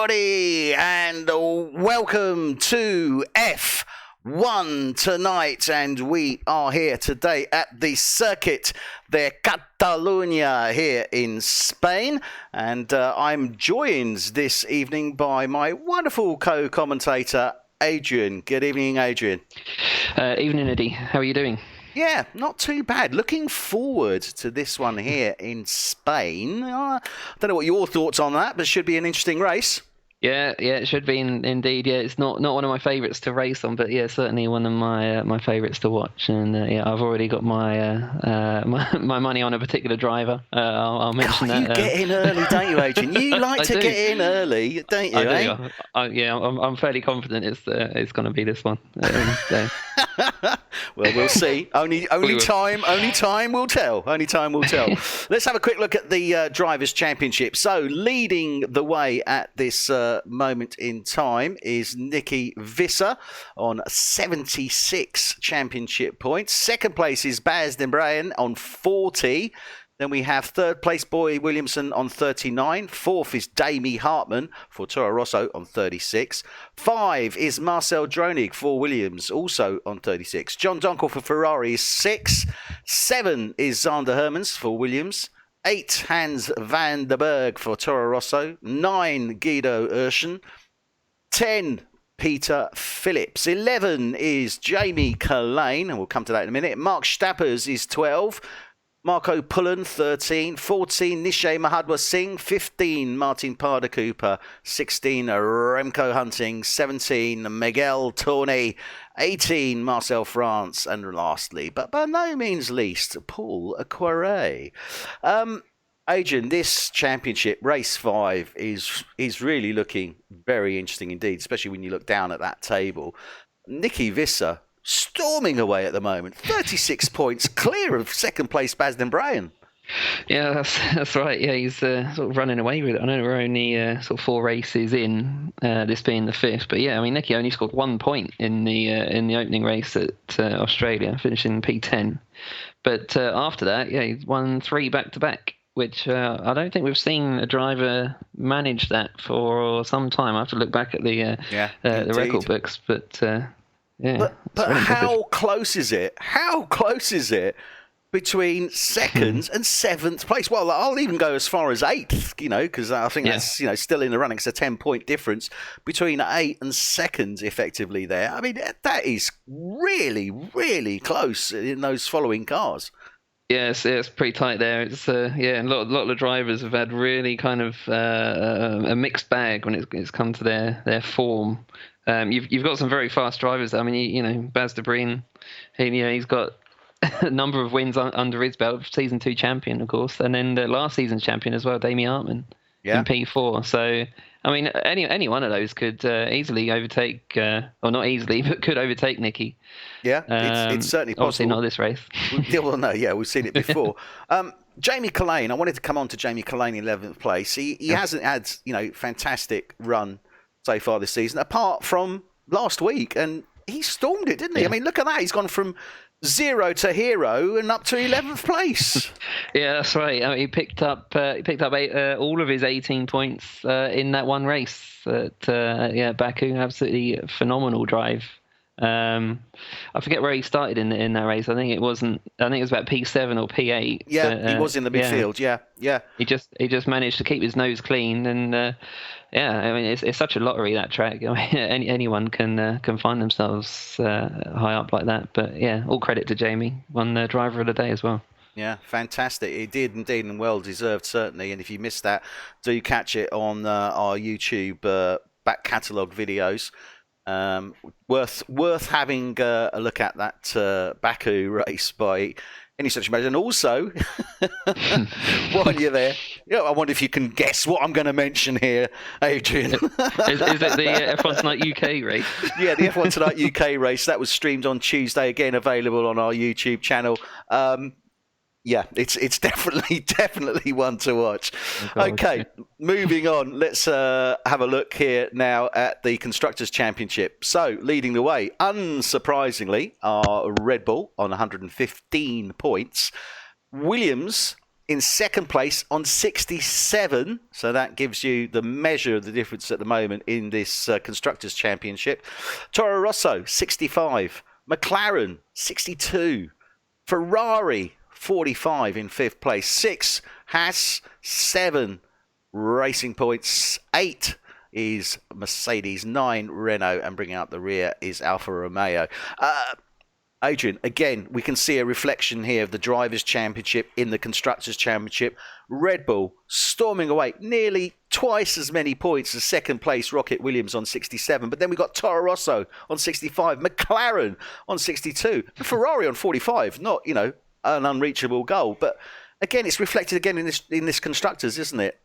everybody, and welcome to F1 tonight. And we are here today at the Circuit de Catalunya here in Spain. And I'm joined this evening by my wonderful co-commentator, Adrian. Good evening, Adrian. Evening, Eddie. How are you doing? Yeah, not too bad. Looking forward to this one here in Spain. I don't know what your thoughts on that, but it should be an interesting race. Yeah, it should be indeed. Yeah, it's not one of my favourites to race on, but yeah, certainly one of my favourites to watch. And yeah, I've already got my my money on a particular driver. I'll mention that. You get in early, don't you, Adrian? You like to get in early, don't you? I do. Yeah, I'm fairly confident it's going to be this one. Well, we'll see. Only time will tell. Only time will tell. Let's have a quick look at the Drivers' Championship. So, leading the way at this moment in time is Nicky Visser on 76 championship points. Second place is Baz Dembrain on 40. Then we have third place Boy Williamson on 39. Fourth is Damie Hartman for Toro Rosso on 36. 5 is Marcel Dronig for Williams, also on 36. John Donkel for Ferrari is 6. 7 is Zander Hermans for Williams. 8 Hans van der Berg for Toro Rosso. 9 Guido Urschen. 10 Peter Phillips. 11 is Jamie Collane, and we'll come to that in a minute. Mark Stappers is 12. Marco Pullen, 13. 14, Nishay Mahadwa Singh. 15, Martin Parder Cooper. 16, Remco Hunting. 17, Miguel Tourney. 18, Marcel France. And lastly, but by no means least, Paul Acquaret. Adrian, this championship, race 5, is really looking very interesting indeed, especially when you look down at that table. Nicky Visser storming away at the moment, 36 points clear of second place Baz Dembrain. Yeah, that's right. Yeah, he's sort of running away with it. I know we're only sort of 4 races in, this being the 5th, but yeah, I mean Nicky only scored 1 point in the opening race at Australia, finishing P10. But after that, yeah, he's won 3 back-to-back, which I don't think we've seen a driver manage that for some time. I have to look back at the record books, but. Yeah, but really how close is it? How close is it between second and 7th place? Well, I'll even go as far as 8th, because I think that's still in the running. It's a 10-point difference between 8th and 2nd, effectively. There, I mean, that is really, really close in those following cars. Yes, it's pretty tight there. It's a lot of drivers have had really kind of a mixed bag when it's come to their form. You've got some very fast drivers. I mean, Baz Dembrain, he's got a number of wins under his belt. Season 2 champion, of course, and then the last season's champion as well, Damie Hartman, in P4. So, I mean, any one of those could easily overtake, or not easily, but could overtake Nicky. Yeah, it's certainly possible. Obviously not this race. We've seen it before. Jamie Collane, I wanted to come on to Jamie Collane in 11th place. He hasn't had, fantastic run so far this season, apart from last week, and he stormed it, didn't he? Yeah. I mean, look at that. He's gone from 0 to hero and up to 11th place. Yeah, that's right. I mean, he picked up all of his 18 points in that one race at Baku. Absolutely phenomenal drive. I forget where he started in that race. I think it was about P7 or P8. Yeah, he was in the midfield. Yeah. He just managed to keep his nose clean, and I mean it's such a lottery, that track. I mean, anyone can find themselves high up like that. But yeah, all credit to Jamie, won the driver of the day as well. Yeah, fantastic. He did indeed, and well deserved, certainly. And if you missed that, do catch it on our YouTube back catalogue videos. Worth having a look at that Baku race by any such measure. And also, while you're there, I wonder if you can guess what I'm going to mention here, Adrian. Is it the F1 Tonight UK race? Yeah, the F1 Tonight UK race. That was streamed on Tuesday, again available on our YouTube channel. Yeah, it's definitely one to watch. Okay, moving on. Let's have a look here now at the Constructors' Championship. So, leading the way, unsurprisingly, are Red Bull on 115 points. Williams in second place on 67. So that gives you the measure of the difference at the moment in this Constructors' Championship. Toro Rosso, 65. McLaren, 62. Ferrari, 45 in fifth place. 6, Haas. 7, Racing Points. 8 is Mercedes. 9, Renault. And bringing up the rear is Alfa Romeo. Adrian, again, we can see a reflection here of the Drivers' Championship in the Constructors' Championship. Red Bull storming away nearly twice as many points as second place Rocket Williams on 67. But then we got Toro Rosso on 65, McLaren on 62, Ferrari on 45. Not, an unreachable goal. But again, it's reflected again in this Constructors, isn't it?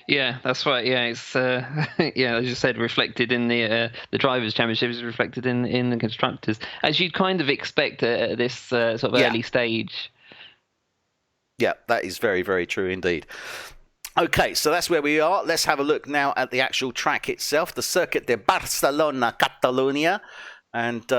Yeah, that's right. Yeah, it's as you said, reflected in the Drivers' Championship is reflected in the Constructors, as you'd kind of expect at this sort of early stage. Yeah, that is very, very true indeed. Okay, so that's where we are. Let's have a look now at the actual track itself, the Circuit de Barcelona, Catalunya, and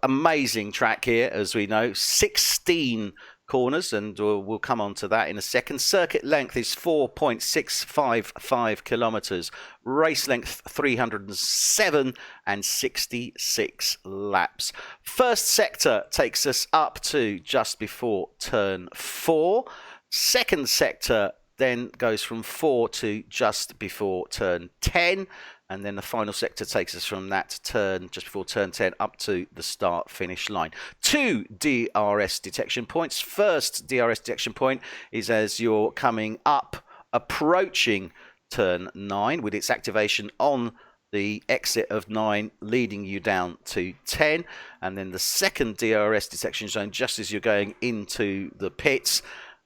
amazing track here, as we know, 16 corners, and we'll come on to that in a second. Circuit length is 4.655 kilometres. Race length 307 and 66 laps. First sector takes us up to just before turn 4. Second sector then goes from 4 to just before turn 10. And then the final sector takes us from that turn, just before turn 10, up to the start-finish line. 2 DRS detection points. First DRS detection point is as you're coming up, approaching turn 9, with its activation on the exit of 9, leading you down to 10. And then the second DRS detection zone, just as you're going into the pits,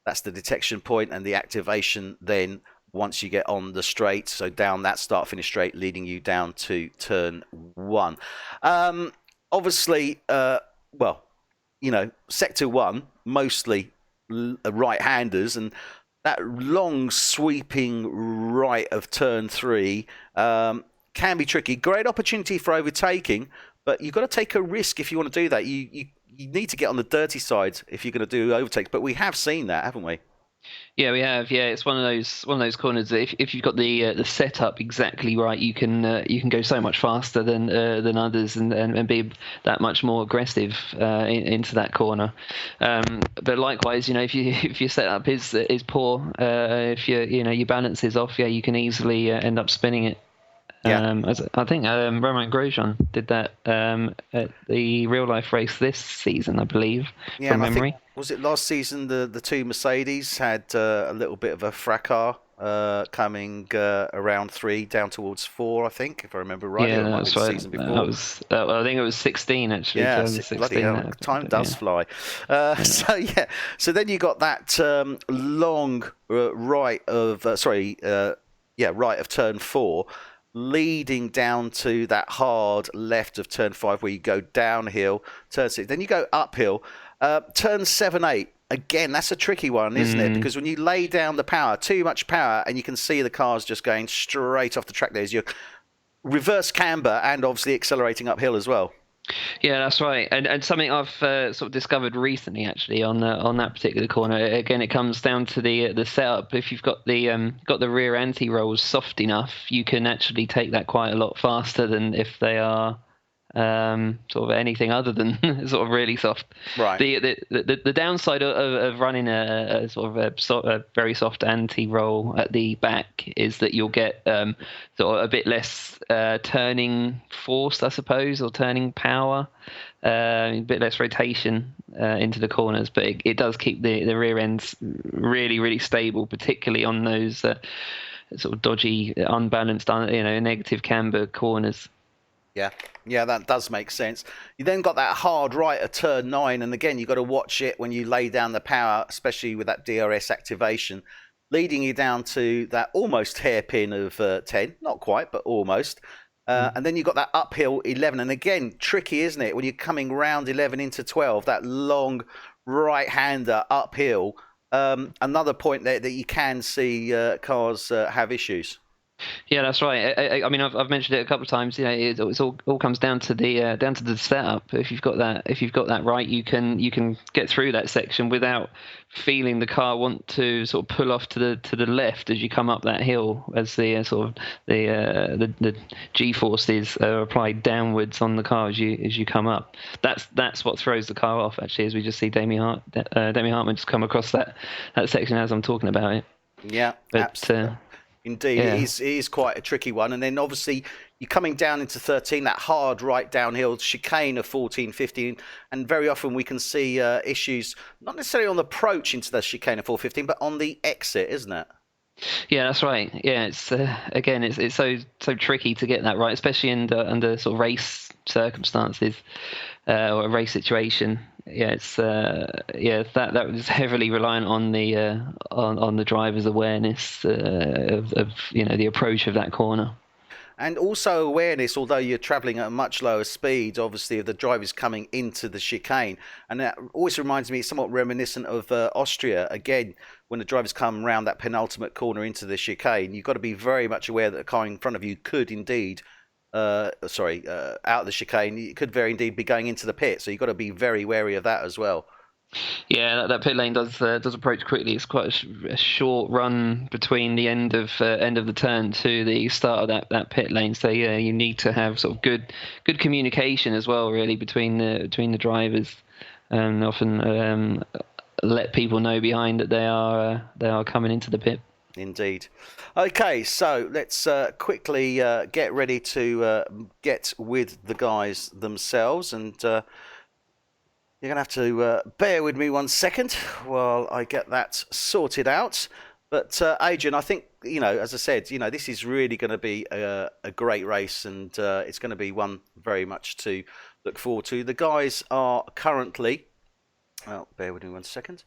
that's the detection point, and the activation then once you get on the straight, so down that start-finish straight, leading you down to turn 1. Obviously, sector 1, mostly right-handers, and that long sweeping right of turn 3 can be tricky. Great opportunity for overtaking, but you've got to take a risk if you want to do that. You need to get on the dirty side if you're going to do overtakes, but we have seen that, haven't we? Yeah, we have. Yeah, it's one of those corners that if you've got the setup exactly right, you can go so much faster than others and be that much more aggressive into that corner. But likewise, if your setup is poor, if your balance is off, you can easily end up spinning it. Yeah. I think Romain Grosjean did that at the real life race this season, I believe, from memory. Was it last season the two Mercedes had a little bit of a fracas coming around 3 down towards 4, I think, if I remember right. Yeah, that's right. Season before. I think it was 16 actually. Yeah, bloody hell, time does fly. So then you got that long right of turn 4. Leading down to that hard left of turn 5 where you go downhill, turn 6, then you go uphill, turn 7, 8. Again, that's a tricky one, isn't it? Because when you lay down the power, too much power, and you can see the cars just going straight off the track there as you reverse camber and obviously accelerating uphill as well. Yeah, that's right, and something I've sort of discovered recently, actually, on that particular corner. Again, it comes down to the setup. If you've got the rear anti-rolls soft enough, you can actually take that quite a lot faster than if they are sort of anything other than sort of really soft. Right. The downside of running a sort of a very soft anti-roll at the back is that you'll get sort of a bit less turning force, I suppose, or turning power, a bit less rotation into the corners, but it does keep the rear ends really, really stable, particularly on those sort of dodgy, unbalanced, negative camber corners. Yeah, that does make sense. You then got that hard right at turn 9, and again, you've got to watch it when you lay down the power, especially with that DRS activation, leading you down to that almost hairpin of 10. Not quite, but almost. And then you've got that uphill 11. And again, tricky, isn't it? When you're coming round 11 into 12, that long right-hander uphill. Another point there that you can see cars have issues. Yeah, that's right. I mean, I've mentioned it a couple of times. You know, it's all comes down to the setup. If you've got that right, you can get through that section without feeling the car want to sort of pull off to the left as you come up that hill, as the sort of the G forces are applied downwards on the car as you come up. That's what throws the car off. Actually, as we just see Damien Hartman just come across that section as I'm talking about it. Yeah, But absolutely. Indeed, yeah. it is quite a tricky one. And then obviously you're coming down into 13, that hard right downhill chicane of 14, 15. And very often we can see issues, not necessarily on the approach into the chicane of 415, but on the exit, isn't it? Yeah, that's right. Yeah, it's again, it's so tricky to get that right, especially under sort of race circumstances or a race situation. Yeah, it's that was heavily reliant on the driver's awareness of the approach of that corner. And also awareness, although you're travelling at a much lower speed, obviously, of the drivers coming into the chicane. And that always reminds me, somewhat reminiscent of Austria. Again, when the drivers come round that penultimate corner into the chicane, you've got to be very much aware that the car in front of you could indeed, out of the chicane, it could very indeed be going into the pit. So you've got to be very wary of that as well. Yeah, that pit lane does approach quickly. It's quite a short run between the end of the turn to the start of that pit lane. So yeah, you need to have sort of good communication as well, really, between the drivers, and often let people know behind that they are coming into the pit. Indeed. Okay, so let's quickly get ready to get with the guys themselves, and you're going to have to bear with me 1 second while I get that sorted out. But Adrian, I think, as I said, this is really going to be a great race, and it's going to be one very much to look forward to. The guys are currently, bear with me 1 second.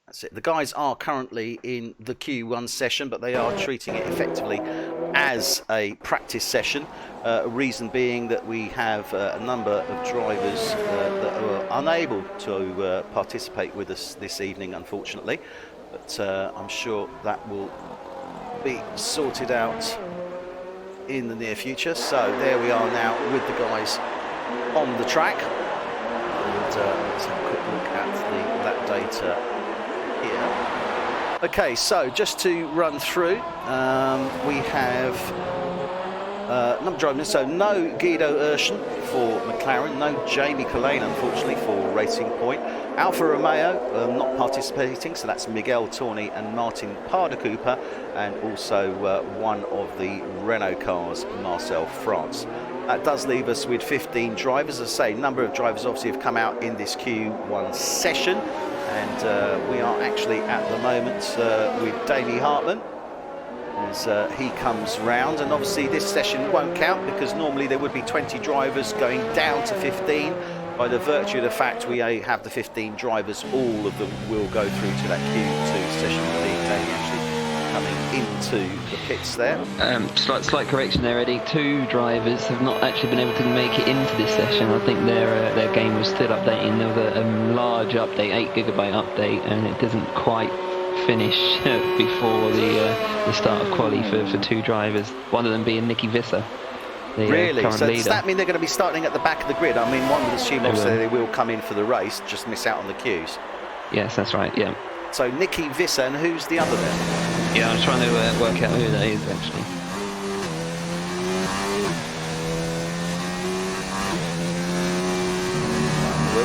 That's it. The guys are currently in the Q1 session, but they are treating it effectively as a practice session. Reason being that we have a number of drivers that are unable to participate with us this evening, unfortunately. But I'm sure that will be sorted out in the near future. So there we are now with the guys on the track. And let's have a quick look at that data. Okay, so just to run through, we have number of drivers. So no Guido Urshan for McLaren, no Jamie Collane, unfortunately, for Racing Point. Alfa Romeo not participating, so that's Miguel Torni and Martin Parda-Cooper, and also one of the Renault cars, Marcel France. That does leave us with 15 drivers. As I say, a number of drivers obviously have come out in this Q1 session. And we are actually at the moment with Damien Hartman as he comes round. And obviously this session won't count because normally there would be 20 drivers going down to 15. By the virtue of the fact we have the 15 drivers, all of them will go through to that Q2 session with Damien actually coming into the pits there. Slight correction there, Eddie. 2 drivers have not actually been able to make it into this session. I think their game was still updating. There was a large update, 8GB update, and it doesn't quite finish before the start of quali for 2 drivers. One of them being Nicky Visser. Really? So leader. Does that mean they're going to be starting at the back of the grid? I mean, one would assume obviously they will come in for the race, just miss out on the queues. Yes, that's right. Yeah. So Nicky Visser, and who's the other then? Yeah, I'm trying to work out who that is actually.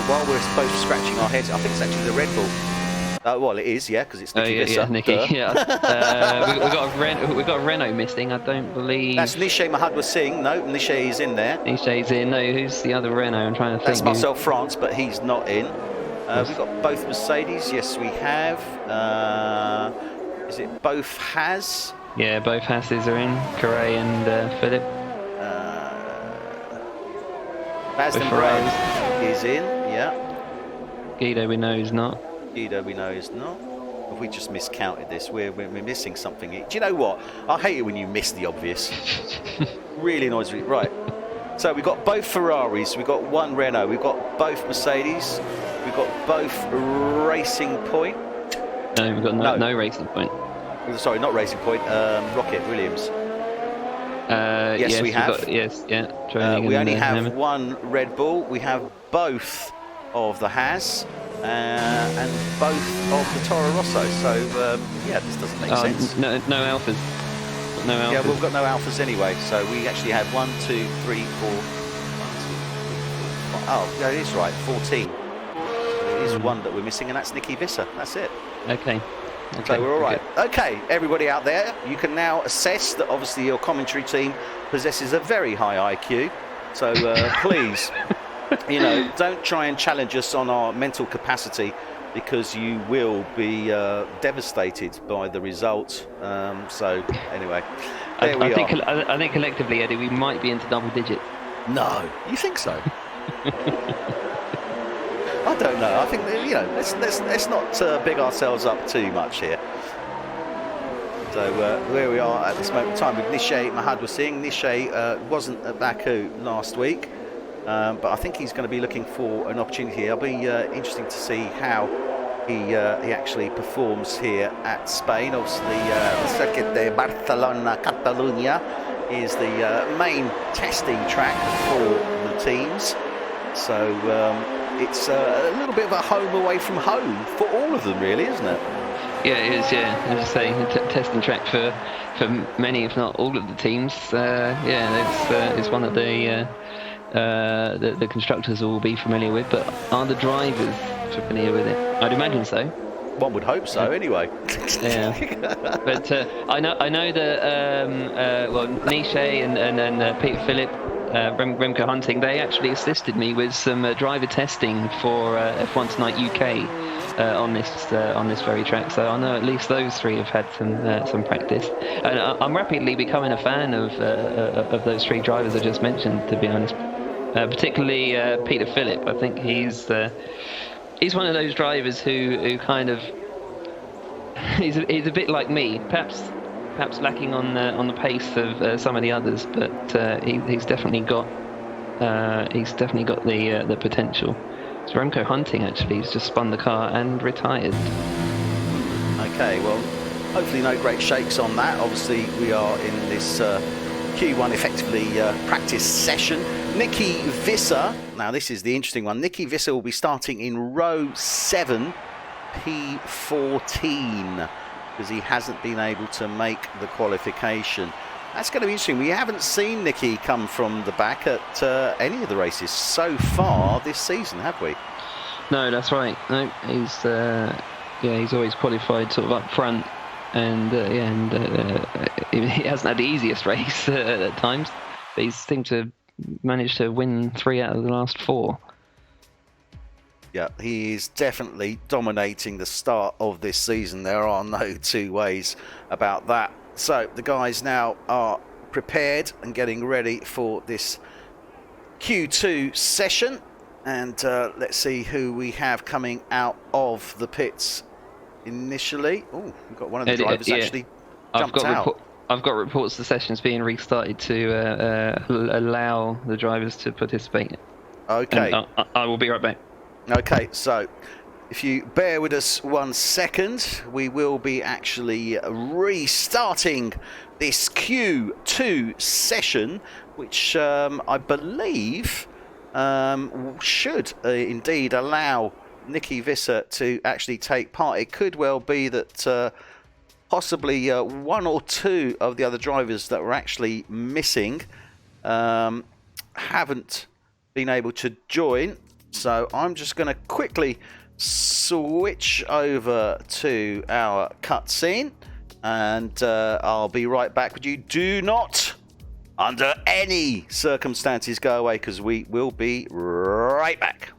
While we're both scratching our heads, I think it's actually the Red Bull. Well, it is, yeah, because it's Nicky Visser. Yeah, Nicky. Yeah. we got a Renault missing. I don't believe. That's Nishay Mahadwa Singh. No, Nishay is in there. Nishay's in. No, who's the other Renault? I'm trying to think. That's Marcel France, but he's not in. We've got both Mercedes. Yes, we have. Is it both Haas? Yeah, both Haases are in. Correa and Philip. Basden Brand is in. Yeah. Guido we know is not. Guido we know is not. Have we just miscounted this? We're missing something. Do you know what? I hate it when you miss the obvious. Really annoys me. Right. So we've got both Ferraris. We've got one Renault. We've got both Mercedes. We've got both Racing Point. No, we've got no Racing Point. Sorry, not Racing Point. Rocket Williams. Yes, we have. We only have one Red Bull. We have both of the Haas and both of the Toro Rosso. So this doesn't make sense. No Alphas. No Alphas. Yeah, we've got no Alphas anyway. So we actually had 1, 2, 3, 4. Oh, yeah, it is right. 14. It is one that we're missing, and that's Nicky Visser. That's it. Okay. So we're all right. Okay, everybody out there, you can now assess that obviously your commentary team possesses a very high IQ. So please, don't try and challenge us on our mental capacity, because you will be devastated by the result. So anyway, there we are. I think collectively, Eddie, we might be into double digits. No, you think so? I don't know. I think let's not big ourselves up too much here. So where we are at this moment in time with Nishay Mahad, we're seeing Nishay wasn't at Baku last week, but I think he's going to be looking for an opportunity. It'll be interesting to see how he actually performs here at Spain. Obviously, the Circuit de Barcelona Catalunya is the main testing track for the teams. So it's a little bit of a home away from home for all of them, really, isn't it? Yeah, it is. Yeah, as I say, testing track for many, if not all, of the teams. It's one that the constructors will be familiar with, but are the drivers familiar with it? I'd imagine so. One would hope so, anyway. Yeah, but I know that Nishay and Peter Phillip, Remco Hunting, they actually assisted me with some driver testing for F1 Tonight UK on this very track. So I know at least those three have had some practice, and I'm rapidly becoming a fan of those three drivers I just mentioned, to be honest. Particularly Peter Phillip. I think he's one of those drivers who kind of he's a bit like me, perhaps lacking on the pace of some of the others, but he's definitely got the potential. So Remco Hunting actually has just spun the car and retired. Okay, well, hopefully no great shakes on that. Obviously, we are in this Q1 effectively practice session. Nicky Visser, now this is the interesting one. Nicky Visser will be starting in row 7, P14, because he hasn't been able to make the qualification. That's going to be interesting. We haven't seen Nicky come from the back at any of the races so far this season, have we? No, that's right. No, he's always qualified sort of up front, and he hasn't had the easiest race at times, but he seemed to manage to win 3 out of the last 4. Yeah, he is definitely dominating the start of this season. There are no two ways about that. So the guys now are prepared and getting ready for this Q2 session. And let's see who we have coming out of the pits initially. Oh, we've got one of the drivers actually jumped out. I've got reports the session's being restarted to allow the drivers to participate. Okay. And I will be right back. Okay, so if you bear with us 1 second, we will be actually restarting this Q2 session, which I believe should indeed allow Nicky Visser to actually take part. It could well be that possibly 1 or 2 of the other drivers that were actually missing haven't been able to join. So I'm just going to quickly switch over to our cutscene, and I'll be right back with you. Do not, under any circumstances, go away, because we will be right back.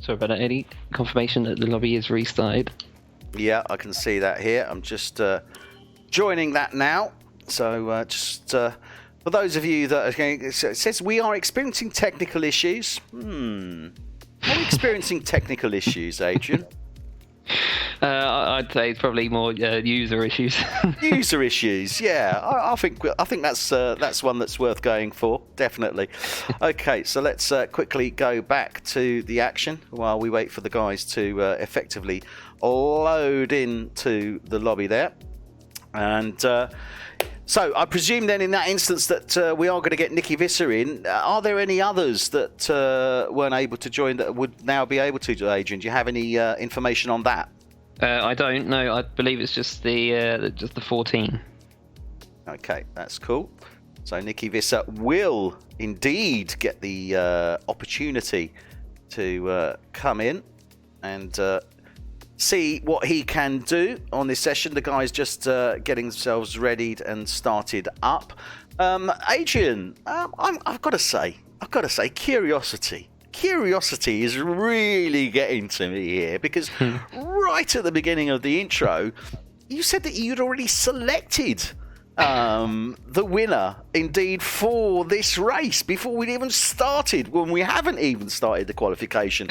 Sorry about that, Eddie. confirmation that the lobby is restarted. Yeah, I can see that here. I'm just joining that now. So just for those of you that are going, it says we are experiencing technical issues. Are we experiencing technical issues, Adrian? I'd say it's probably more user issues. User issues, yeah. I think that's one that's worth going for, definitely. Okay, so let's quickly go back to the action while we wait for the guys to effectively load into the lobby there. And so I presume then in that instance that we are going to get Nicky Visser in. Are there any others that weren't able to join that would now be able to, Adrian? Do you have any information on that? I don't know. I believe it's just the 14. Okay, that's cool. So Nicky Visser will indeed get the opportunity to come in and see what he can do on this session. The guys just getting themselves readied and started up. Adrian, I've got to say, curiosity is really getting to me here, because right at the beginning of the intro, you said that you'd already selected the winner indeed for this race before we'd even started, when we haven't even started the qualification.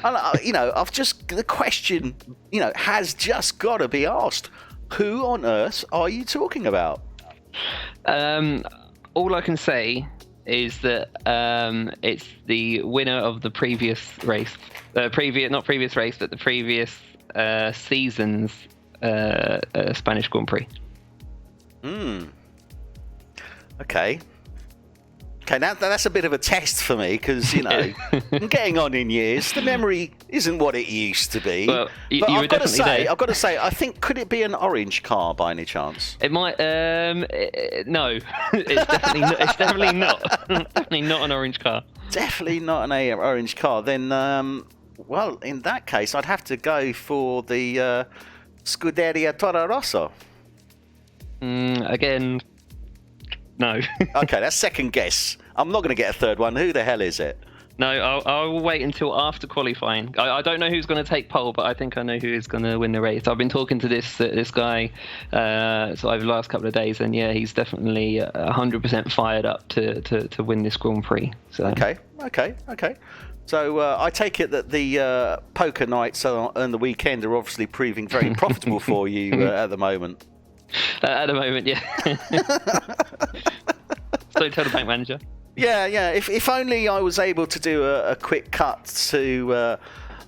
And the question has just got to be asked: who on earth are you talking about? All I can say is that it's the winner of the previous race, not previous race, but the previous season's Spanish Grand Prix. Okay, now that's a bit of a test for me, because I'm getting on in years. The memory isn't what it used to be. Well, but I've got to say, I think, could it be an orange car by any chance? It might. No, it's definitely not. Definitely not an orange car. Definitely not an orange car. Then, well, in that case, I'd have to go for the Scuderia Toro Rosso. Again, no. Okay, that's second guess. I'm not going to get a third one. Who the hell is it? No, I will wait until after qualifying. I don't know who's going to take pole, but I think I know who is going to win the race. I've been talking to this guy over the last couple of days, and yeah, he's definitely 100% fired up to win this Grand Prix. So. Okay. So I take it that the poker nights and the weekend are obviously proving very profitable for you at the moment. At the moment, yeah. So tell the bank manager. Yeah. If only I was able to do a quick cut to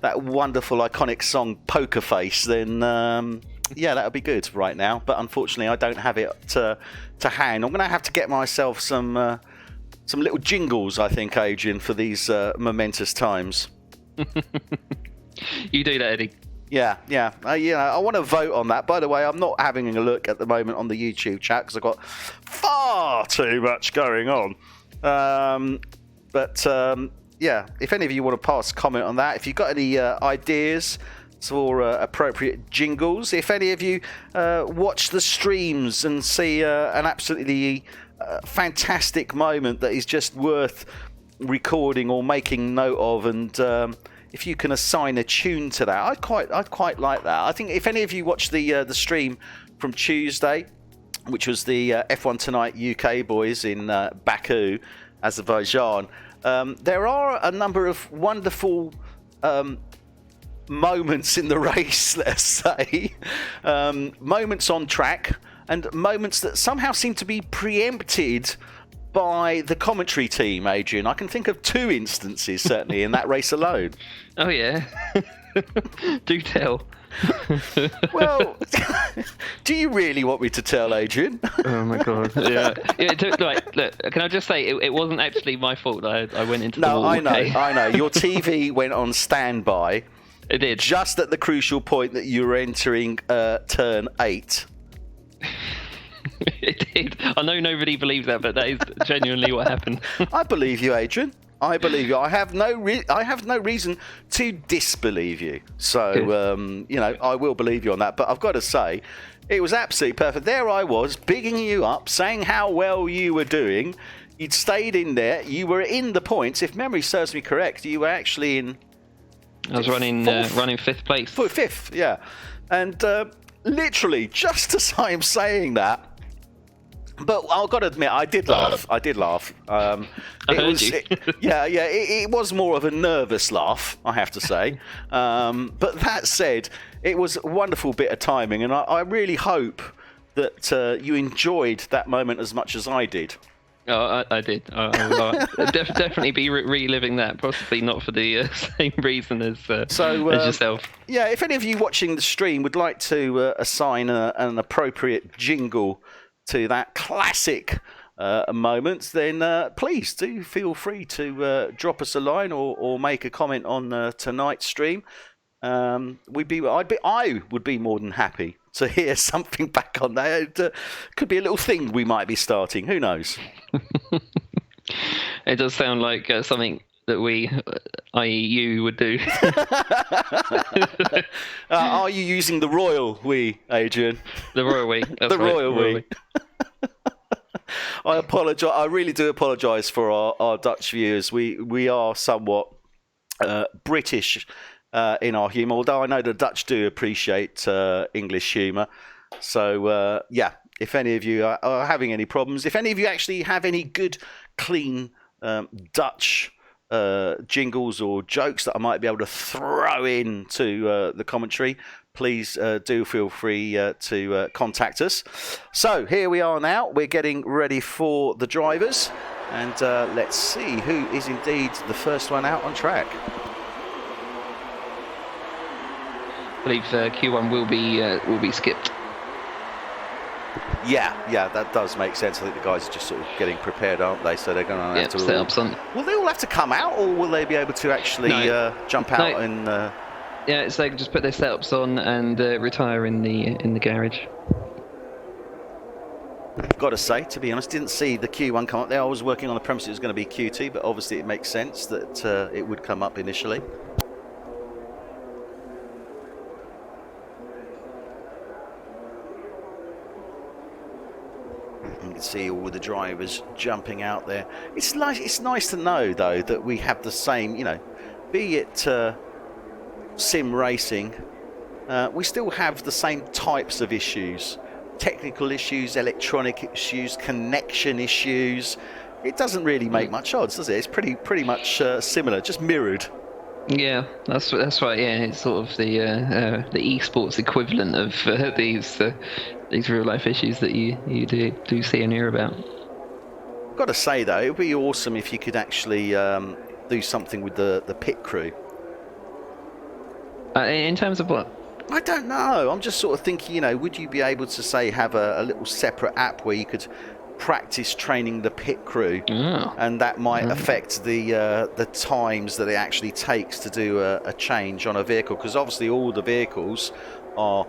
that wonderful, iconic song "Poker Face," then that would be good right now. But unfortunately, I don't have it to hand. I'm going to have to get myself some little jingles, I think, Adrian, for these momentous times. You do that, Eddie. Yeah. I want to vote on that. By the way, I'm not having a look at the moment on the YouTube chat because I've got far too much going on. If any of you want to pass a comment on that, if you've got any ideas for appropriate jingles, if any of you watch the streams and see an absolutely fantastic moment that is just worth recording or making note of, and if you can assign a tune to that, I'd quite like that. I think if any of you watched the stream from Tuesday, which was the F1 Tonight UK boys in Baku, Azerbaijan, there are a number of wonderful moments in the race, let's say, moments on track, and moments that somehow seem to be preempted by the commentary team, Adrian. I can think of 2 instances, certainly, in that race alone. Oh, yeah. Do tell. Well, do you really want me to tell, Adrian? Oh, my God. Yeah. Look, can I just say, it wasn't actually my fault that I went into the wall. No, I know. Your TV went on standby. It did. Just at the crucial point that you were entering turn 8. It did. I know nobody believes that, but that is genuinely what happened. I believe you, Adrian. I believe you. I have no reason to disbelieve you. So, I will believe you on that. But I've got to say, it was absolutely perfect. There I was, bigging you up, saying how well you were doing. You'd stayed in there. You were in the points. If memory serves me correct, you were actually in I was running fifth place. Fifth, yeah. And literally, just as I am saying that, but I've got to admit, I did laugh. It was more of a nervous laugh, I have to say. But that said, it was a wonderful bit of timing, and I really hope that you enjoyed that moment as much as I did. Oh, I did. I'll definitely be reliving that. Possibly not for the same reason as yourself. Yeah, if any of you watching the stream would like to assign an appropriate jingle to that classic moment, then please do feel free to drop us a line or make a comment on tonight's stream. I would be more than happy to hear something back on that. It could be a little thing we might be starting. Who knows? It does sound like something that we, i.e. you, would do. Are you using the royal we, Adrian? The royal we. That's the royal we. I apologise. I really do apologise for our Dutch viewers. We are somewhat British in our humour, although I know the Dutch do appreciate English humour. So, if any of you are having any problems, if any of you actually have any good, clean Dutch jingles or jokes that I might be able to throw into the commentary, please do feel free to contact us. So here we are now. We're getting ready for the drivers, and let's see who is indeed the first one out on track. I believe Q1 will be skipped. Yeah, that does make sense. I think the guys are just sort of getting prepared, aren't they? So they're going to have to set up something. Will they all have to come out, or will they be able to actually jump out and? Yeah, so they can just put their setups on and retire in the garage. I've got to say, to be honest, didn't see the Q1 come up there. I was working on the premise it was going to be Q2, but obviously it makes sense that it would come up initially. You can see all the drivers jumping out there. It's nice to know, though, that we have the same, be it sim racing, we still have the same types of issues. Technical issues, electronic issues, connection issues. It doesn't really make much odds, does it? It's pretty much similar, just mirrored. Yeah, that's right. Yeah, it's sort of the esports equivalent of these real life issues that you do see and hear about. Got to say though, it would be awesome if you could actually do something with the pit crew. In terms of what? I don't know. I'm just sort of thinking, would you be able to say have a little separate app where you could practice training the pit crew, and that might affect the times that it actually takes to do a change on a vehicle, because obviously all the vehicles are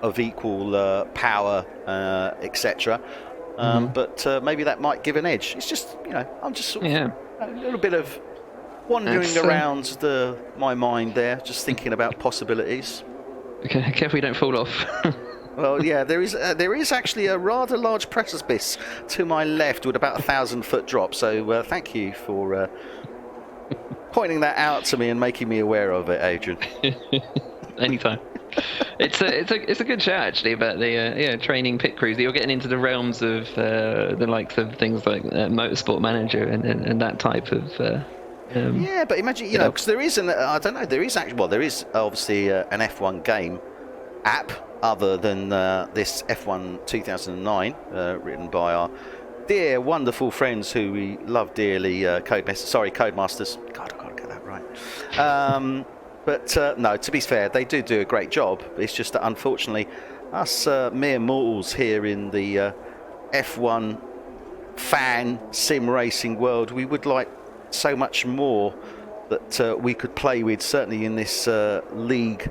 of equal power, etc. But maybe that might give an edge. It's just, I'm just sort of a little bit of wandering around my mind there, just thinking about possibilities. Okay, careful you don't fall off. Well, yeah, there is actually a rather large precipice to my left with about 1,000-foot drop. So thank you for pointing that out to me and making me aware of it, Adrian. Anytime. It's a good shout actually about the training pit crews. You're getting into the realms of the likes of things like Motorsport Manager and that type of. Yeah, but imagine because there is there is obviously an F1 game app other than this F1 2009 written by our dear wonderful friends who we love dearly, Codemasters. God, I've got to get that right. But no, to be fair, they do a great job. It's just that unfortunately us mere mortals here in the F1 fan sim racing world, we would like so much more that we could play with, certainly in this league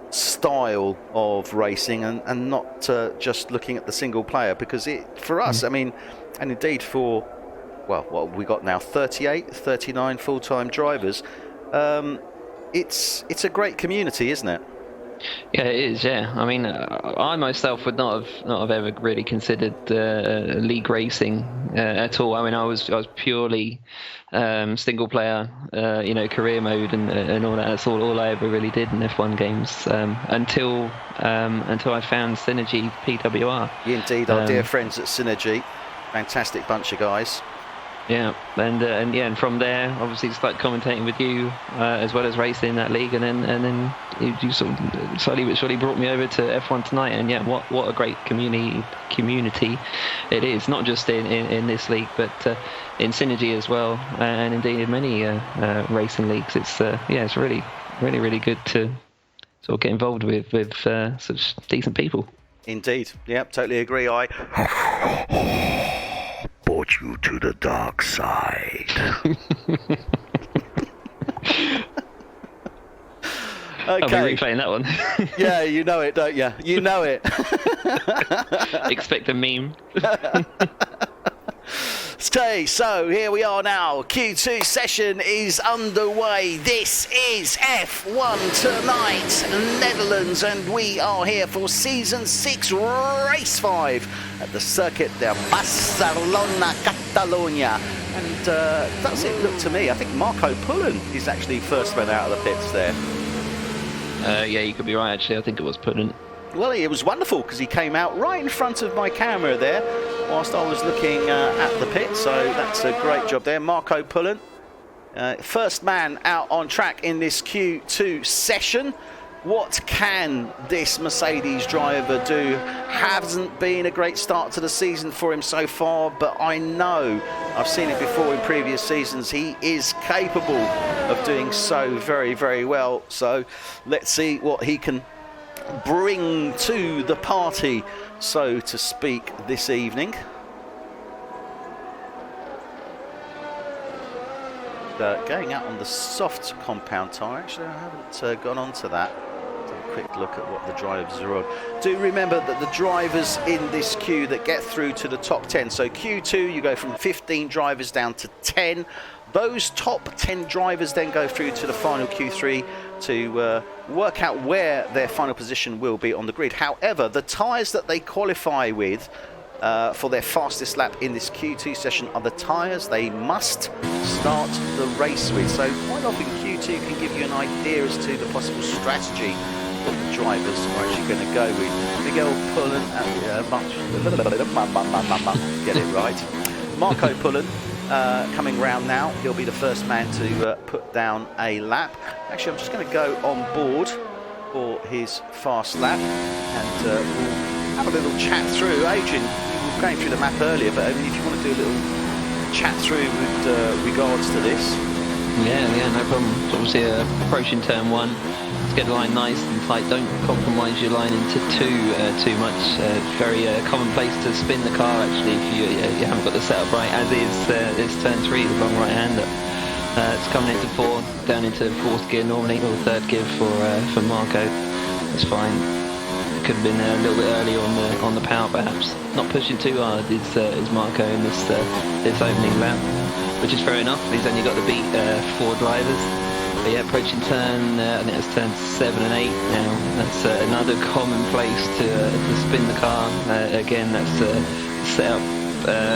style of racing, and not just looking at the single player, because for us, I mean, and indeed for, what we got now, 39 full-time drivers, it's a great community, isn't it? Yeah, it is. Yeah, I mean, I myself would not have ever really considered league racing at all. I mean, I was purely single player, career mode and all that. That's all I ever really did in F1 games until I found Synergy PWR. Indeed, our dear friends at Synergy, fantastic bunch of guys. Yeah, and from there, obviously, started commentating with you as well as racing in that league, and then you sort of slowly but surely brought me over to F1 Tonight, and yeah, what a great community it is, not just in this league, but in Synergy as well, and indeed in many racing leagues. It's it's really good to sort of get involved with such decent people. Indeed, yep, totally agree. I brought you to the dark side. Okay. I'll be replaying that one. Yeah, you know it, don't you? You know it. Expect a meme. Okay, so here we are now. Q2 session is underway. This is F1 Tonight, Netherlands, and we are here for Season 6, Race 5 at the Circuit de Barcelona, Catalonia. And does it look to me, I think Marco Pullen is actually first man out of the pits there. Yeah, you could be right, actually. I think it was Pullen. Well, it was wonderful because he came out right in front of my camera there whilst I was looking at the pit, so that's a great job there. Marco Pullen, first man out on track in this Q2 session. What can this Mercedes driver do? Hasn't been a great start to the season for him so far, but I know, I've seen it before in previous seasons, he is capable of doing so very, very well. So let's see what he can bring to the party, so to speak, this evening. Going out on the soft compound tyre. Actually, I haven't gone on to that. Have a quick look at what the drivers are on. Do remember that the drivers in this queue that get through to the top 10, so Q2 you go from 15 drivers down to 10. Those top 10 drivers then go through to the final Q3 to work out where their final position will be on the grid. However, the tyres that they qualify with for their fastest lap in this Q2 session are the tyres they must start the race with. So quite often Q2 can give you an idea as to the possible strategy that the drivers are actually going to go with. Miguel Pullen, get it right. Marco Pullen coming round now. He'll be the first man to put down a lap. Actually, I'm just going to go on board for his fast lap, and we'll have a little chat through. Adrian, you were going through the map earlier, but I mean, if you want to do a little chat through with regards to this. Yeah, no problem. So obviously approaching turn 1. Let's get the line nice and tight. Don't compromise your line into too much. Very commonplace to spin the car actually if you haven't got the setup right. As is this turn 3, the long right-hander. It's coming into 4, down into 4th gear normally, or 3rd gear for Marco. That's fine. Could have been a little bit earlier on the power perhaps. Not pushing too hard is Marco in this opening lap, which is fair enough. He's only got to beat 4 drivers. But yeah, approaching turn, I think it's turn 7 and 8 now. That's another common place to spin the car. Again, that's setup.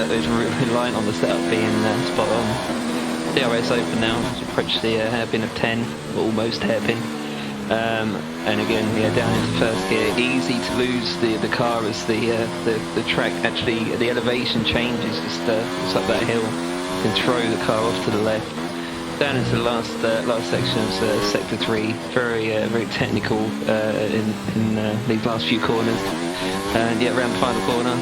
It's reliant on the setup being spot on. DRS open now. Let's approach the hairpin of 10, almost hairpin. And again, down into 1st gear. Easy to lose the car as the track actually, the elevation changes just up that hill. You can throw the car off to the left. Down into the last section of sector 3. Very technical in these last few corners. And yeah, around the final corner.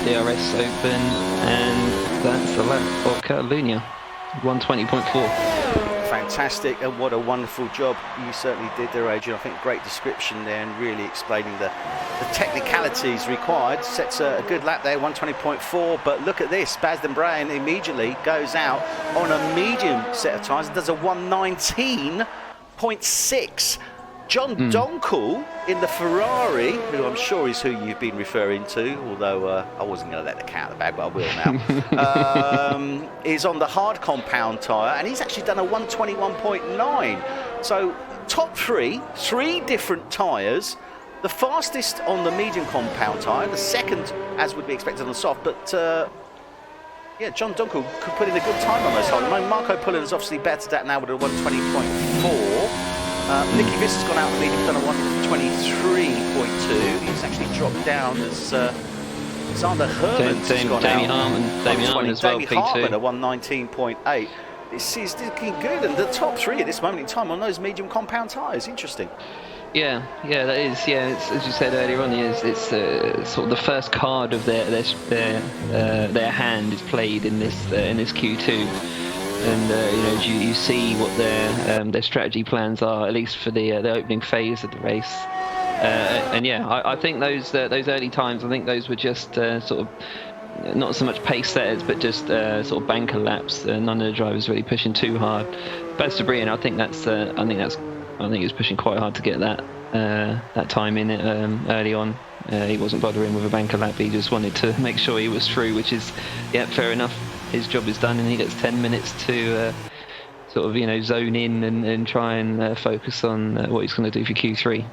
DRS open, and that's the lap of Catalunya. 120.4. Fantastic, and what a wonderful job you certainly did there, Adrian. I think great description there and really explaining the technicalities required. Sets a good lap there, 120.4, but look at this, Basden Bryan immediately goes out on a medium set of tyres and does a 119.6. John Donkel in the Ferrari, who I'm sure is who you've been referring to, although I wasn't going to let the cat out of the bag, but I will now, is on the hard compound tyre, and he's actually done a 121.9. So top three different tyres. The fastest on the medium compound tyre, the second, as would be expected, on the soft, but yeah, John Dunkel could put in a good time on those tyres. Marco Pullen has obviously bettered that now with a 120.4. Nicky Viss has gone out the medium, done a 123.2. He's actually dropped down as Xander Herman's gone Damien out. Harmon as well, Damien Harmon, a 119.8. This is looking good, and the top three at this moment in time on those medium compound tyres. Interesting. Yeah, that is. Yeah, it's, as you said earlier on, it's sort of the first card of their hand is played in this Q2, and you see what their strategy plans are, at least for the opening phase of the race. And yeah, I think those early times, I think those were just sort of not so much pace setters, but just sort of banker laps. None of the drivers really pushing too hard. Baz Brian, I think he was pushing quite hard to get that time in it early on. He wasn't bothering with a banker lap. He just wanted to make sure he was through, which is, yeah, fair enough. His job is done, and he gets 10 minutes to sort of zone in and try and focus on what he's going to do for Q3.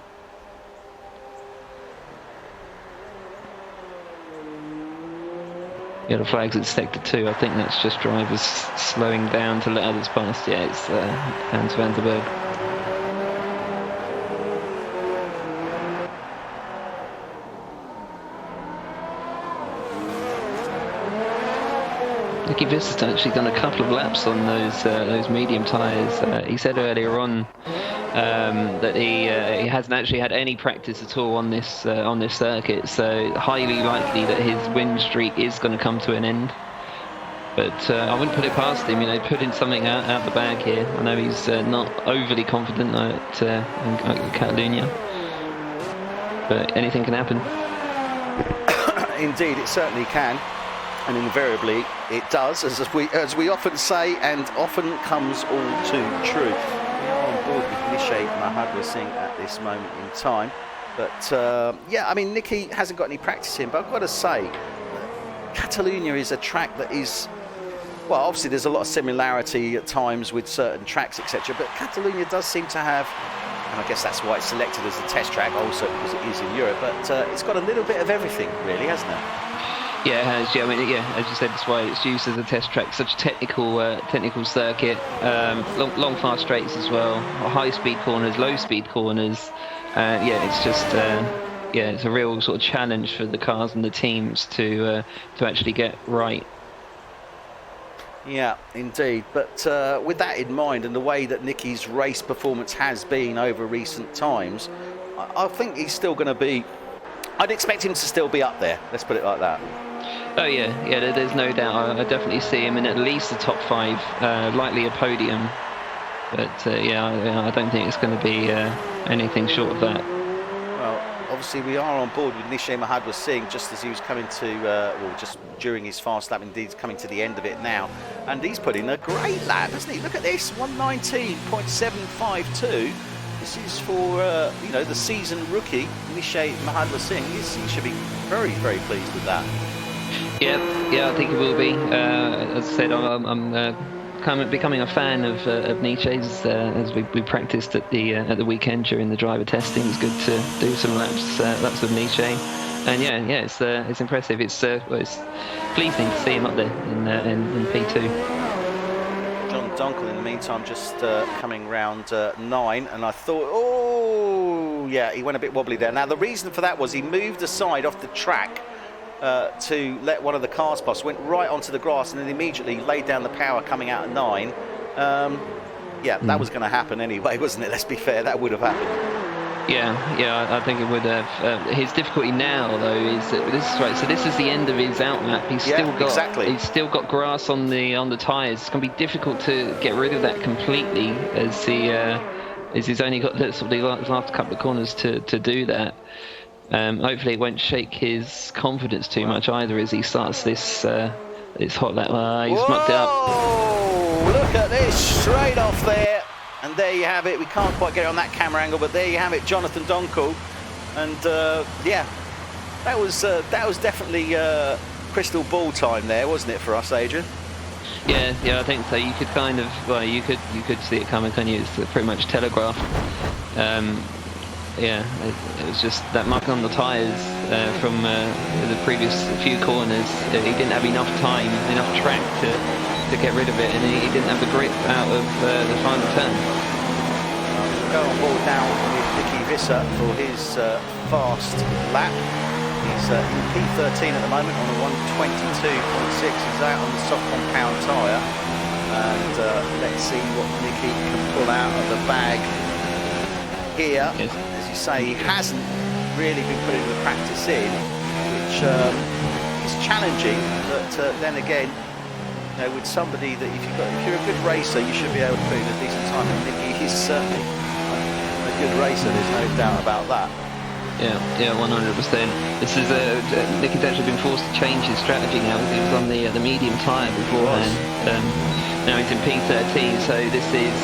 Yellow flags at sector 2. I think that's just drivers slowing down to let others pass. Yeah, it's Hans van der Berg. Nicky Viss has actually done a couple of laps on those medium tyres. He said earlier on that he hasn't actually had any practice at all on this circuit, so highly likely that his win streak is going to come to an end. But I wouldn't put it past him, putting something out the bag here. I know he's not overly confident at Catalunya, but anything can happen. Indeed, it certainly can. And invariably it does, as we often say, and often comes all too true. We are on board with Nishay Mahadra Singh at this moment in time. But yeah, I mean, Nicky hasn't got any practice in, but I've got to say, Catalunya is a track that is, well, obviously there's a lot of similarity at times with certain tracks, etc. But Catalunya does seem to have, and I guess that's why it's selected as a test track also, because it is in Europe, but it's got a little bit of everything, really, hasn't it? Yeah, it has. Yeah, I mean, yeah, as you said, that's why it's used as a test track. Such a technical circuit, long fast straights as well, high speed corners, low speed corners. Yeah, it's just it's a real sort of challenge for the cars and the teams to actually get right. Yeah, indeed. But with that in mind, and the way that Nicky's race performance has been over recent times, I think he's still going to be. I'd expect him to still be up there. Let's put it like that. Oh yeah. There's no doubt. I definitely see him in at least the top 5, likely a podium. But I don't think it's going to be anything short of that. Well, obviously we are on board with Nishay Mahadra Singh just as he was coming to, just during his fast lap. Indeed, he's coming to the end of it now, and he's put in a great lap, hasn't he? Look at this, 119.752. This is for the seasoned rookie Nishay Mahadra Singh. He should be very, very pleased with that. Yeah, I think he will be. As I said, I'm becoming a fan of Nishay's as we practiced at the weekend during the driver testing. It's good to do some laps with Nishay, and yeah, it's impressive. It's pleasing to see him up there in P2. John Dunkel, in the meantime, just coming round 9, and I thought, oh yeah, he went a bit wobbly there. Now the reason for that was he moved aside off the track to let one of the cars pass, went right onto the grass, and then immediately laid down the power coming out of 9. That was going to happen anyway, wasn't it? Let's be fair, that would have happened. Yeah, I think it would have. His difficulty now, though, is that this is right. So this is the end of his out lap. He's still got grass on the tyres. It's going to be difficult to get rid of that completely, as he's only got the last couple of corners to do that. Hopefully, it won't shake his confidence too much either as he starts this hot lap. He's mucked it up. Look at this, straight off there. And there you have it. We can't quite get it on that camera angle, but there you have it, Jonathan Donkel. And that was definitely crystal ball time there, wasn't it, for us, Adrian? Yeah, I think so. You could kind of, well, you could see it coming, couldn't you? It's pretty much telegraphed. Yeah, it was just that marking on the tyres from the previous few corners. He didn't have enough time, enough track to get rid of it, and he didn't have the grip out of the final turn. We'll go on board now with Nicky Visser for his fast lap. He's in P13 at the moment on a 122.6. He's out on the soft compound tyre. And let's see what Nicky can pull out of the bag here. Yes. As you say, he hasn't really been putting the practice in, which is challenging. But then again, you know, with somebody that if you're a good racer, you should be able to put in a decent time. And Nicky is certainly a good racer. There's no doubt about that. Yeah, 100%. This is Nicky's actually been forced to change his strategy now. He was on the medium tyre beforehand. Now he's in P13, so this is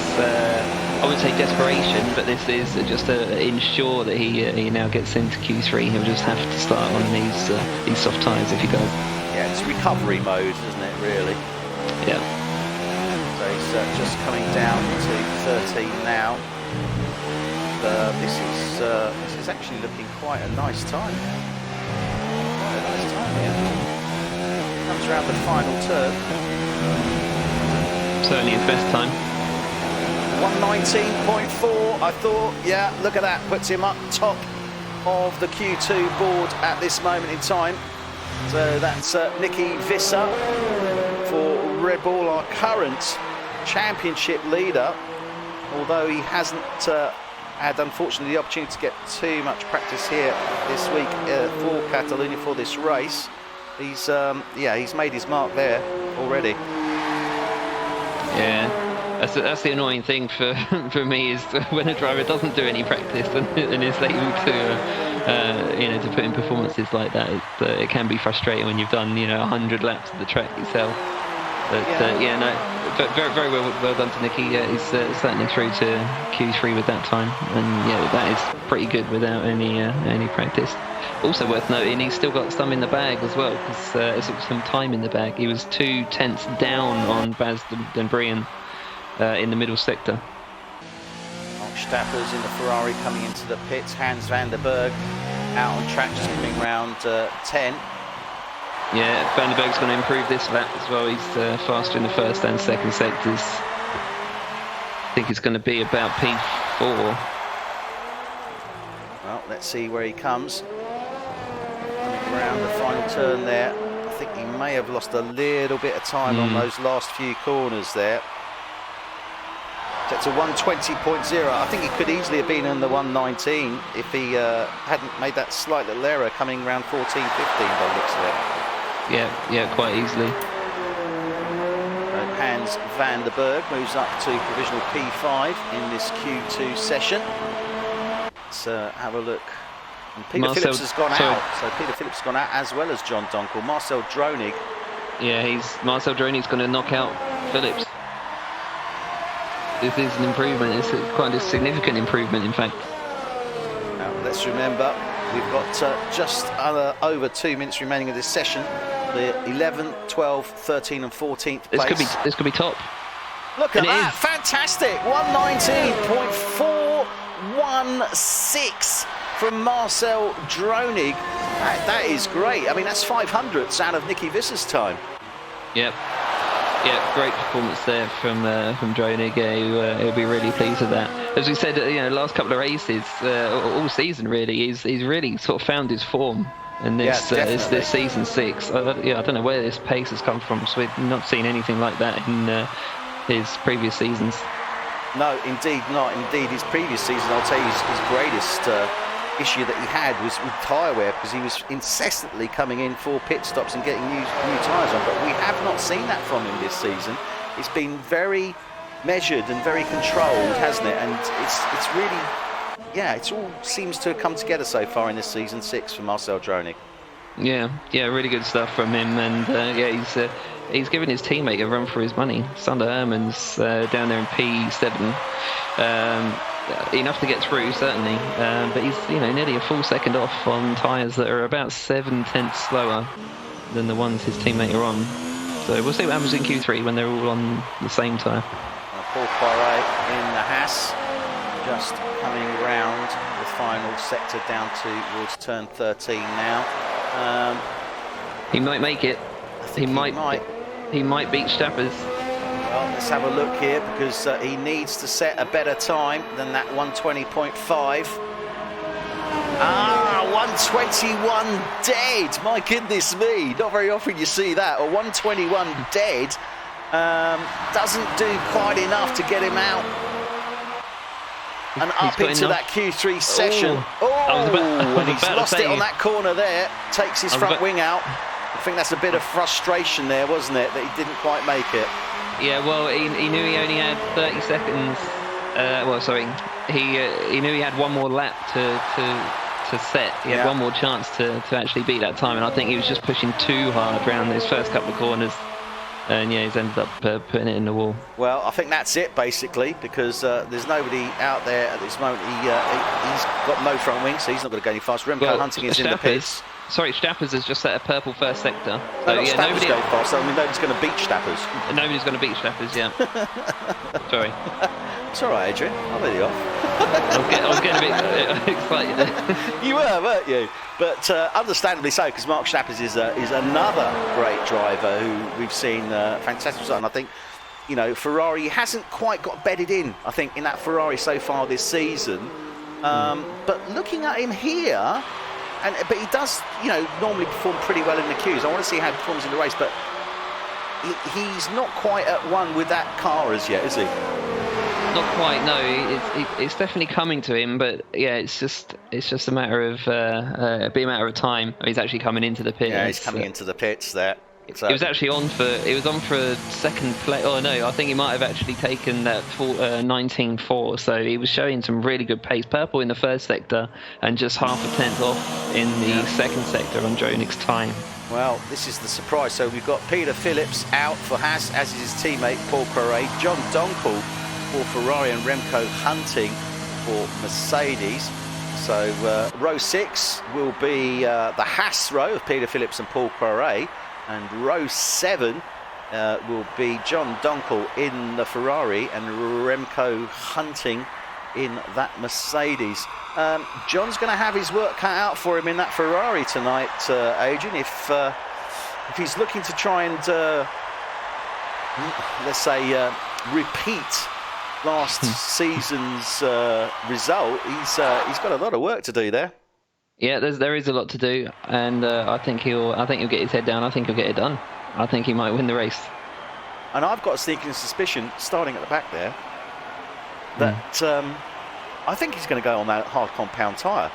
I would say desperation, but this is just to ensure that he now gets into Q3. He'll just have to start on these soft tyres if he does. Yeah, it's recovery mode, isn't it? Really. Yeah. So he's just coming down to 13 now. This is actually looking quite a nice time. Quite a nice time here. Comes around the final turn. Certainly his best time. 119.4, I thought. Yeah, look at that. Puts him up top of the Q2 board at this moment in time. So that's Nicky Visser for Red Bull, our current championship leader. Although he hasn't had, unfortunately, the opportunity to get too much practice here this week for Catalonia for this race. He's made his mark there already. Yeah, that's the annoying thing for me is when a driver doesn't do any practice and is able to put in performances like that. It can be frustrating when you've done 100 laps of the track yourself. But but very well done to Nicky. Yeah, he's certainly through to Q3 with that time, and yeah, that is pretty good without any practice. Also worth noting, he's still got some in the bag as well, because there's some time in the bag. He was 2 tenths down on Baz Den Brian in the middle sector. Stapper's in the Ferrari coming into the pits. Hans van der Berg out on track, just coming round 10. Yeah, Van der Berg's going to improve this lap as well. He's faster in the first and second sectors. I think it's going to be about P4. Well, let's see where he comes. Coming around the final turn there. I think he may have lost a little bit of time on those last few corners there. That's a 120.0. I think he could easily have been in the 119 if he hadn't made that slight little error coming around 14-15 by the looks of it. Yeah, quite easily. Hans van der Berg moves up to provisional P5 in this Q2 session. Let's have a look. And Peter Phillips has gone out. So Peter Phillips has gone out as well as John Donkel. Marcel Dronig. Yeah, Marcel Dronig's going to knock out Phillips. This is an improvement. It's quite a significant improvement, in fact. Now, let's remember, we've got just over 2 minutes remaining of this session. The 11th, 12th, 13th and 14th place. This could be top. Look at that. Fantastic. 119.416 from Marcel Dronig. That is great. I mean, that's 500ths out of Nicky Visser's time. Yep. Yeah, great performance there from Dronig. He'll be really pleased with that. As we said, last couple of races, all season really, he's really sort of found his form. And this season 6. I don't know where this pace has come from. So we've not seen anything like that in his previous seasons. No, indeed not. Indeed, his previous season, I'll tell you, his greatest issue that he had was with tyre wear, because he was incessantly coming in for pit stops and getting new tyres on. But we have not seen that from him this season. It's been very measured and very controlled, hasn't it? And it's really, it all seems to have come together so far in this season 6 for Marcel Dronig. Yeah, really good stuff from him, and he's given his teammate a run for his money. Sander Hermans down there in P7. Enough to get through, certainly, but he's nearly a full second off on tyres that are about 7 tenths slower than the ones his teammate are on. So we'll see what happens in Q3 when they're all on the same tyre. Paul Poiret in the Haas, just coming round the final sector down towards turn 13 now. He might make it. He might beat Stappers. Well, let's have a look here, because he needs to set a better time than that 120.5. 121 dead. My goodness me. Not very often you see that. Or 121 dead. Doesn't do quite enough to get him out and up into that Q3 session. And he's lost it on that corner there. Takes his front wing out. I think that's a bit of frustration there, wasn't it, that he didn't quite make it. Yeah, well, he knew he only had 30 seconds. He knew he had one more lap to set. He had one more chance to actually beat that time, and I think he was just pushing too hard around those first couple of corners. And yeah, he's ended up putting it in the wall. Well, I think that's it basically, because there's nobody out there at this moment. He's got no front wing, so he's not going to go any faster. Remco Hunting is in the pits. Sorry, Stappers has just set a purple first sector. So nobody's going fast. I mean, nobody's going to beat Stappers. Nobody's going to beat Stappers, yeah. Sorry. It's all right, Adrian. I'll let you off. I was getting a bit excited there. You were, weren't you? But understandably so, because Mark Stappers is another great driver who we've seen fantastic result. And I think, Ferrari hasn't quite got bedded in, I think, in that Ferrari so far this season. But looking at him here, but he does, normally perform pretty well in the queues. I want to see how he performs in the race, but he's not quite at one with that car as yet, is he? Not quite, no. It's definitely coming to him, but yeah, it's just a matter of time. He's actually coming into the pit. Yeah, he's coming into the pits there. So. It was actually on for a second place. Oh no, I think he might have actually taken that 19.4. So he was showing some really good pace. Purple in the first sector and just half a tenth off in the second sector on Dronik's time. Well, this is the surprise. So we've got Peter Phillips out for Haas, as is his teammate Paul Poiret, John Donkel for Ferrari, and Remco Hunting for Mercedes. So row 6 will be the Haas row of Peter Phillips and Paul Poiret, and row 7 will be John Donkel in the Ferrari and Remco Hunting in that Mercedes. John's going to have his work cut out for him in that Ferrari tonight, Adrian, if he's looking to try and let's say repeat last season's result. He's got a lot of work to do there. Yeah, there is a lot to do, and I think he'll get his head down. I think he'll get it done. I think he might win the race. And I've got a sneaking suspicion, starting at the back there, that I think he's going to go on that hard compound tyre.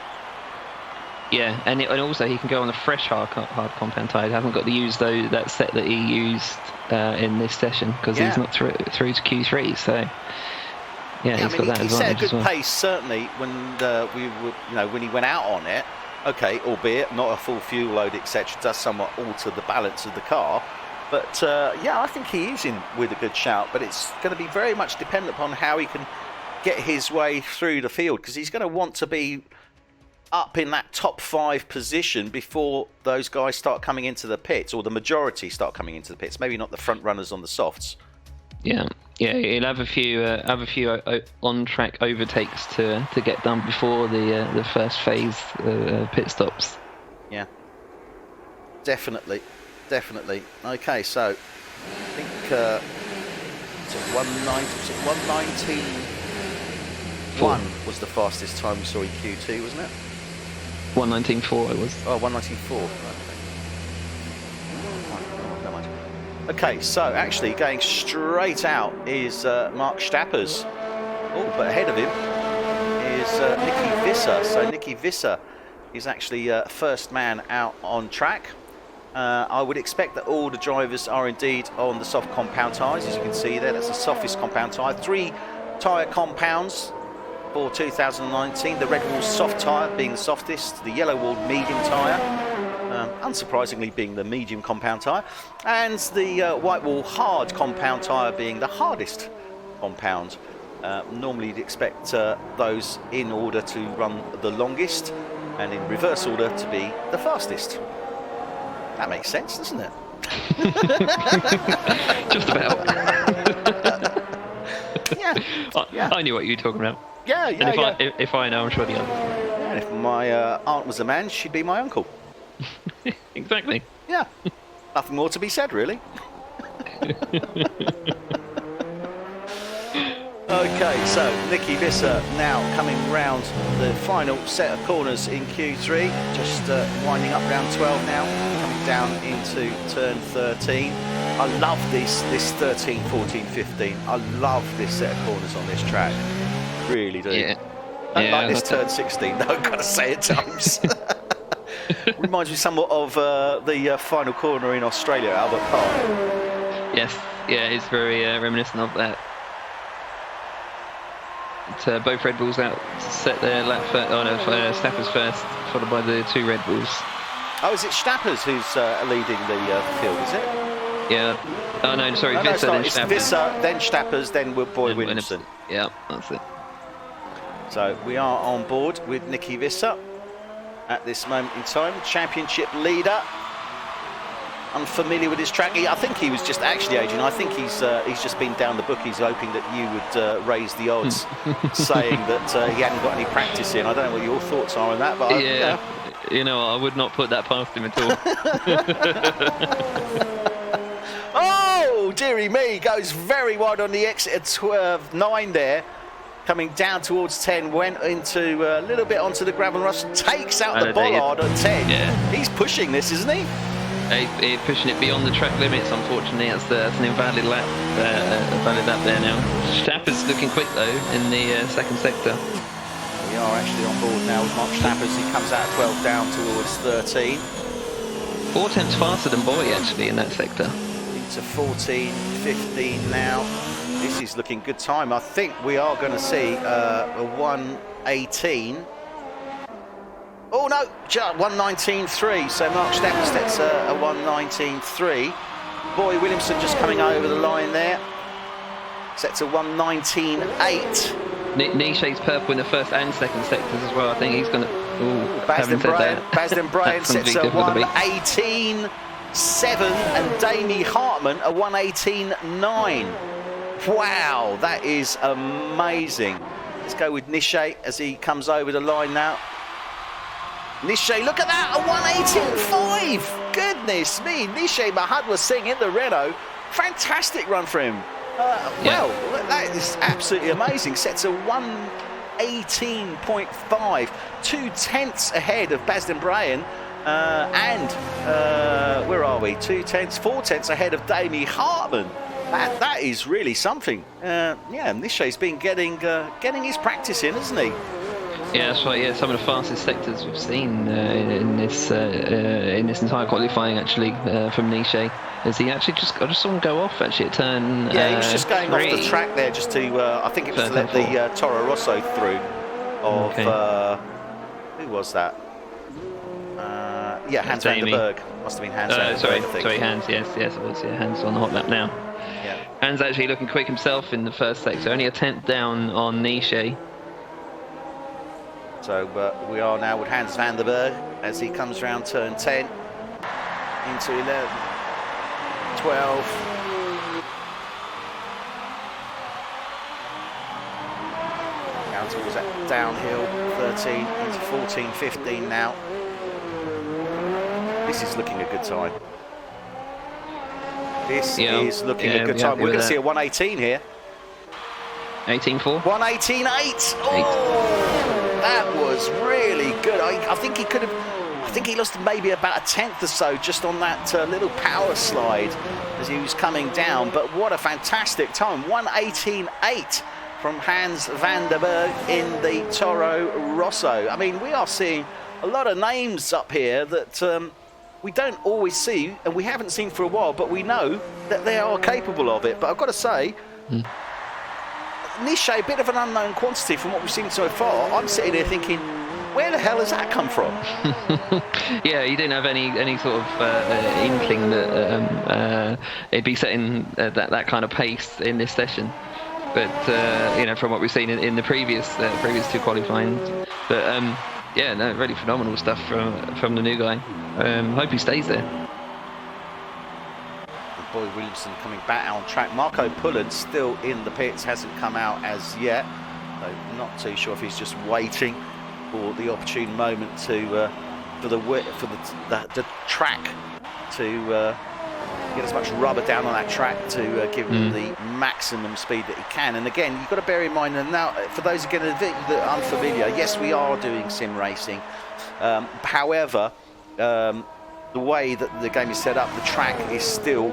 Yeah, and also he can go on the fresh hard compound tyre. He hasn't got to use that set that he used in this session, because he's not through to Q3. So yeah, he's got that advantage. He set a good pace, certainly, when when he went out on it. Okay, albeit not a full fuel load, etc., does somewhat alter the balance of the car. But I think he is in with a good shout. But it's going to be very much dependent upon how he can get his way through the field, because he's going to want to be up in that top 5 position before those guys start coming into the pits, or the majority start coming into the pits. Maybe not the front runners on the softs. Yeah, he'll have a few on-track overtakes to get done before the first phase pit stops. Yeah, definitely. Okay, so I think was it 119.1 was the fastest time we saw in Q2, wasn't it? 119.4 it was. Oh, 119.4. Okay, so actually going straight out is Mark Stappers. Oh, but ahead of him is Nicky Visser. So Nicky Visser is actually first man out on track. I would expect that all the drivers are indeed on the soft compound tyres. As you can see there, that's the softest compound tyre. 3 tyre compounds for 2019. The red wall soft tyre being the softest, the yellow wall medium tyre, unsurprisingly being the medium compound tyre, and the white wall hard compound tyre being the hardest compound. Normally you'd expect those in order to run the longest, and in reverse order to be the fastest. That makes sense, doesn't it? Just about. Yeah. I knew what you were talking about. Yeah, yeah, And if I know, I'm sure the others. Yeah, if my aunt was a man, she'd be my uncle. Exactly. Yeah. Nothing more to be said, really. Okay, so Nicky Visser now coming round the final set of corners in Q3. Just winding up round 12 now, coming down into turn 13. I love this 13, 14, 15. I love this set of corners on this track. Really do. Yeah. I don't like this turn 16, though, I've got to say at times. Reminds me somewhat of the final corner in Australia, Albert Park. Yes, yeah, it's very reminiscent of that. But, both Red Bulls out set their lap first, Stappers first, followed by the 2 Red Bulls. Oh, is it Stappers who's leading the field, is it? Yeah. Oh, no, sorry, No, Visser, then it's Stappers. Visser, then Stappers, then Boy Williamson. Yeah, that's it. So we are on board with Nicky Visser at this moment in time. Championship leader. Unfamiliar with his track. I think he was just actually, Adrian, I think he's just been down the bookies hoping that you would raise the odds, saying that he hadn't got any practice in. I don't know what your thoughts are on that, but yeah, you know, I would not put that past him at all. Oh, dearie me, goes very wide on the exit at 12.9 there. Coming down towards 10, went into a little bit onto the gravel rush, takes out the bollard at 10. Yeah. He's pushing this, isn't he? He's pushing it beyond the track limits, unfortunately. That's an invalid lap, valid lap there now. Stappers looking quick, though, in the second sector. We are actually on board now with Mark Stappers. He comes out 12 down towards 13. 4 tenths faster than Boy, actually, in that sector. Into 14, 15 now. This is looking good time. I think we are going to see a 1:18. Oh no, 1:19.3. So Mark Stappers gets a 1:19.3. Boy Williamson just coming over the line there. Sets a 1:19.8. Nishe's purple in the first and second sectors as well. I think he's going to. Basden Bryan sets a 1:18.7, and Damie Hartman a 1:18.9. Wow, that is amazing. Let's go with Nishe as he comes over the line now. Nishe, look at that, a 1:18.5. Goodness me, Nishe Mahadwa Singh in the Renault. Fantastic run for him. Well, that is absolutely amazing. Sets a 1:18.5, 2 tenths ahead of Basden Bryan. Where are we? 4 tenths ahead of Damie Hartman. That is really something. Nishe's been getting his practice in, hasn't he? Yeah, that's right. Yeah, some of the fastest sectors we've seen in this entire qualifying, actually, from Nishe. Is he actually I just saw him go off actually at turn. Yeah, he was just going 3. Off the track there, just to. I think it was to let the Toro Rosso through. Of who was that? Hans van der Berg. Must have been Hans van der Berg. Sorry, Hans. Yes, it was. Yeah, Hans on the hot lap now. Yeah. Hans actually looking quick himself in the first sector. Only a tenth down on Nishe. So we are now with Hans van der Berg as he comes round turn 10 into 11, 12. Down towards that downhill, 13 into 14, 15 now. This is looking a good time. This is looking a good time. We're going to see a 1:18 here. 18.4? 1:18.8. Oh, that was really good. I think he could have. I think he lost maybe about a tenth or so just on that little power slide as he was coming down. But what a fantastic time! 1:18.8 from Hans van der Berg in the Toro Rosso. I mean, we are seeing a lot of names up here that we don't always see, and we haven't seen for a while. But we know that they are capable of it. But I've got to say. Nishe, a bit of an unknown quantity from what we've seen so far. I'm sitting here thinking, where the hell has that come from? Yeah, you didn't have any sort of inkling that it'd be setting that kind of pace in this session. But from what we've seen in the previous 2 qualifying, but really phenomenal stuff from the new guy. Hope he stays there. Boy Williamson coming back on track. Marco Pullen still in the pits, hasn't come out as yet. So not too sure if he's just waiting for the opportune moment to for the track to get as much rubber down on that track to give him the maximum speed that he can. And again, you've got to bear in mind, and now for those again that are unfamiliar, yes, we are doing sim racing. However, the way that the game is set up, the track is still,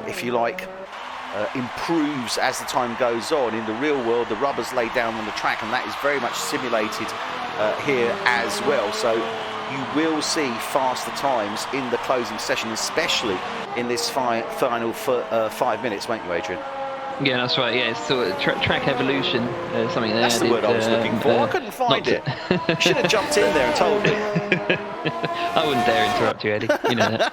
if you like, improves as the time goes on. In the real world, the rubber's laid down on the track, and that is very much simulated here as well. So you will see faster times in the closing session, especially in this final 5 minutes, won't you, Adrian? Yeah, that's right. Yeah, it's sort of track evolution, something that's the word I was looking for. I couldn't find it. You should have jumped in there and told me. I wouldn't dare interrupt you, Eddie. You know that.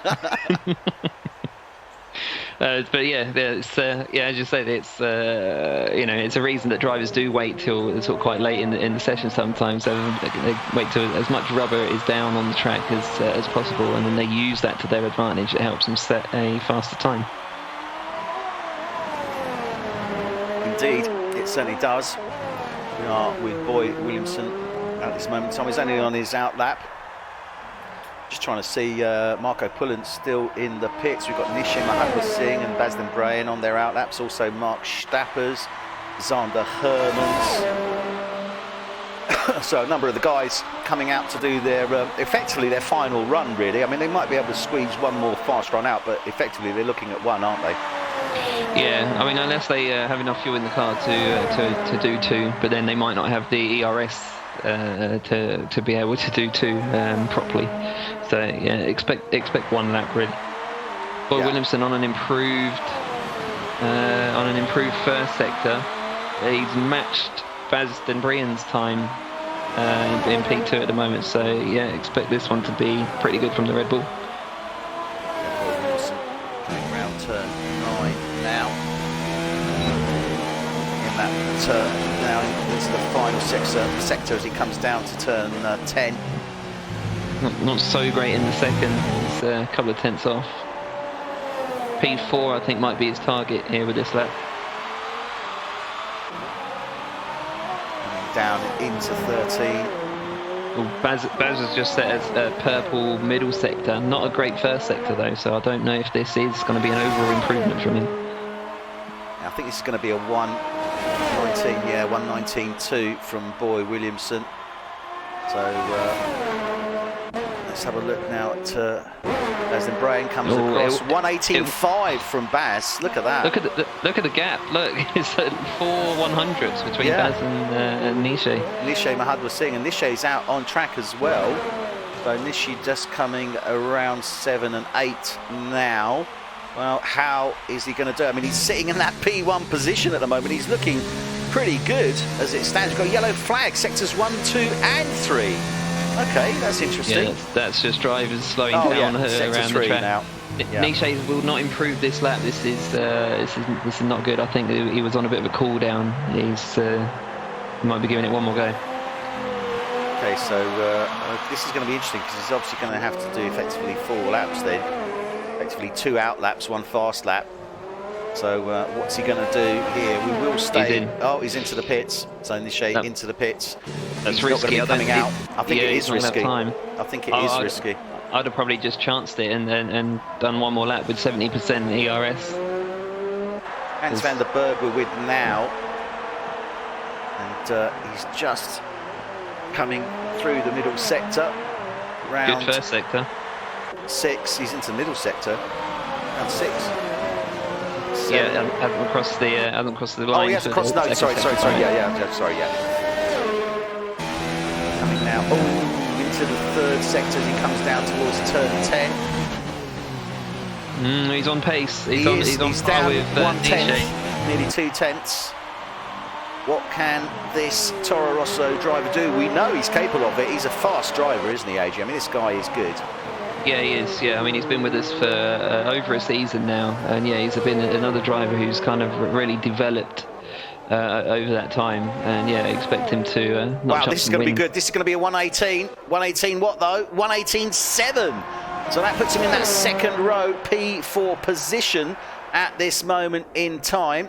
But yeah, it's, as you said, it's it's a reason that drivers do wait till sort of quite late in the session sometimes. So they wait till as much rubber is down on the track as possible, and then they use that to their advantage. It helps them set a faster time. Indeed, it certainly does. We are with Boy Williamson at this moment in time. He's only on his out lap. Just trying to see Marco Pullen still in the pits. We've got Nishay Mahatma Singh and Basden Brayan on their out laps. Also Mark Stappers, Zander Hermans. So a number of the guys coming out to do their effectively their final run, really. I mean, they might be able to squeeze one more fast run out, but effectively they're looking at one, aren't they? Yeah, I mean, unless they have enough fuel in the car to do two, but then they might not have the ERS to be able to do two properly. So yeah, expect one lap really. Boy Williamson on an improved first sector. He's matched Basden Brayan's time in P2 at the moment. So yeah, expect this one to be pretty good from the Red Bull. Boy Williamson coming round turn 9 now. In that turn now into the final sector as he comes down to turn 10. Not so great in the second. He's a couple of tenths off. P4 I think might be his target here with this lap. Coming down into 13. Well, Baz has just set as a purple middle sector. Not a great first sector though, so I don't know if this is going to be an overall improvement from him. I think this is going to be a 1:19.2 from Boy Williamson. So let's have a look now at Basden Brayan comes across 1:18.5 from Baz. Look at that. Look at the gap. Look, it's 4 100s between Baz and Nishay. Nishay Mahatma Singh, and Nishay's out on track as well. So Nishay just coming around 7 and 8 now. Well, how is he going to do it? I mean, he's sitting in that P1 position at the moment. He's looking pretty good as it stands. We've got a yellow flag, sectors 1, 2 and 3. Okay, that's interesting. Yeah, that's just drivers slowing down around the track. Now. Nishay will not improve this lap. This is not good. I think he was on a bit of a cool down. He might be giving it one more go. Okay, so this is going to be interesting because he's obviously going to have to do effectively 4 laps then. Effectively 2 out laps, 1 fast lap. So what's he going to do here? We will stay. He's into the pits. So Nishay into the pits. That's he's risky. Not going to be coming out. I think it is risky. I think it is risky. I'd have probably just chanced it and done one more lap with 70% ERS. Hans van der Berg we're with now. And he's just coming through the middle sector. Round good first sector. 6. He's into the middle sector. Round 6. Yeah, hasn't crossed the line. Oh, he hasn't crossed. No, sorry. Yeah, sorry. Coming now into the 3rd sector as he comes down towards turn 10. He's on pace. He's down with 1/10, nearly 2 tenths. What can this Toro Rosso driver do? We know he's capable of it. He's a fast driver, isn't he, AJ? I mean, this guy is good. Yeah, he is. Yeah, I mean, he's been with us for over a season now, and yeah, he's been another driver who's kind of really developed over that time. And yeah, expect him to. Wow, this is going to be good. This is going to be a 1:18. 1:18 what though? 1:18.7. So that puts him in that 2nd row P4 position. at this moment in time.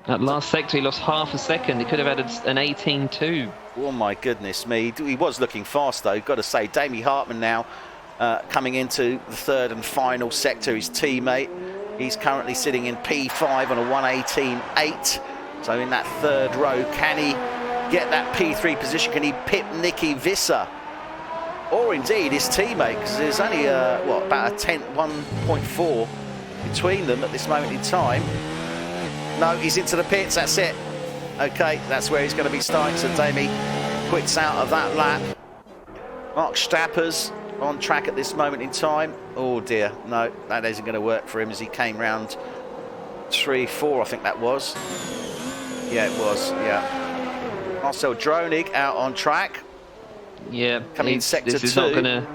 That last sector, he lost half a second. He could have had an 18.2. Oh my goodness me. He was looking fast though, got to say. Damie Hartman now coming into the third and final sector, his teammate. He's currently sitting in P5 on a 1:18.8. So in that third row, can he get that P3 position? Can he pip Nicky Visser? Or indeed his teammate, because there's only about a 1.4 between them at this moment in time. No, he's into the pits, that's it. Okay, that's where he's going to be starting. So Damie quits out of that lap. Mark Stapper's on track at this moment in time. Oh dear, no, that isn't going to work for him as he came round 3-4, I think that was. Yeah, it was, yeah. Marcel Dronig out on track. Yeah, coming in sector this is 2. Not gonna.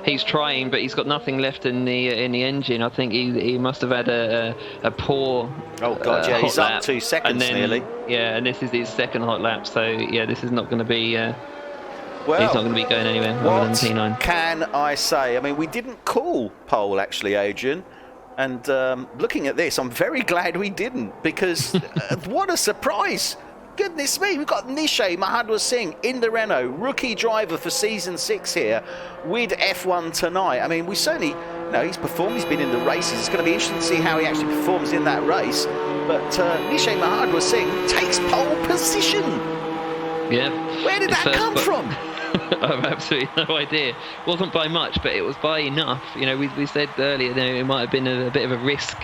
He's trying, but he's got nothing left in the engine. I think he must have had a poor. Oh god, yeah, he's lap. up 2 seconds nearly. Yeah, and this is his second hot lap. So yeah, this is not going to be. Well, he's not going to be going anywhere other than P9. Can I say? I mean, we didn't call pole actually, Adrian. And looking at this, I'm very glad we didn't, because what a surprise! Goodness me, we've got Nishay Mahadwa Singh in the Renault, rookie driver for season 6 here with F1 tonight. I mean, we certainly, he's performed, he's been in the races. It's going to be interesting to see how he actually performs in that race. But Nishay Mahadwa Singh takes pole position. Yeah. Where did that come from? I have absolutely no idea. Wasn't by much, but it was by enough. We said earlier, it might have been a bit of a risk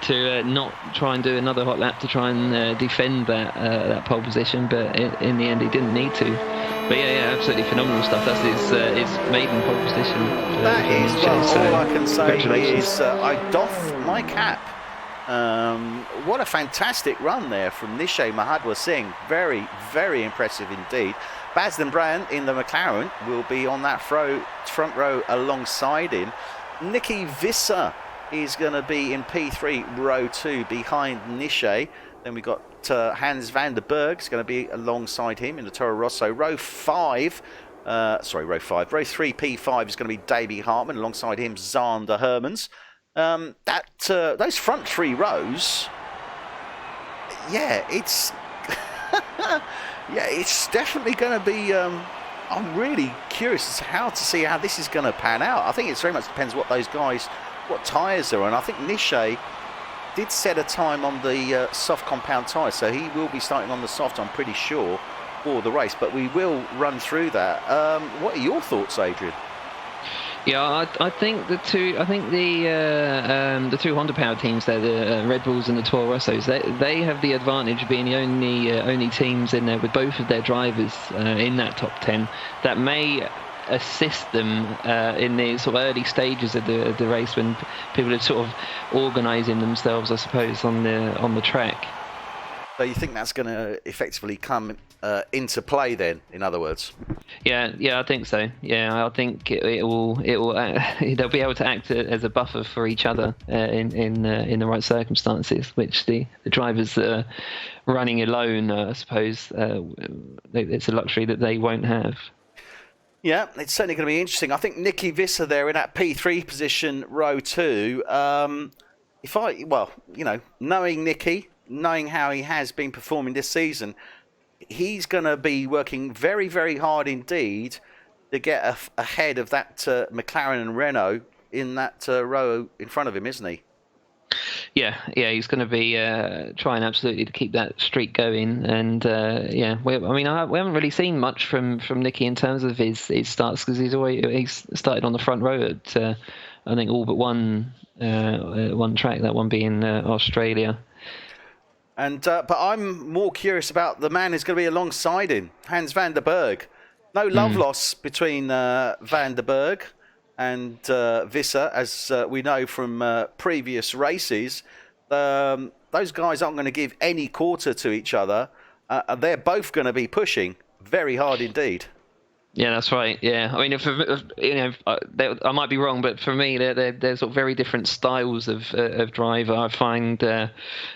to not try and do another hot lap to try and defend that pole position, but in the end he didn't need to. But yeah, absolutely phenomenal stuff. That's his maiden pole position. That is, all I can say congratulations. is I doff my cap. What a fantastic run there from Nishay Mahadwa Singh. Very, very impressive indeed. Basden Brand in the McLaren will be on that front row alongside him. Nicky Visser is going to be in P3 row 2 behind Nishay. Then we've got Hans van der Berg is going to be alongside him in the Toro Rosso. Row 3 P5 is going to be Davey Hartman, alongside him Zander Hermans. Those front 3 rows, yeah, it's it's definitely going to be I'm really curious as to see how this is going to pan out. I think it very much depends what tyres they're on. I think Nishay did set a time on the soft compound tyres, so he will be starting on the soft, I'm pretty sure, for the race. But we will run through that. What are your thoughts, Adrian? Yeah, I think the two Honda powered teams there, the Red Bulls and the Toro Rossos, they have the advantage of being the only teams in there with both of their drivers in that top 10 that may assist them in the sort of early stages of the race, when people are sort of organising themselves, I suppose, on the track. So you think that's going to effectively come into play then, in other words? Yeah, I think so. Yeah, I think it will. They'll be able to act as a buffer for each other in the right circumstances, which the drivers that are running alone, I suppose, it's a luxury that they won't have. Yeah, it's certainly going to be interesting. I think Nicky Visser there in that P3 position, row 2. Knowing Nicky, knowing how he has been performing this season, he's going to be working very, very hard indeed to get ahead of that McLaren and Renault in that row in front of him, isn't he? Yeah, he's going to be trying absolutely to keep that streak going, and we haven't really seen much from Nicky in terms of his starts, because he's started on the front row at I think all but one track, that one being Australia. And but I'm more curious about the man who's going to be alongside him, Hans van der Berg. No love loss between van der Berg and Visser, as we know from previous races. Those guys aren't going to give any quarter to each other. They're both going to be pushing very hard indeed. Yeah, that's right. Yeah, I mean, I might be wrong, but for me, they're sort of very different styles of driver. I find both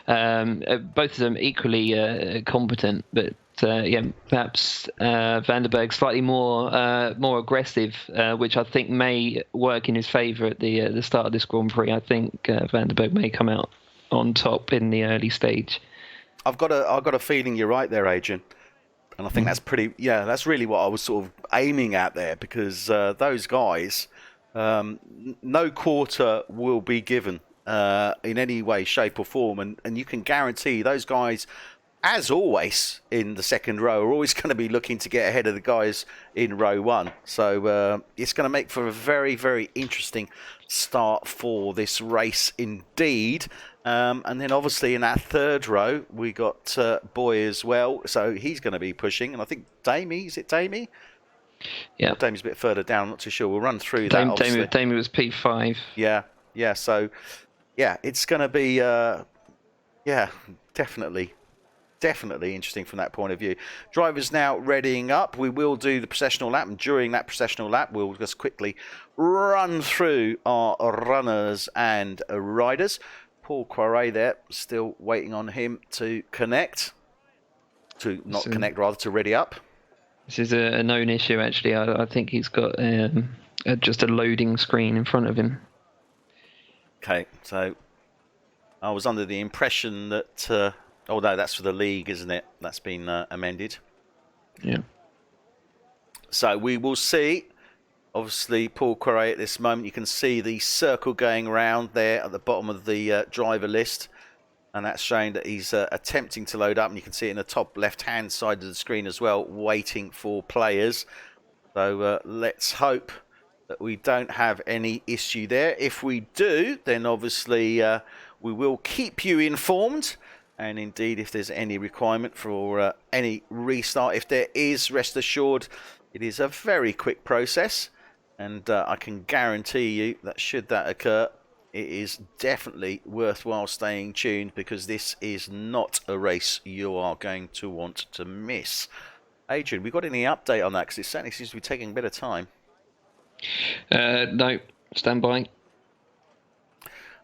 of them equally competent, but perhaps Van der Berg slightly more aggressive, which I think may work in his favour at the start of this Grand Prix. I think Van der Berg may come out on top in the early stage. I've got a feeling you're right there, Adrian. And I think that's really what I was sort of aiming at there, because those guys, no quarter will be given in any way, shape or form. And you can guarantee those guys, as always, in the second row, are always going to be looking to get ahead of the guys in row one. So it's going to make for a very, very interesting start for this race indeed. And then obviously in that third row, we got Boy as well. So he's going to be pushing. And I think Damie, is it Damie? Yeah. Damie's a bit further down, I'm not too sure. We'll run through that, obviously. Damie was P5. Yeah. So, yeah, it's going to be, definitely interesting from that point of view. Drivers now readying up. We will do the processional lap, and during that processional lap, we'll just quickly run through our runners and riders. Paul Quaret there, still waiting on him to connect. To ready up. This is a known issue, actually. I think he's got just a loading screen in front of him. Okay, so I was under the impression that... no, that's for the league, isn't it? That's been amended. Yeah. So we will see. Obviously, Paul Quaret at this moment, you can see the circle going around there at the bottom of the driver list. And that's showing that he's attempting to load up. And you can see it in the top left-hand side of the screen as well, waiting for players. So let's hope that we don't have any issue there. If we do, then obviously we will keep you informed. And indeed, if there's any requirement for any restart, if there is, rest assured, it is a very quick process. And I can guarantee you that should that occur, it is definitely worthwhile staying tuned, because this is not a race you are going to want to miss. Adrian, we got any update on that? Because it certainly seems to be taking a bit of time. No, stand by.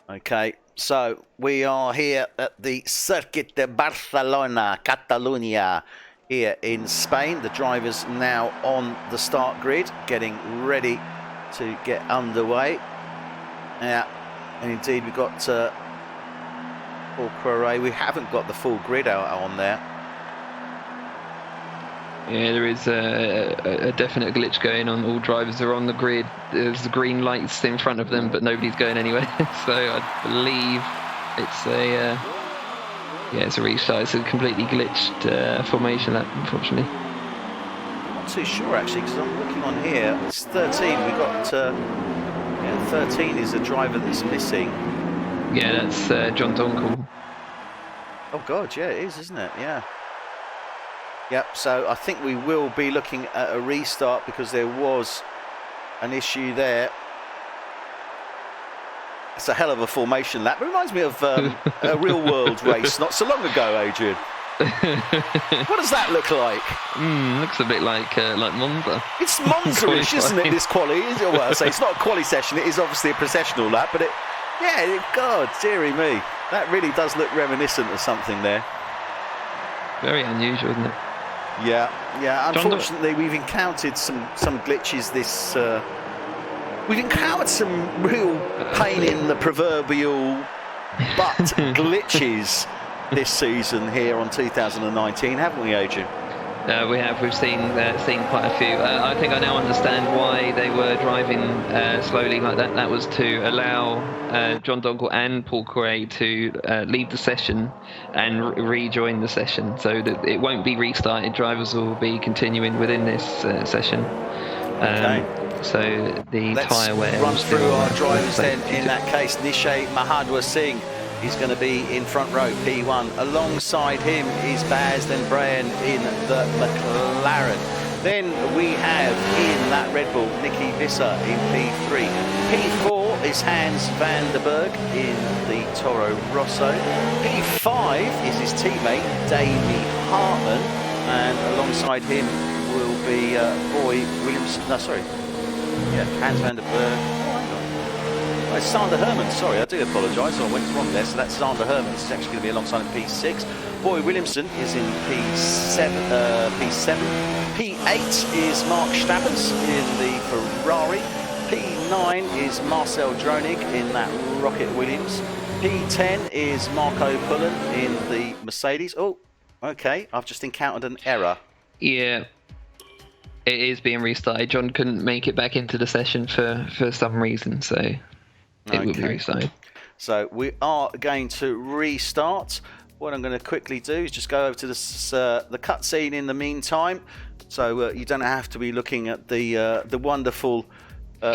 Okay, so we are here at the Circuit de Barcelona, Catalunya, here in Spain. The drivers now on the start grid, getting ready to get underway. Yeah, and indeed we've got Paul Quaret. We haven't got the full grid out on there. Yeah, there is a definite glitch going on. All drivers are on the grid. There's the green lights in front of them, but nobody's going anywhere. So I believe it's a restart. It's a completely glitched formation lap, unfortunately. I'm not too sure actually, because I'm looking on here. It's 13. We've got 13 is a driver that's missing. Yeah, that's John Donkel. Oh God, yeah, it is, isn't it? Yeah. Yep, so I think we will be looking at a restart, because there was an issue there. It's a hell of a formation lap. It reminds me of a real-world race not so long ago, Adrian. What does that look like? Looks a bit like Monza. It's Monza-ish, isn't it, this quali? Well, I say it's not a quali session. It is obviously a processional lap, but God, dearie me. That really does look reminiscent of something there. Very unusual, isn't it? Yeah. Unfortunately, we've encountered some glitches this... we've encountered some real pain in the proverbial butt glitches this season here on 2019, haven't we, Adrian? We have. We've seen quite a few. I think I now understand why they were driving slowly like that. That was to allow John Donkel and Paul Quaret to leave the session and rejoin the session, so that it won't be restarted. Drivers will be continuing within this session. Okay. So the tyre wear. Let's run through our drivers then. In that case, Nishay Mahadwa Singh. He's going to be in front row, P1. Alongside him is Baz, then Brian in the McLaren. Then we have in that Red Bull, Nicky Visser in P3. P4 is Hans van der Berg in the Toro Rosso. P5 is his teammate, Davey Hartman. And alongside him will be Boy Williams. No, sorry. Yeah, Hans van der Berg. Oh, it's Sander Hermans. Sorry, I do apologise. I went wrong there. So that's Sander Hermans. He's actually going to be alongside in P6. Boy Williamson is in P7. P8 is Mark Stappers in the Ferrari. P9 is Marcel Dronig in that Rocket Williams. P10 is Marco Pullen in the Mercedes. Oh, okay. I've just encountered an error. Yeah. It is being restarted. John couldn't make it back into the session for some reason, so it will be restarted. So we are going to restart. What I'm going to quickly do is just go over to this, the cutscene in the meantime, so you don't have to be looking at the wonderful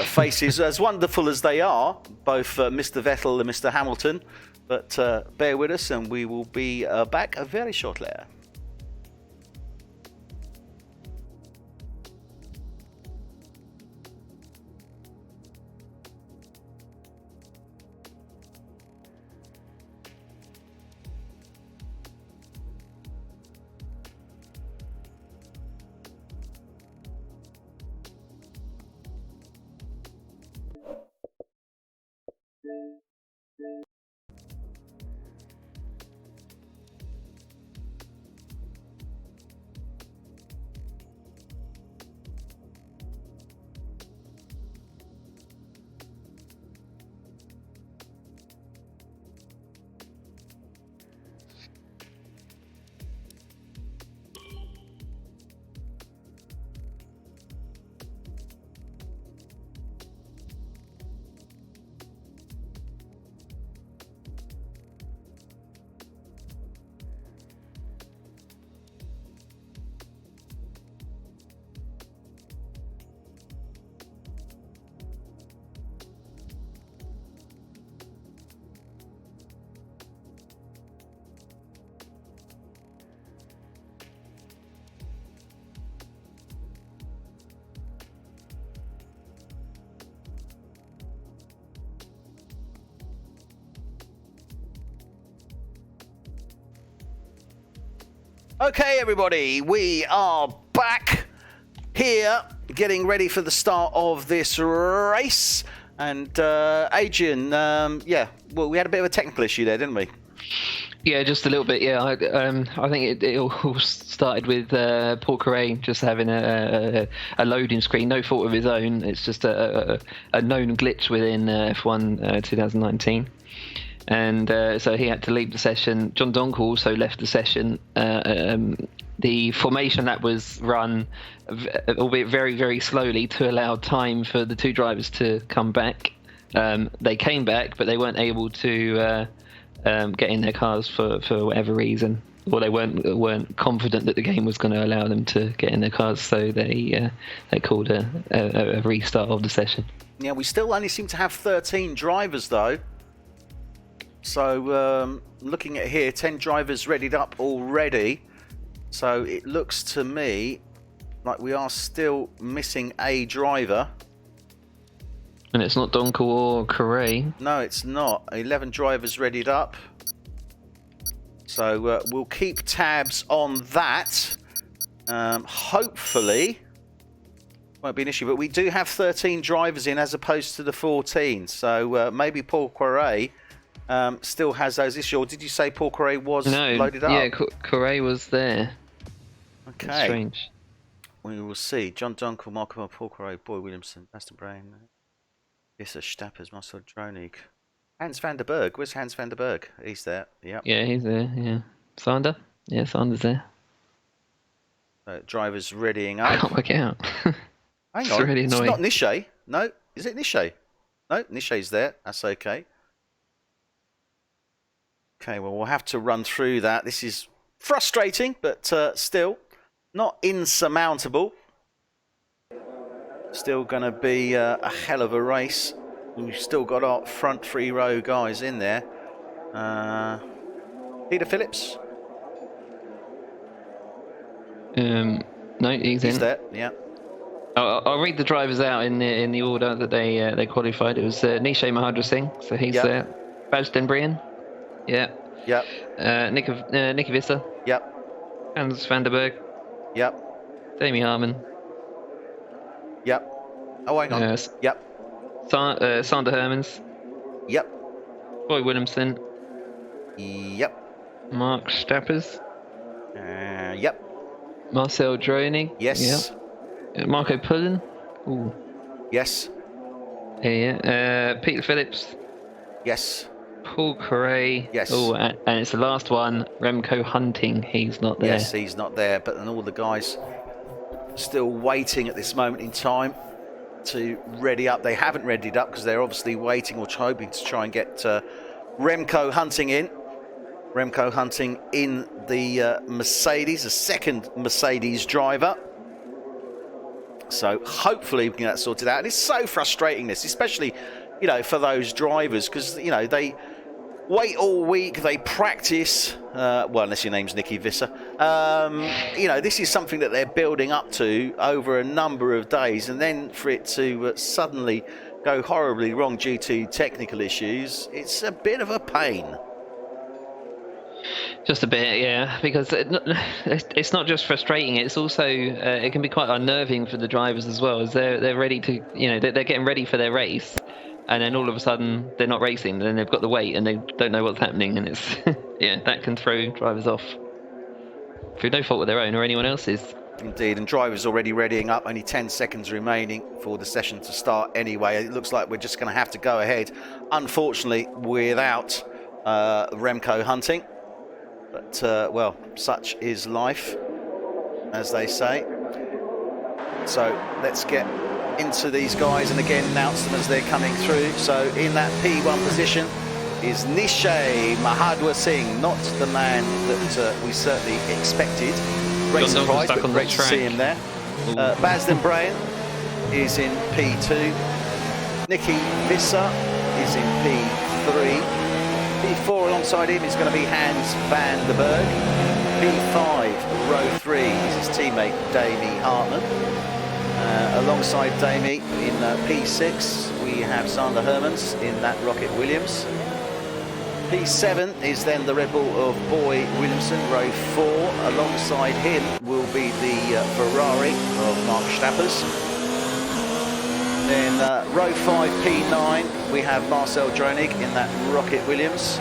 faces, as wonderful as they are, both Mr. Vettel and Mr. Hamilton. But bear with us, and we will be back very shortly. Okay, everybody, we are back here, getting ready for the start of this race. And Adrian, yeah, well, we had a bit of a technical issue there, didn't we? Yeah, just a little bit. Yeah, I think it all started with Paul Correa just having a loading screen, no fault of his own. It's just a known glitch within F1 2019. And so he had to leave the session. John Donker also left the session. The formation that was run, albeit very, very slowly, to allow time for the two drivers to come back. They came back, but they weren't able to get in their cars for whatever reason, or they weren't confident that the game was going to allow them to get in their cars. So they called a restart of the session. Yeah, we still only seem to have 13 drivers though. So looking at here, 10 drivers readied up already. So it looks to me like we are still missing a driver. And it's not Donker or Correa. No, it's not. 11 drivers readied up. So we'll keep tabs on that. Hopefully, won't be an issue. But we do have 13 drivers in as opposed to the 14. So maybe Paul Correa still has those issues. Or did you say Paul Correa was loaded up? Yeah, Correa was there. Okay. That's strange. We will see. John Dunkel, Marco, Paul Correa, Boy Williamson, Aston Brain, Issa Stappers, Marcel Dronig, Hans van der Berg. Where's Hans van der Berg? He's there. Yep. Yeah, he's there. Yeah. Sander? Yeah, Sander's there. Drivers readying up. I can't work it out. Hang on. Really annoying. It's not Nishay. No, is it Nishay? No, Nishay's there. That's okay. Okay, well, we'll have to run through that. This is frustrating, but still not insurmountable. Still going to be a hell of a race. We've still got our front three row guys in there. Peter Phillips? No, he's in. He's there, yeah. I'll read the drivers out in the order that they qualified. It was Nishay Mahadra Singh, so he's there. Baz Denbrian. Yeah. Yep. Nicky Visser. Yep. Hans van der Berg. Yep. Damie Harmon. Yep. Oh, hang on. Yep. Sander Hermans. Yep. Boy Williamson. Yep. Mark Stappers. Yep. Marcel Droening. Yes. Yep. Marco Pullen. Ooh. Yes. Yeah. Peter Phillips. Yes. Paul Correa. Yes. Oh, and it's the last one. Remco Hunting. He's not there. Yes, he's not there. But then all the guys still waiting at this moment in time to ready up. They haven't readied up because they're obviously waiting or hoping to try and get Remco Hunting in. Remco Hunting in the Mercedes, a second Mercedes driver. So hopefully we can get that sorted out. And it's so frustrating, this, especially, for those drivers, because, they wait all week, they practice, well, unless your name's Nicky Visser. This is something that they're building up to over a number of days, and then for it to suddenly go horribly wrong due to technical issues, it's a bit of a pain. Just a bit, yeah, because it's not just frustrating, it's also, it can be quite unnerving for the drivers as well, as they're ready to, they're getting ready for their race, and then all of a sudden they're not racing, and then they've got the wait and they don't know what's happening, and it's, yeah, that can throw drivers off through no fault of their own or anyone else's. Indeed, and drivers already readying up, only 10 seconds remaining for the session to start anyway. It looks like we're just going to have to go ahead, unfortunately, without Remco Hunting. But, well, such is life, as they say. So let's get into these guys and again announce them as they're coming through. So in that P1 position is Nishay Mahadwa Singh, not the man that we certainly expected. Great surprise, but great to see him there. Basden Brain is in P2. Nicky Visser is in P3. P4 alongside him is going to be Hans van der Berg. P5, row 3, is his teammate Damie Hartman. Alongside Damie in P6, we have Sander Hermans in that Rocket Williams. P7 is then the Red Bull of Boy Williamson, row 4. Alongside him will be the Ferrari of Mark Stappers. Then row 5, P9, we have Marcel Droening in that Rocket Williams.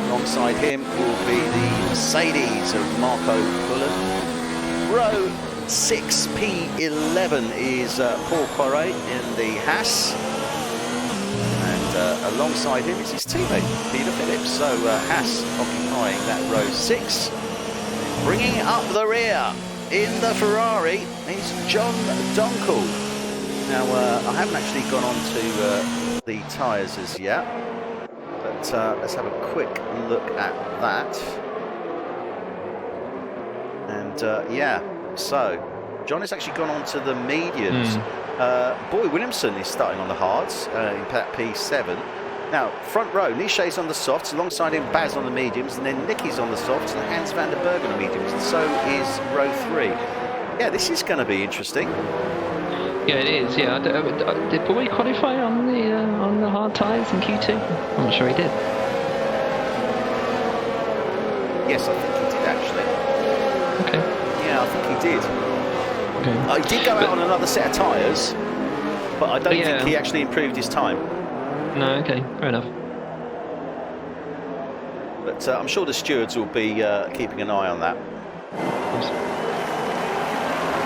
Alongside him will be the Mercedes of Marco Pullen. Row 6, P11 is Paul Correa in the Haas. And alongside him is his teammate, Peter Phillips. So Haas occupying that row 6. Bringing up the rear in the Ferrari is John Donkel. Now, I haven't actually gone on to the tyres as yet, but let's have a quick look at that. And yeah, so John has actually gone on to the mediums. Boy Williamson is starting on the hards in P7. Now, front row, Nishay's on the softs, alongside him Baz on the mediums, and then Nicky's on the softs, and Hans van der Berg on the mediums, and so is row 3. Yeah, this is going to be interesting. Yeah, it is. Yeah, did Boy qualify on the hard tyres in Q2? I'm not sure he did. Yes, I think he did actually. Okay. Yeah, I think he did. Okay. He did go out on another set of tyres, but I don't think he actually improved his time. No, okay, fair enough. But I'm sure the stewards will be keeping an eye on that.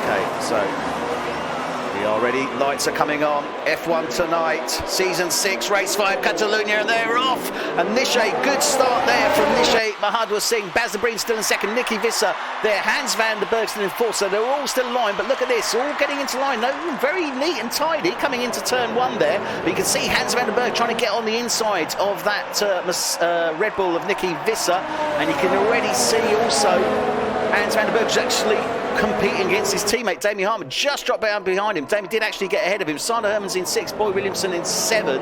Okay, so we are ready. Lights are coming on. F1 tonight. Season 6, Race 5, Catalonia, and they're off. And Nishay, good start there from Nishay Mahadwa Singh. Basden Brain still in second. Nicky Visser there. Hans van der Berg still in fourth. So they're all still in line. But look at this, all getting into line. No, very neat and tidy coming into turn 1 there. But you can see Hans van der Berg trying to get on the inside of that Red Bull of Nicky Visser. And you can already see also Hans van der Berg is actually competing against his teammate Damie Hartman, just dropped down behind him. Damie did actually get ahead of him. Sander Hermans in 6, Boy Williamson in 7.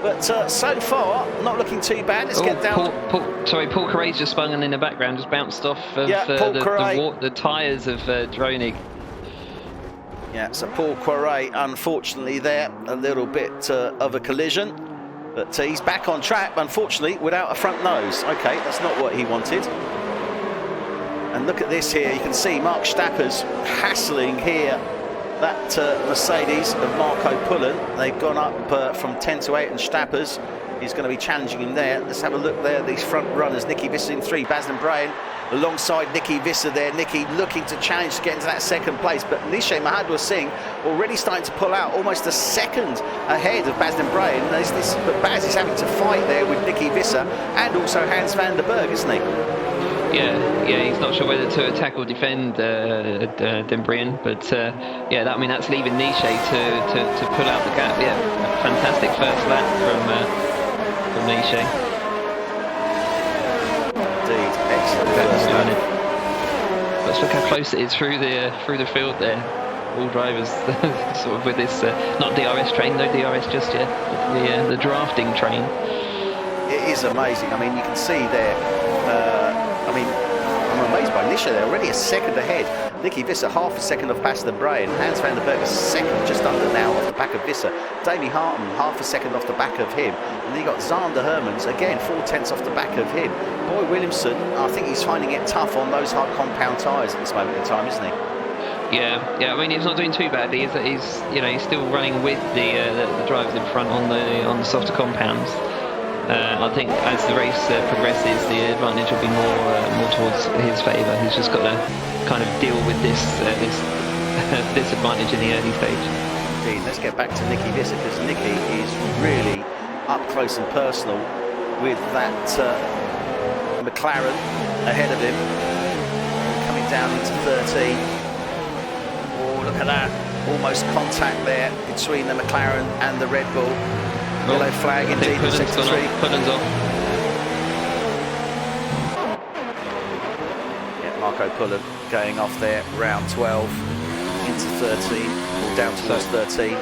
But so far, not looking too bad. Let's get down. Paul Correa's just spun in the background, just bounced off of the tyres of Droening. Yeah, so Paul Correa, unfortunately, there, a little bit of a collision. But he's back on track, unfortunately, without a front nose. Okay, that's not what he wanted. And look at this here, you can see Mark Stappers hassling here that Mercedes of Marco Pullen. They've gone up from 10 to 8, and Stappers is going to be challenging him there. Let's have a look there. These front runners, Nicky Visser in 3, Basden Brain alongside Nicky Visser there. Nicky looking to challenge to get into that second place, but Nishay Mahadwar Singh already starting to pull out, almost a second ahead of Basden Brain. But Baz is having to fight there with Nicky Visser and also Hans van der Berg, isn't he? Yeah, he's not sure whether to attack or defend Dembrian, but I mean that's leaving Nishay to pull out the gap. Yeah, fantastic first lap from Nishay. Indeed, excellent first lap. Let's look how close it is through the field there. All drivers sort of with this not DRS train, no DRS just yet. The drafting train. It is amazing. I mean, you can see there. I'm amazed by Nisha. They're already a second ahead. Nicky Visser half a second off Basden Brain. Hans van der Berg a second just under now off the back of Visser. Davey Hartman half a second off the back of him. And then you got Zander Hermans again 4/10 off the back of him. Boy Williamson, I think he's finding it tough on those hard compound tyres at this moment in time, isn't he? Yeah. I mean, he's not doing too badly. He's still running with the drivers in front on the softer compounds. I think as the race progresses, the advantage will be more towards his favour. He's just got to kind of deal with this advantage in the early stage. Indeed. Let's get back to Nicky Visser, because Nicky is really up close and personal with that McLaren ahead of him, coming down into 13. Oh, look at that! Almost contact there between the McLaren and the Red Bull. Yellow flag indeed in sector 3. Pullen's off. Yeah, Marco Pullen going off there, round 12 into 13, or down towards 13.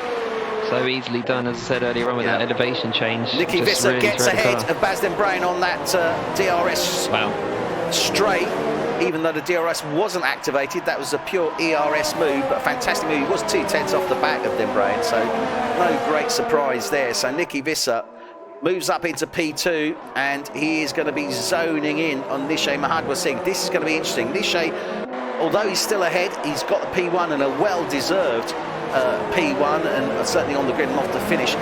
So easily done, as I said earlier on, with that elevation change. Nicky Visser really gets ahead of Basden Brain on that DRS straight. Even though the DRS wasn't activated, that was a pure ERS move, but a fantastic move. He was 2/10 off the back of Dembrain, so no great surprise there. So Nicky Visser moves up into P2, and he is going to be zoning in on Nishay Mahadwar Singh. This is going to be interesting. Nishay, although he's still ahead, he's got the P1 and a well-deserved P1, and certainly on the grid and off the finish.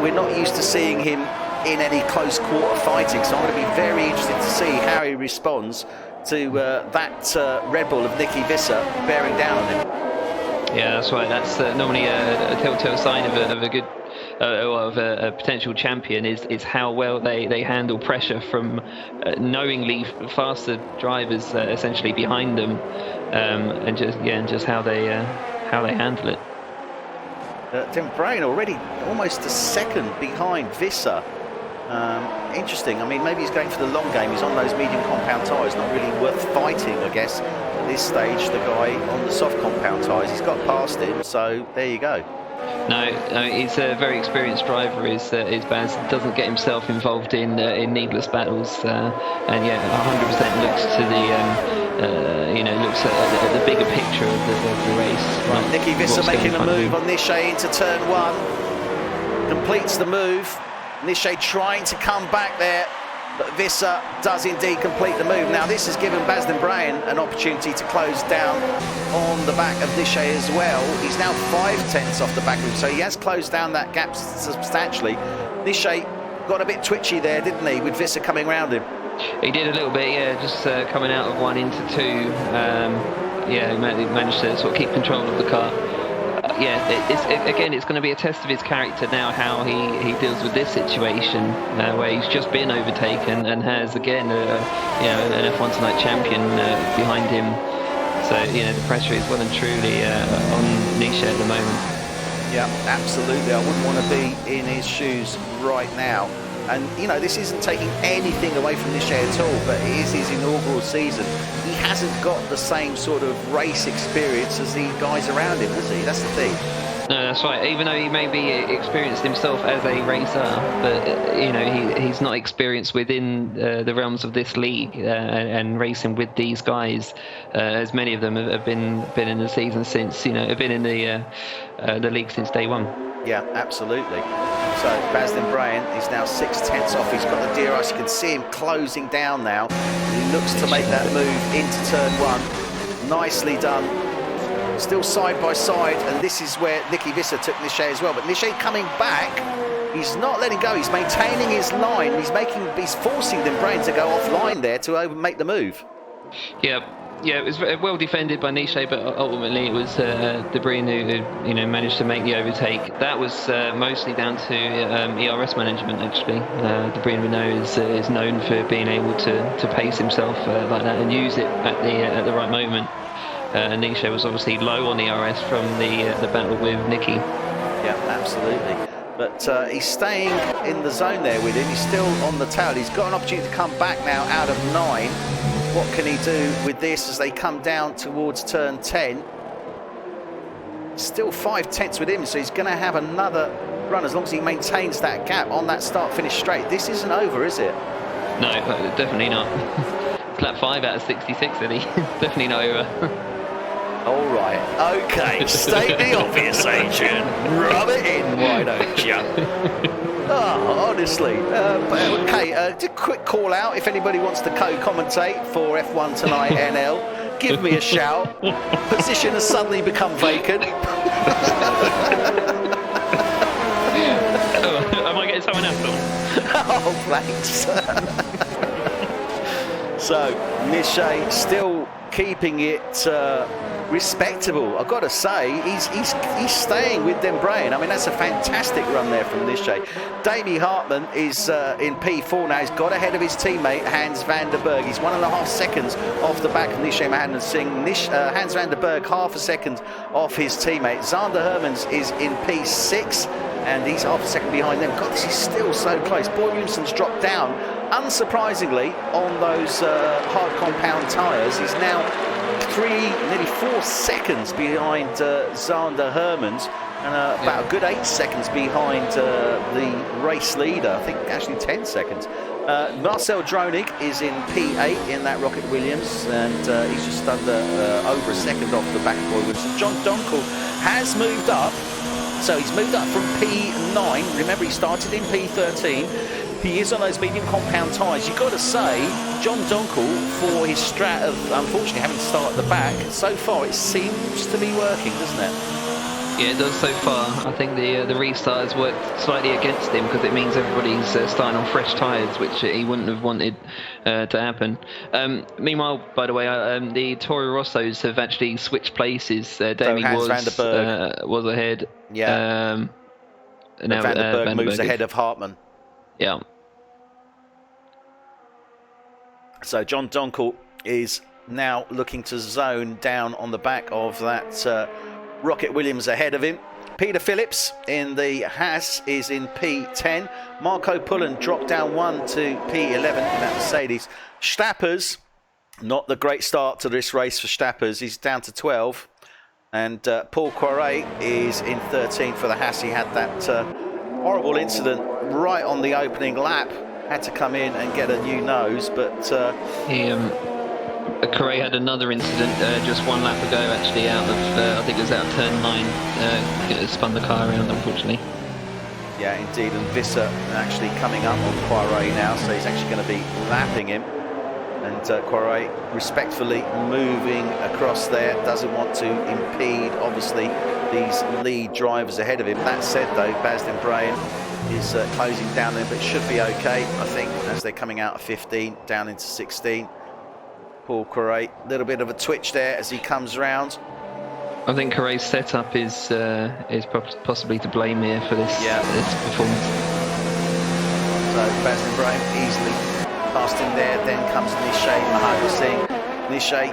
We're not used to seeing him in any close quarter fighting, so I'm going to be very interested to see how he responds to that Red Bull of Nicky Visser bearing down on him. Yeah, that's right. That's normally a telltale sign of a good, of a potential champion is how well they handle pressure from knowingly faster drivers essentially behind them, and just how they handle it. Dembrain already almost a second behind Visser. Interesting. I mean, maybe he's going for the long game. He's on those medium compound tyres, not really worth fighting, I guess, at this stage. The guy on the soft compound tyres, he's got past him, so there you go. No, he's a very experienced driver. Is Baz, doesn't get himself involved in needless battles, and 100% looks to looks at the bigger picture of the race. Right, Nicky Visser making a move on Nishay into turn 1, completes the move. Nishay trying to come back there, but Visser does indeed complete the move. Now this has given Basden Brain an opportunity to close down on the back of Nishay as well. He's now 5/10 off the back of him, so he has closed down that gap substantially. Nishay got a bit twitchy there, didn't he, with Visser coming round him? He did a little bit, yeah, just coming out of 1 into 2. He managed to sort of keep control of the car. It's going to be a test of his character now, how he deals with this situation where he's just been overtaken and has again an F1 Tonight champion behind him. So the pressure is well and truly on Nisha at the moment. Yeah, absolutely. I wouldn't want to be in his shoes right now. And this isn't taking anything away from Nisha at all, but it is his inaugural season. He hasn't got the same sort of race experience as the guys around him, has he? That's the thing. No, that's right. Even though he may be experienced himself as a racer, but he's not experienced within the realms of this league and racing with these guys, as many of them have been in the season since have been in the league since day 1. Yeah, absolutely. So Basden Brain is now 6/10 off. He's got the DRS. You can see him closing down now. He looks to make that move into turn 1. Nicely done. still side by side, and this is where Nicky Visser took Nishay as well. But Nishay coming back, he's not letting go. He's maintaining his line. He's forcing them Brain to go offline there to make the move. Yeah, it was well defended by Nishay, but ultimately it was De Bruyne who managed to make the overtake. That was mostly down to ERS management, actually. De Bruyne we know is known for being able to pace himself like that and use it at the right moment. Nishay was obviously low on ERS from the battle with Nicky. Yeah, absolutely. But he's staying in the zone there with him. He's still on the tail. He's got an opportunity to come back now out of 9. What can he do with this as they come down towards turn 10? Still 5/10 with him, so he's going to have another run as long as he maintains that gap on that start-finish straight. This isn't over, is it? No, definitely not. It's lap 5 out of 66, Eddie. Definitely not over. All right, okay, state the obvious, Adrian. Rub it in, why don't you? Oh, honestly. Okay, just a quick call out. If anybody wants to co-commentate for F1 Tonight NL, give me a shout. Position has suddenly become vacant. Am I getting someone else on? Oh, thanks. So, Nishay still keeping it respectable. I've got to say, he's staying with them Brain. I mean, that's a fantastic run there from Nishay. Davey Hartman is in P4 now. He's got ahead of his teammate Hans van der Berg. He's 1.5 seconds off the back of Nishay Mohammed Singh. Hans van der Berg half a second off his teammate. Zander Hermans is in P6 and he's half a second behind them. God, this is still so close. Boy Williamson's dropped down, unsurprisingly, on those hard compound tyres. He's now nearly 4 seconds behind Zander Hermans and about a good 8 seconds behind the race leader. I think actually 10 seconds. Marcel Dronig is in P8 in that Rocket Williams, and he's just under over a second off the back of Boy Williamson. John Donkel has moved up, so he's moved up from P9. Remember, he started in P13. He is on those medium compound tyres. You've got to say, John Donkel, for his strat of unfortunately having to start at the back, so far it seems to be working, doesn't it? Yeah, it does so far. I think the restart has worked slightly against him because it means everybody's starting on fresh tyres, which he wouldn't have wanted to happen. Meanwhile, by the way, the Toro Rossos have actually switched places. Damien was ahead. Yeah. Now Van der Berg moves ahead of Hartman. Yeah. So John Donkel is now looking to zone down on the back of that Rocket Williams ahead of him. Peter Phillips in the Haas is in P10. Marco Pullen dropped down 1 to P11 in that Mercedes. Stappers, not the great start to this race for Stappers. He's down to 12. And Paul Poiret is in 13 for the Haas. He had that horrible incident right on the opening lap. Had to come in and get a new nose, but Correa had another incident just one lap ago, actually, out of I think it was out of turn 9. Spun the car around, unfortunately. Yeah, indeed, and Visser actually coming up on Poiret now, so he's actually going to be lapping him. And Poiret respectfully moving across there, doesn't want to impede, obviously, these lead drivers ahead of him. That said, though, Basden Brain is closing down there, but should be okay, I think, as they're coming out of 15 down into 16. Paul Poiret, a little bit of a twitch there as he comes round. I think Correa's setup is possibly to blame here for this, this performance. So Basden Brain easily past him there. Then comes Nishay Mohammed Singh. Nishay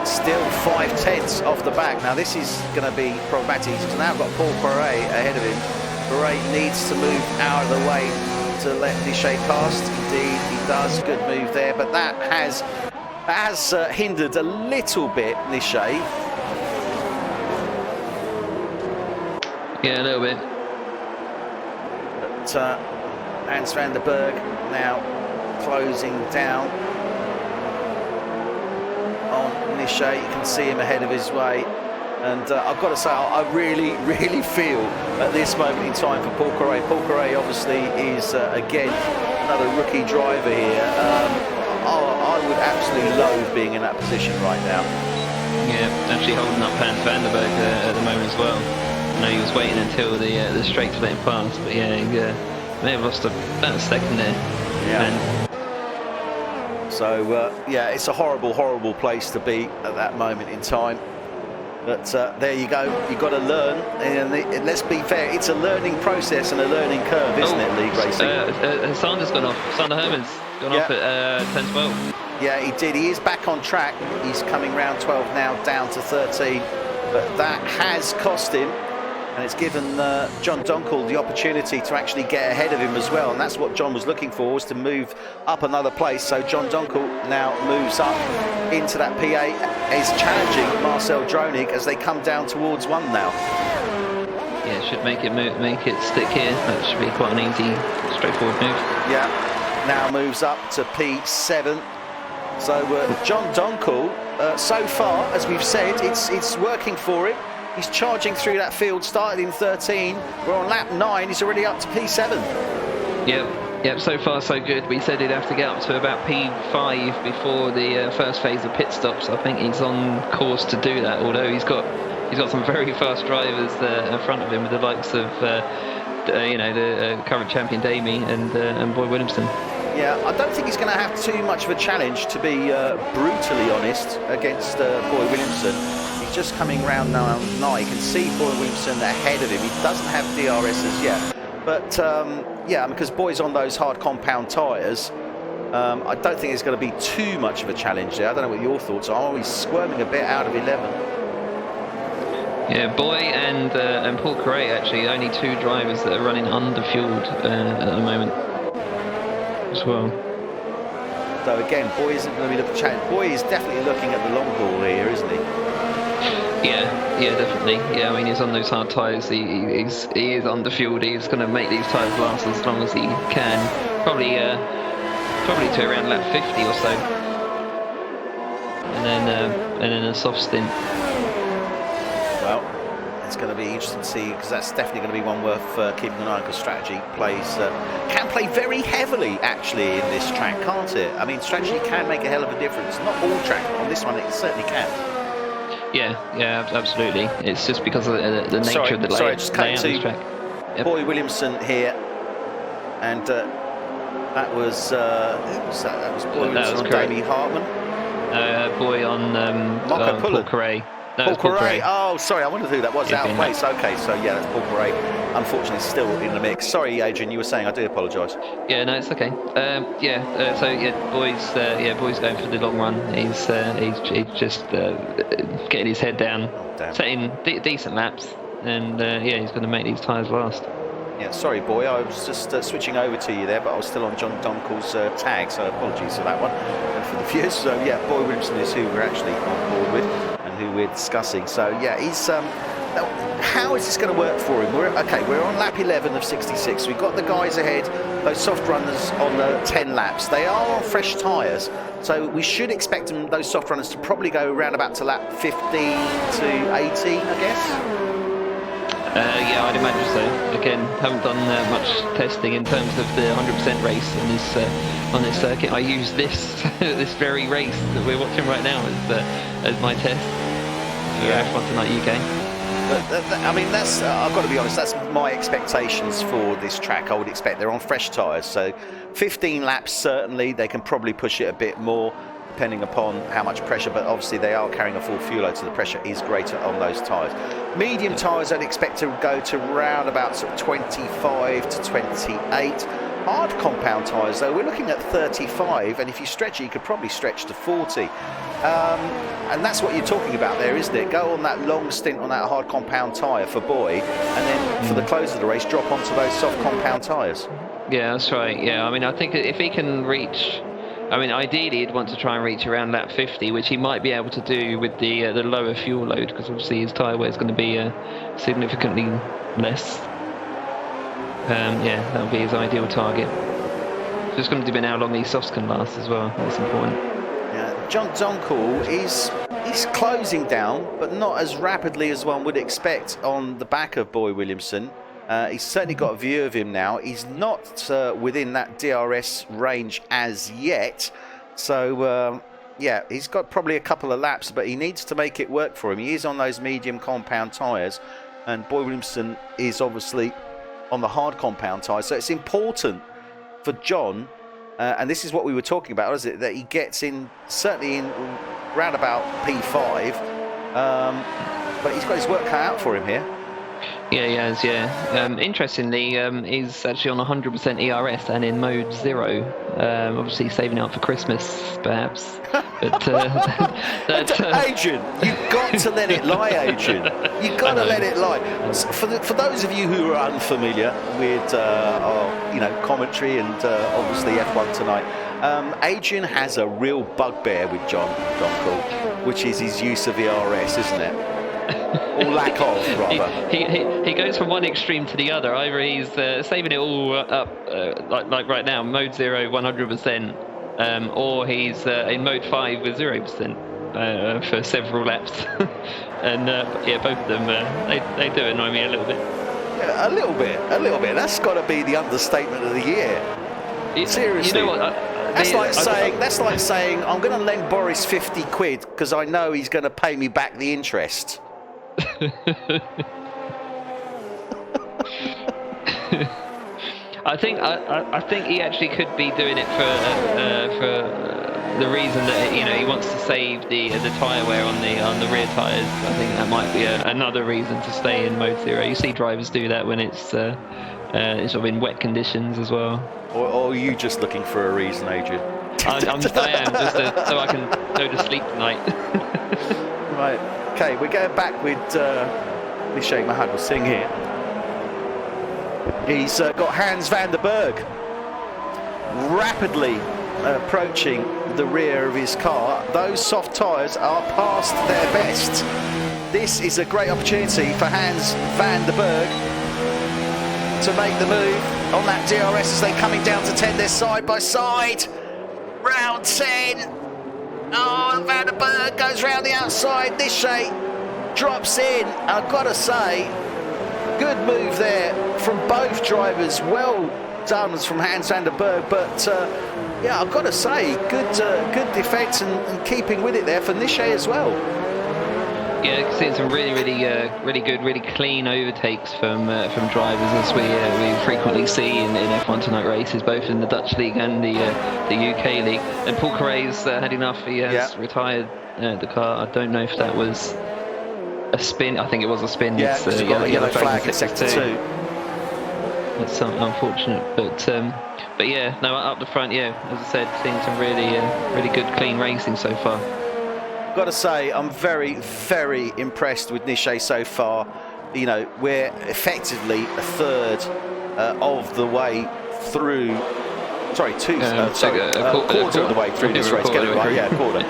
still 5/10 off the back. Now this is going to be problematic. He's now got Paul Poiret ahead of him. Poiret needs to move out of the way to let Nishay past. Indeed, he does. Good move there, but that has hindered a little bit Nishay. Yeah, a little bit. But Hans van der Berg now closing down on Nishay. You can see him ahead of his way. And I've got to say, I really, really feel at this moment in time for Paul Poiret. Paul Poiret obviously is, again, another rookie driver here. I would absolutely loathe being in that position right now. Yeah, actually holding up Hans Vanderberg at the moment as well. I know he was waiting until the straight to let him pass, but yeah, he may have lost about a second there. Yeah. So yeah, it's a horrible, horrible place to be at that moment in time. But there you go. You've got to learn, and let's be fair. It's a learning process and a learning curve, isn't it, league racing? Sander's gone off. Sander Herman's gone off at 10-12. Yeah, he did. He is back on track. He's coming round 12 now, down to 13. But that has cost him, and it's given John Donkel the opportunity to actually get ahead of him as well. And that's what John was looking for, was to move up another place. So John Donkel now moves up into that P8, is challenging Marcel Dronig as they come down towards 1 now. Yeah, should make it stick here. That should be quite an easy, straightforward move. Yeah, now moves up to P7. So John Donkel, so far, as we've said, it's working for him. He's charging through that field, started in 13. We're on lap 9, he's already up to P7. Yep, so far so good. We said he'd have to get up to about P5 before the first phase of pit stops. I think he's on course to do that, although he's got some very fast drivers in front of him, with the likes of the current champion Damie and Boy Williamson. Yeah, I don't think he's going to have too much of a challenge, to be brutally honest, against Boy Williamson. He's just coming round now. You can see Boy Williamson ahead of him. He doesn't have DRS as yet. But, yeah, because Boy's on those hard compound tyres, I don't think it's going to be too much of a challenge there. I don't know what your thoughts are. He's squirming a bit out of 11. Yeah, Boy and Paul Correa, actually, the only 2 drivers that are running underfueled at the moment as well. So again, Boy isn't going to be looking to challenge. Boy is definitely looking at the long haul here, isn't he? Yeah, definitely. Yeah, I mean, he's on those hard tyres. He is underfueled. He's going to make these tyres last as long as he can. Probably to around lap 50 or so, and then a soft stint. Well, it's going to be interesting to see, because that's definitely going to be one worth keeping an eye on, because strategy can play very heavily actually in this track, can't it? I mean, strategy can make a hell of a difference. Not all track, but on this one it certainly can. Yeah, absolutely. It's just because of the nature of the layout of the track. Yep. Boy Williamson here, and that was who was that? That was Boy Williamson on Damie Hartman. Boy on Paul Correa. No, Paul Correa. Oh, sorry, I wondered who that was. Out of place. Okay, so yeah, that's Paul Correa. Unfortunately, still in the mix. Sorry, Adrian, you were saying. I do apologise. Yeah, no, it's okay. Boy's going for the long run. He's just getting his head down, setting decent laps, and he's going to make these tyres last. Yeah, sorry, Boy. I was just switching over to you there, but I was still on John Donkel's tag, so apologies for that one and for the viewers. So yeah, Boy Williamson is who we're actually on board with and who we're discussing. So yeah, he's how is this going to work for him? We're on lap 11 of 66. We've got the guys ahead, those soft runners on the 10 laps. They are on fresh tyres, so we should expect those soft runners to probably go around about to lap 15 to 18, I guess. Yeah, I'd imagine so. Again, haven't done much testing in terms of the 100% race on this circuit. I use this this very race that we're watching right now as my test for F1 Tonight UK. But I mean, that's I've got to be honest. That's my expectations for this track. I would expect they're on fresh tyres, so 15 laps certainly. They can probably push it a bit more, depending upon how much pressure, but obviously they are carrying a full fuel load, so the pressure is greater on those tyres. Medium tyres I'd expect to go to round about sort of 25 to 28. Hard compound tyres though, we're looking at 35, and if you stretch it, you could probably stretch to 40. And that's what you're talking about there, isn't it? Go on that long stint on that hard compound tyre for Boy, and then for the close of the race, drop onto those soft compound tyres. Yeah, that's right. Yeah, I mean, I think if he can reach... I mean, ideally, he'd want to try and reach around lap 50, which he might be able to do with the lower fuel load, because obviously his tyre wear is going to be significantly less. That would be his ideal target. So it's going to depend how long these softs can last as well. That's important. Yeah, John Donkel is closing down, but not as rapidly as one would expect on the back of Boy Williamson. He's certainly got a view of him now. He's not within that DRS range as yet. So, yeah, he's got probably a couple of laps, but he needs to make it work for him. He is on those medium compound tyres, and Boy Williamson is obviously on the hard compound tyres. So it's important for John, and this is what we were talking about, is it, that he gets in, certainly in round about P5, but he's got his work cut out for him here. Yeah, he has, yeah. Interestingly, he's actually on 100% ERS and in mode 0. Obviously saving up for Christmas, perhaps. But Adrian, you've got to let it lie, Adrian. You've got to let it lie. For those of you who are unfamiliar with our, commentary and obviously F1 tonight, Adrian has a real bugbear with John Donkel, which is his use of ERS, isn't it? Or lack of, rather. He goes from one extreme to the other. Either he's saving it all up, like right now, mode 0, 100%, or he's in mode 5 with 0% for several laps. And both of them, they do annoy me a little bit. Yeah, a little bit. That's got to be the understatement of the year. Seriously. You know what? That's like saying I'm going to lend Boris 50 quid because I know he's going to pay me back the interest. I think he actually could be doing it for the reason that he wants to save the tyre wear on the rear tyres. I think that might be another reason to stay in mode 0. You see drivers do that when it's sort of in wet conditions as well. Or are you just looking for a reason, Adrian? I am just so I can go to sleep tonight. Right. Okay, we're going back with Nishai Mahadwal Singh here. He's got Hans van der Berg rapidly approaching the rear of his car. Those soft tyres are past their best. This is a great opportunity for Hans van der Berg to make the move on that DRS as they're coming down to 10. They're side by side. Round 10. Oh, Van der Berg goes round the outside. Nishai drops in. I've got to say, good move there from both drivers. Well done from Hans van der Berg, but I've got to say, good defence and keeping with it there for Nishai as well. Yeah, you can see some really good, really clean overtakes from drivers, as we frequently see in F1 Tonight races, both in the Dutch League and the UK League. And Paul Carre's had enough. He has retired the car. I don't know if that was a spin. I think it was a spin. Yeah, it's got a yellow flag in sector 2. That's unfortunate, but yeah, no, up the front, yeah, as I said, seeing some really good, clean racing so far. Got to say, I'm very, very impressed with Nishai so far. We're effectively a third of the way through. Sorry, a quarter of the way through this race. Get it right? Yeah, a quarter.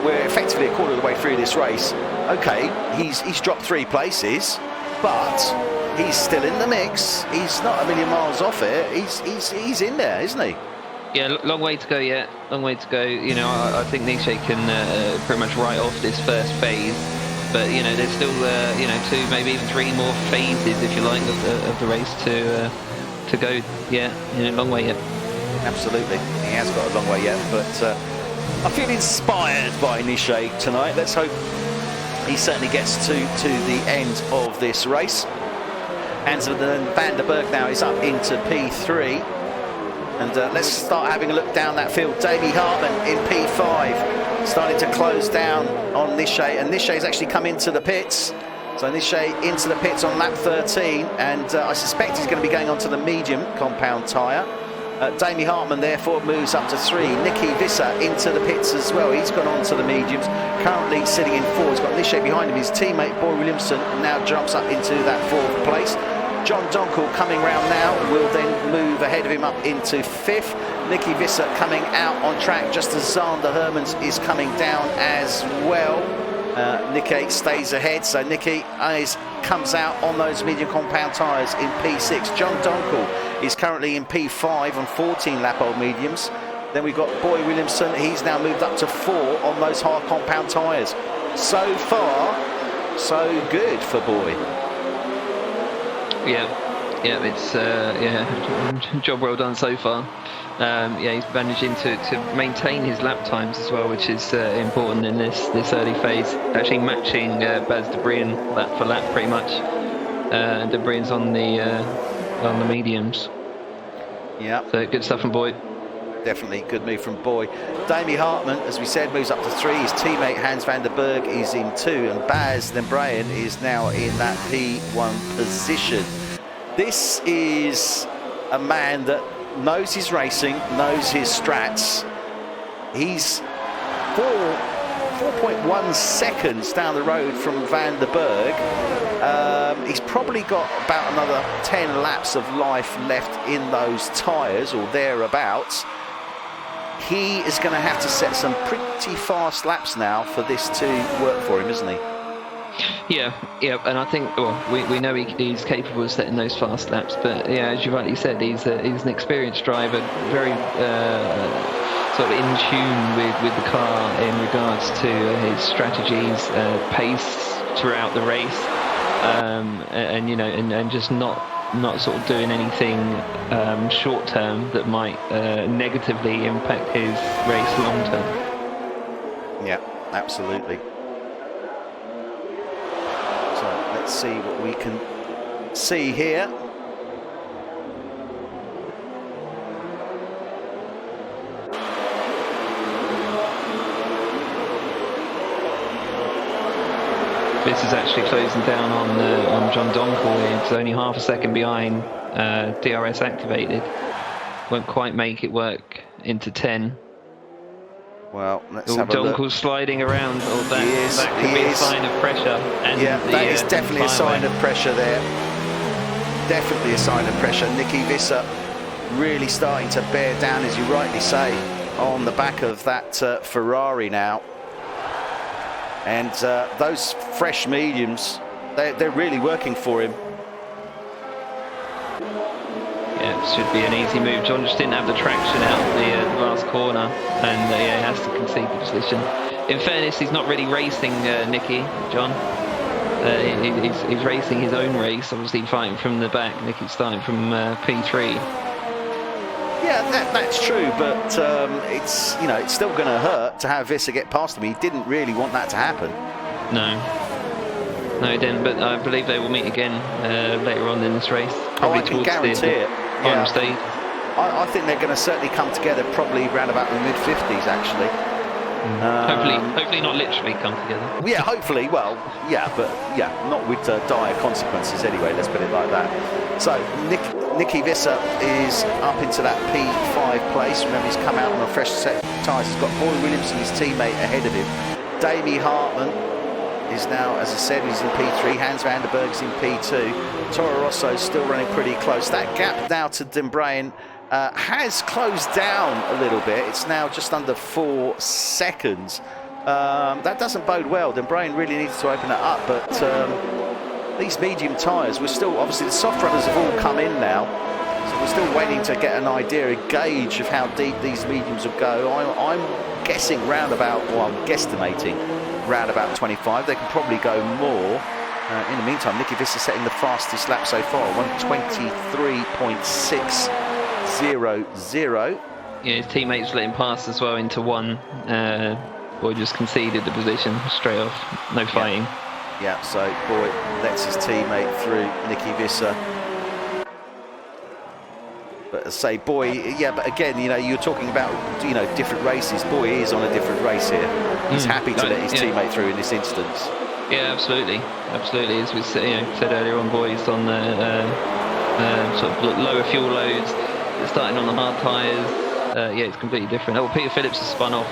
We're effectively a quarter of the way through this race. Okay, he's dropped 3 places, but he's still in the mix. He's not a million miles off it. He's in there, isn't he? Yeah, long way to go yet. Long way to go. I think Nishai can pretty much write off this first phase, but there's still 2, maybe even 3 more phases, if you like, of the race to go. Yeah, long way yet. Absolutely, he has got a long way yet, but I feel inspired by Nishai tonight. Let's hope he certainly gets to the end of this race. And Van der Berg now is up into P3. And let's start having a look down that field. Davey Hartman in P5, starting to close down on Nishai. And Nishai's actually come into the pits. So Nishai into the pits on lap 13. And I suspect he's going to be going onto the medium compound tyre. Davey Hartman, therefore, moves up to 3. Nicky Visser into the pits as well. He's gone on to the mediums. Currently sitting in 4. He's got Nishai behind him. His teammate, Boy Williamson, now jumps up into that 4th place. John Donkel coming round now will then move ahead of him up into 5th. Nicky Visser coming out on track just as Zander Hermans is coming down as well. Nicky stays ahead, so Nicky comes out on those medium compound tyres in P6. John Donkel is currently in P5 on 14 lap old mediums. Then we've got Boy Williamson. He's now moved up to 4 on those hard compound tyres. So far, so good for Boy. Yeah, Yeah, it's job well done so far. He's managing to maintain his lap times as well, which is important in this early phase. Actually matching Baz de Brien lap for lap pretty much. De Brien's on the mediums. Yeah. So good stuff from Boyd. Definitely good move from Boy. Damie Hartman, as we said, moves up to 3. His teammate Hans van der Berg is in 2, and Baz de Brien is now in that P1 position. This is a man that knows his racing, knows his strats. He's 4.1 seconds down the road from Van der Berg. He's probably got about another 10 laps of life left in those tyres, or thereabouts. He is going to have to set some pretty fast laps now for this to work for him, isn't he? Yeah, and I think, well, we know he's capable of setting those fast laps, but yeah, as you rightly said, he's an experienced driver, very sort of in tune with the car in regards to his strategies, pace throughout the race, and just not sort of doing anything short term that might negatively impact his race long term. Yeah, absolutely. So let's see what we can see here. This is actually closing down on John Donkel. It's only half a second behind. DRS activated. Won't quite make it work into 10. Well, let's have a look. Donkel's sliding around. That could be a sign of pressure. And yeah, that is definitely a sign of pressure there. Definitely a sign of pressure. Nicky Visser really starting to bear down, as you rightly say, on the back of that Ferrari now. And those fresh mediums, they're really working for him. Yeah, it should be an easy move. John just didn't have the traction out the last corner, and he has to concede the position. In fairness, he's not really racing Nicky, John. He's racing his own race, obviously fighting from the back. Nicky's starting from P3. Yeah, that's true, but it's still going to hurt to have Visser get past him. He didn't really want that to happen. No, he didn't. But I believe they will meet again later on in this race. I can guarantee it. Final stage. I think they're going to certainly come together probably around about the mid-50s, actually. Hopefully not literally come together. Yeah, hopefully. Well, yeah, but yeah, not with dire consequences anyway. Let's put it like that. So Nicky Visser is up into that P5 place. Remember, he's come out on a fresh set of tyres. He's got Boy Williamson, his teammate, ahead of him. Damie Hartman is now, as I said, he's in P3. Hans van der Berg is in P2. Toro Rosso still running pretty close. That gap now to De Brien has closed down a little bit. It's now just under 4 seconds. That doesn't bode well. De Brien really needs to open it up, but these medium tyres, we're still, obviously the soft runners have all come in now, so we're still waiting to get an idea, a gauge of how deep these mediums will go. I'm guessing round about, well, I'm guesstimating round about 25. They can probably go more. In the meantime, Nicky Visser setting the fastest lap so far, 1:23.600. Yeah, his teammates let him pass as well into 1. Boy just conceded the position straight off. No fighting. Yeah, so Boy lets his teammate through, Nicky Visser. But say Boy, yeah, but again, you're talking about, different races. Boy is on a different race here. He's happy to let his teammate through in this instance. Yeah, absolutely. As we said earlier on, Boy's on the sort of lower fuel loads, starting on the hard tyres. It's completely different. Oh, Peter Phillips has spun off.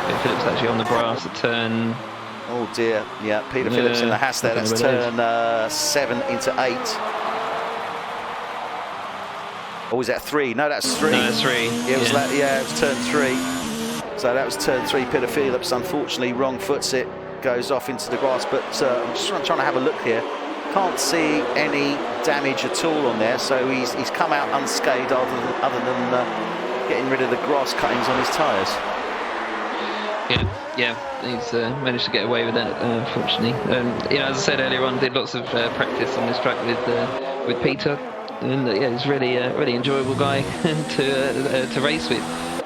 Peter Phillips actually on the grass at turn. Oh dear, yeah, Peter Phillips in the Haas there. That's turn 7 into 8. Or was that 3? No, that's 3. No, that's 3. It was turn 3. So that was turn 3. Peter Phillips unfortunately wrong foots it, goes off into the grass. But I'm just trying to have a look here. Can't see any damage at all on there. So he's come out unscathed other than getting rid of the grass cuttings on his tyres. Yeah, he's managed to get away with that, unfortunately. As I said earlier on, did lots of practice on this track with Peter. and yeah, he's really really enjoyable guy to race with.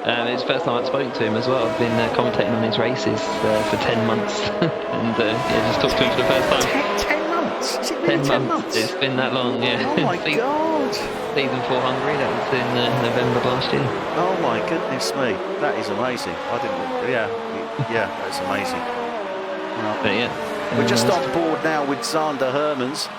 It's the first time I've spoken to him as well. I've been commentating on his races for 10 months, and yeah, just talked to him for the first time. 10 months? Is it really 10 months? It's been that long, yeah. Oh my God! Season 4 Hungary, that was in November of last year. Oh my goodness me, that is amazing. I didn't. Yeah, that's amazing. Well, But yeah, we're just on board now with Sander Hermans.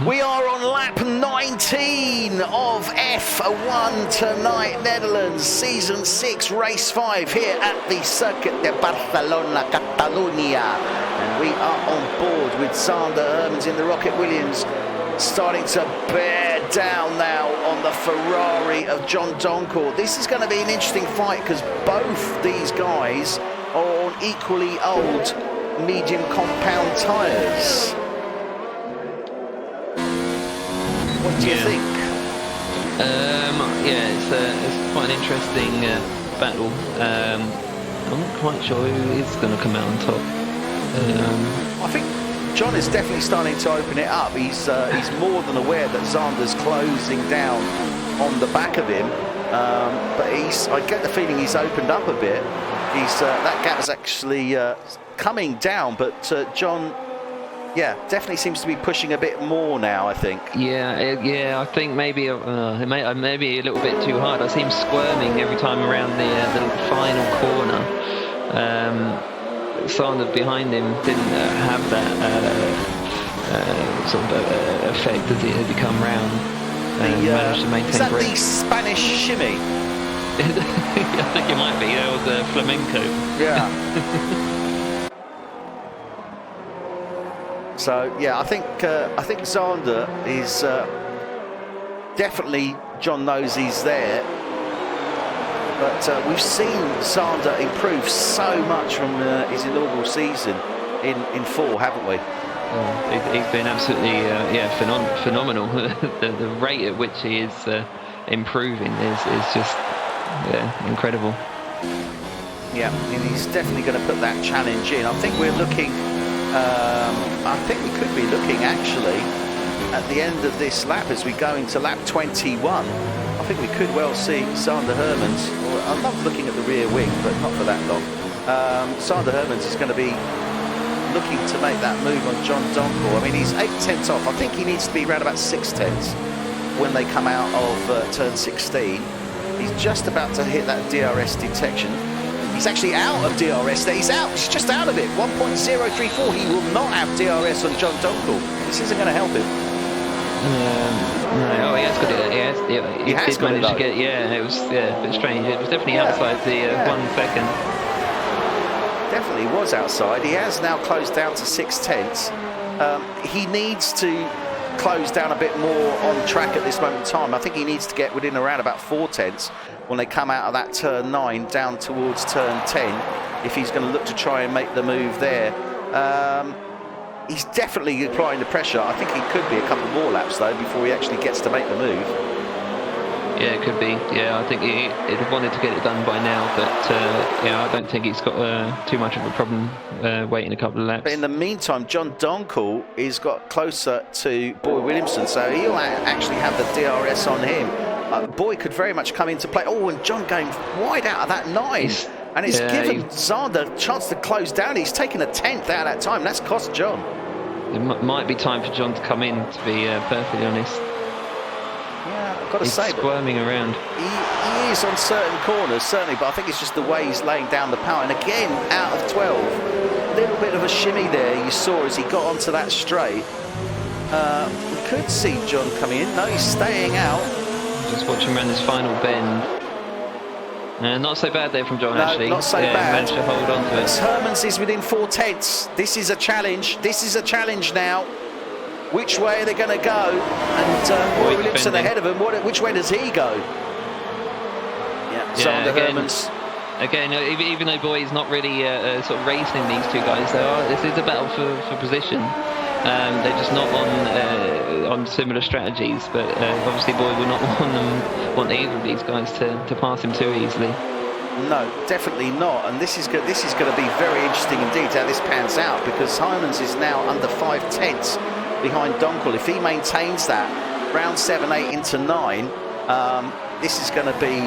We are on lap 19 of F1 tonight, Netherlands, Season 6, Race 5 here at the Circuit de Barcelona, Catalunya. And we are on board with Sander Hermans in the Rocket Williams, starting to bear down now on the Ferrari of John Donkor. This is going to be an interesting fight because both these guys are on equally old medium compound tyres. What do you think? Yeah, it's quite an interesting battle. I'm not quite sure who is going to come out on top. I think John is definitely starting to open it up. He's more than aware that Zander's closing down on the back of him, but I get the feeling he's opened up a bit. That gap is actually coming down, but John, yeah, definitely seems to be pushing a bit more now, I think. Yeah, I think maybe maybe a little bit too hard. I see him squirming every time around the final corner. Sander behind him didn't have that sort of effect as he come round. Managed to maintain is that grip. the Spanish shimmy? I think it might be. That was flamenco. Yeah. So yeah, I think Sander is definitely, John knows he's there, but we've seen Sander improve so much from his inaugural season in 4, haven't we? He's been absolutely phenomenal. the rate at which he is improving is just incredible. Yeah, and he's definitely going to put that challenge in. I think we're looking. I think we could be looking actually at the end of this lap as we go into lap 21. I think we could well see Sander Hermans. I'm not looking at the rear wing, but not for that long. Sander Hermans is going to be looking to make that move on John Donkor. I mean, he's 8/10 off. I think he needs to be around about 6/10 when they come out of turn 16. He's just about to hit that DRS detection. He's actually out of DRS there. He's out. He's just out of it. 1.034. He will not have DRS on John Donkor. This isn't going to help him. No, he has got it. He has managed to get. Yeah, it was a bit strange. It was definitely outside the 1 second. Definitely was outside. He has now closed down to 6/10. He needs to close down a bit more on track at this moment in time. I think he needs to get within around about 4/10 when they come out of that turn 9 down towards turn 10, if he's going to look to try and make the move there. He's definitely applying the pressure. I think he could be a couple more laps though before he actually gets to make the move. Yeah, it could be. Yeah, I think he wanted to get it done by now, but yeah, I don't think he's got too much of a problem waiting a couple of laps. But in the meantime, John Donkor is got closer to Boy Williamson, so he'll actually have the DRS on him. Boy could very much come into play. Oh, and John going wide out of that 9. And it's given Sander a chance to close down. He's taken a 10th out of that time. That's cost John. It might be time for John to come in, to be perfectly honest. Yeah, I've got to say. He's squirming around. He is on certain corners, certainly, but I think it's just the way he's laying down the power. And again, out of 12. A little bit of a shimmy there you saw as he got onto that straight. We could see John coming in. No, he's staying out. Just watching around this final bend. Not so bad there from John, actually. Not so bad. Managed to hold on to it. Hermans is within 4/10. This is a challenge. This is a challenge now. Which way are they going to go? And Boy Williamson ahead of him. Which way does he go? Yeah, Sander Hermans. Again, even though Boy is not really sort of racing these two guys, this is a battle for position. They're just not on similar strategies, but obviously Boy will not want either of these guys to pass him too easily. No, definitely not. And this is going to be very interesting indeed how this pans out, because Hermans is now under 5/10 behind Donkor. If he maintains that, round 7, 8 into 9. This is going to be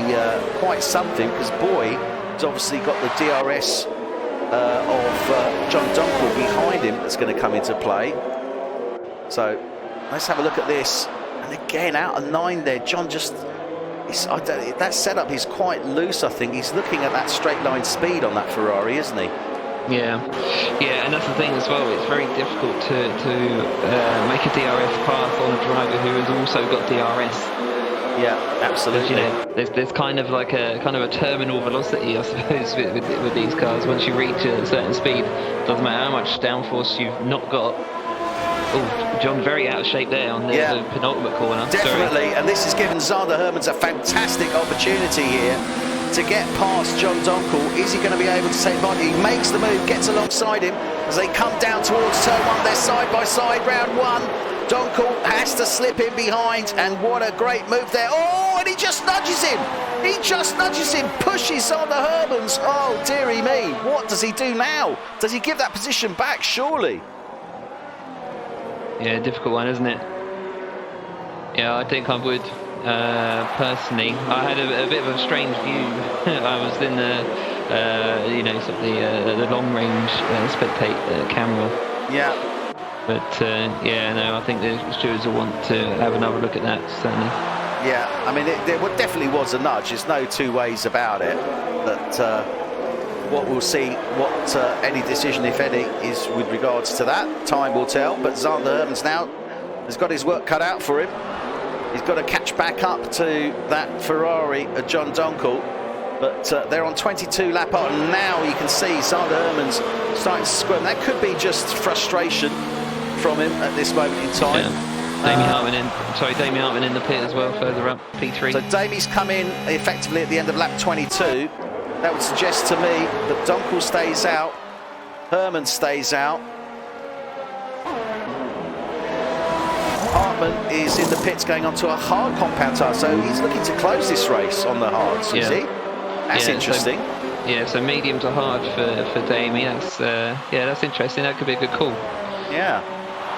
quite something, because Boy has obviously got the DRS of John Dunkel behind him that's going to come into play. So let's have a look at this. And again, out of 9 there, John just... that setup is quite loose, I think. He's looking at that straight line speed on that Ferrari, isn't he? Yeah, and that's the thing as well. It's very difficult to make a DRS path on a driver who has also got DRS. Yeah, absolutely. There's kind of like a terminal velocity, I suppose, with these cars. Once you reach a certain speed, doesn't matter how much downforce you've not got. Oh, John, very out of shape there on the penultimate corner. Definitely, Sorry. And this has given Zander Hermans a fantastic opportunity here to get past John Dunkel. Is he going to be able to take advantage? He makes the move, gets alongside him as they come down towards turn 1. They're side by side, round 1. Dunkel has to slip in behind, and what a great move there. Oh, and he just nudges him. He just nudges him, pushes Zander Hermans. Oh, dearie me. What does he do now? Does he give that position back, surely? Yeah, difficult one, isn't it? Yeah, I think I would. Personally, I had a bit of a strange view. I was in the, sort of the long range spectate camera. Yeah. But I think the stewards will want to have another look at that, certainly. Yeah, I mean, there definitely was a nudge. There's no two ways about it. But what we'll see, what any decision, if any, is with regards to that. Time will tell. But Zander Hermans now has got his work cut out for him. He's got to catch back up to that Ferrari, John Dunkel. But they're on 22 lap on. And now you can see Zander Hermans starting to squirm. That could be just frustration from him at this moment in time. Yeah. Damien Hartman in the pit as well, further up, P3. So Damie's come in effectively at the end of lap 22. That would suggest to me that Dunkel stays out, Herman stays out. Hartman is in the pits going onto a hard compound tyre, so he's looking to close this race on the hards, is he? That's interesting. So medium to hard for Damie. That's interesting. That could be a good call. Yeah.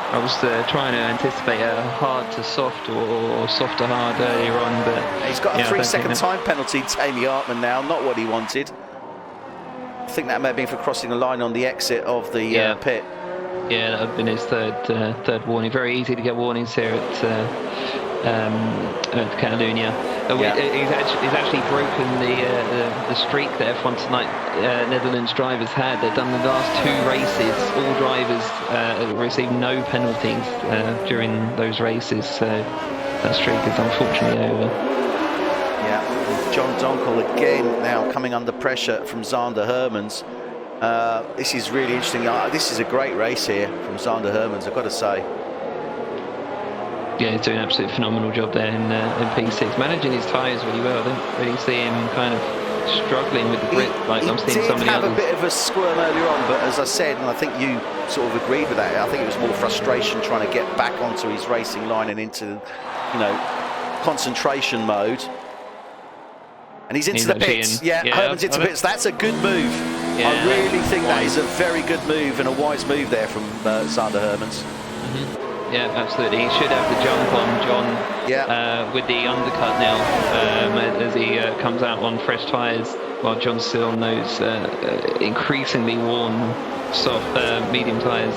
I was trying to anticipate a hard to soft or soft to hard earlier on, but he's got a 3-second time penalty, Damie Hartman now, not what he wanted. I think that may have been for crossing the line on the exit of the pit. Yeah, that would have been his third warning. Very easy to get warnings here at Catalonia. He's actually broken the streak that F1 Tonight Netherlands drivers had. They've done the last 2 races. All drivers received no penalties during those races. So that streak is unfortunately over. Yeah, John Dunkel again now coming under pressure from Zander Hermans. This is really interesting. This is a great race here from Zander Hermans, I've got to say. Yeah, he's doing an absolutely phenomenal job there in P6, managing his tyres really well. I don't really see him kind of struggling with the grip like I'm seeing some of the others. He did have a bit of a squirm earlier on, but as I said, and I think you sort of agreed with that, I think it was more frustration trying to get back onto his racing line and into, concentration mode. And he's into the pits. Herman's into the pits. That's a good move. Yeah, I really think that is a very good move and a wise move there from Zander Hermans. Mm-hmm. Yeah, absolutely. He should have the jump on John with the undercut now as he comes out on fresh tyres, while John's still on those increasingly worn soft medium tyres.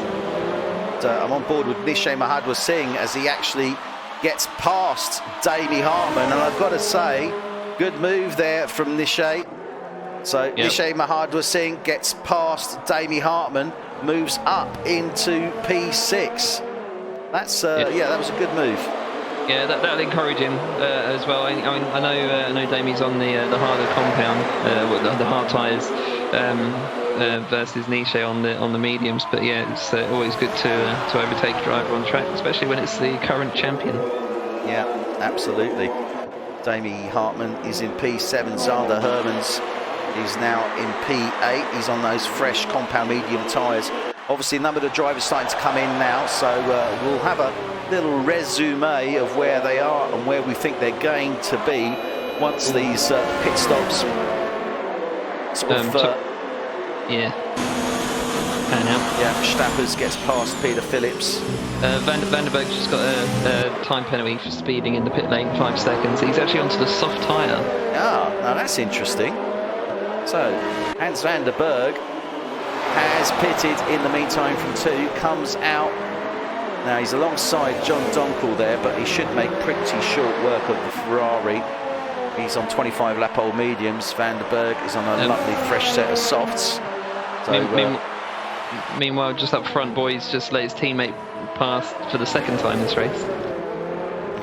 I'm on board with Nishay Mahad was saying as he actually gets past Damie Hartman, and I've got to say, good move there from Nishay. So Nishay Mahad was saying gets past Damie Hartman, moves up into P6. That's that was a good move. Yeah, that'll encourage him as well. I know Damie's on the harder compound, the hard tyres versus Nishay on the mediums. But it's always good to overtake a driver on track, especially when it's the current champion. Yeah, absolutely. Damie Hartman is in P7. Zander Hermans is now in P8. He's on those fresh compound medium tyres. Obviously, a number of the drivers starting to come in now, so we'll have a little resume of where they are and where we think they're going to be once these pit stops pan out. Yeah, Stappers gets past Peter Phillips. Van der Berg just got a time penalty for speeding in the pit lane, 5 seconds. He's actually onto the soft tyre. Ah, now that's interesting. So, Hans van der Berg has pitted in the meantime from 2, comes out. Now he's alongside John Donkel there, but he should make pretty short work of the Ferrari. He's on 25 lap old mediums. Van der Berg is on a lovely fresh set of softs. So, meanwhile, just up front, boys just let his teammate pass for the 2nd time this race.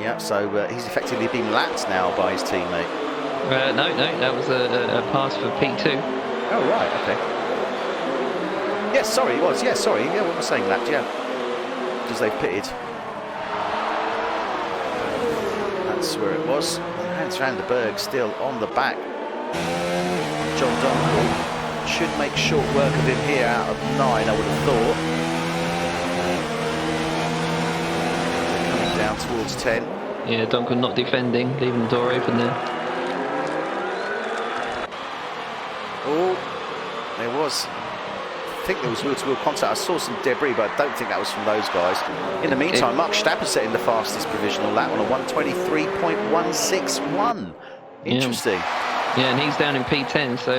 Yeah, so he's effectively been lapped now by his teammate. No, that was a pass for P2. Oh, right, okay. Yes, sorry, it was. Yeah, sorry. Yeah, what was I saying? Lapped, yeah. Because they've pitted. That's where it was. Hans van der Berg still on the back. John Donkel should make short work of him here out of 9, I would have thought. They're coming down towards 10. Yeah, Donkel not defending, leaving the door open there. Oh, there was. I think there was wheel-to-wheel contact. I saw some debris, but I don't think that was from those guys. In the meantime, Mark Stapper setting the fastest provisional lap on a 1:23.161. Interesting. Yeah, and he's down in P10, so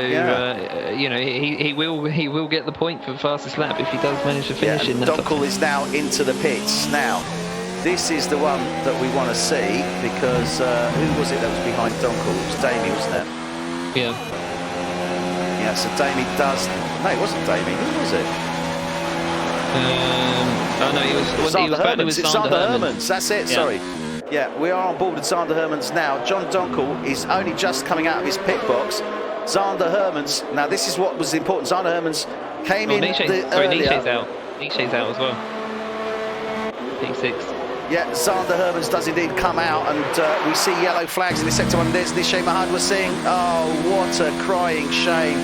you know he will get the point for the fastest lap if he does manage to finish in that. Donkel is now into the pits. Now, this is the one that we want to see because who was it that was behind Donkel? It was Damie, wasn't it? Yeah. Yeah, so Damie does. No, it wasn't Damie. Who was it? Oh no, he was battling with Sander Hermans. That's it. Yeah. Sorry. Yeah, we are on board with Sander Hermans now. John Donkel is only just coming out of his pit box. Sander Hermans. Now, this is what was important. Sander Hermans came in earlier. Nietzsche's out. Nietzsche's out as well. P6. Yeah, Sander Hermans does indeed come out, and we see yellow flags in the sector 1. There's Nishay Mahadwa Singh. Oh, what a crying shame.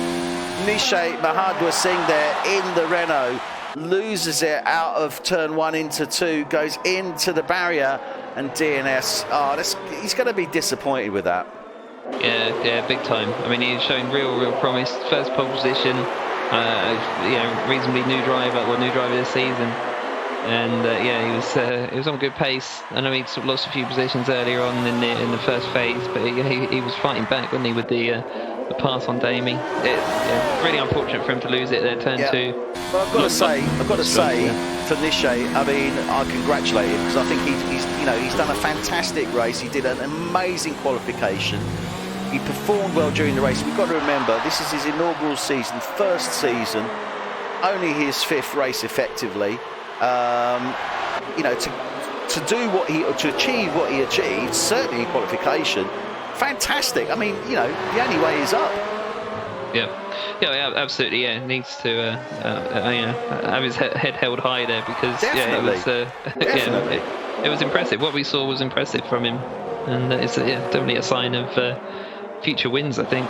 Nishay Mahadwa Singh there in the Renault loses it out of turn 1 into 2, goes into the barrier, and DNS. Oh, he's going to be disappointed with that. Yeah, big time. I mean, he's showing real promise. First pole position, reasonably new driver this season. And he was on good pace. I know he lost a few positions earlier on in the first phase, but he was fighting back, wasn't he, with the pass on Damie. Really unfortunate for him to lose it there, turn 2. Well, I've got to say, for Nishay, I mean, I congratulate him because I think he's done a fantastic race. He did an amazing qualification. He performed well during the race. We've got to remember this is his inaugural season, first season, only his 5th race effectively. To achieve what he achieved, certainly in qualification, fantastic. I mean, the only way is up. Yeah, absolutely. Yeah, needs to have his head held high there because it was impressive. What we saw was impressive from him, and it's definitely a sign of future wins, I think.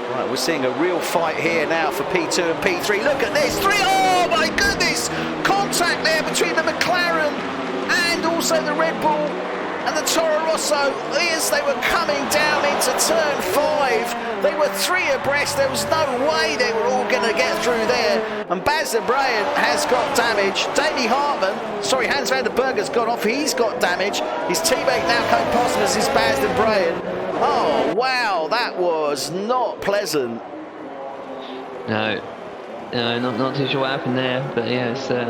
Right, we're seeing a real fight here now for P2 and P3. Look at this, 3. Oh my goodness! Contact there between the McLaren and also the Red Bull and the Toro Rosso as they were coming down into turn 5. They were 3 abreast. There was no way they were all going to get through there. And Baz and Brian has got damage. Hans van der Berg has gone off. He's got damage. His teammate now coming past him as is Baz and Brian. Oh, wow, that was not pleasant. No, not too sure what happened there, but yeah, it's the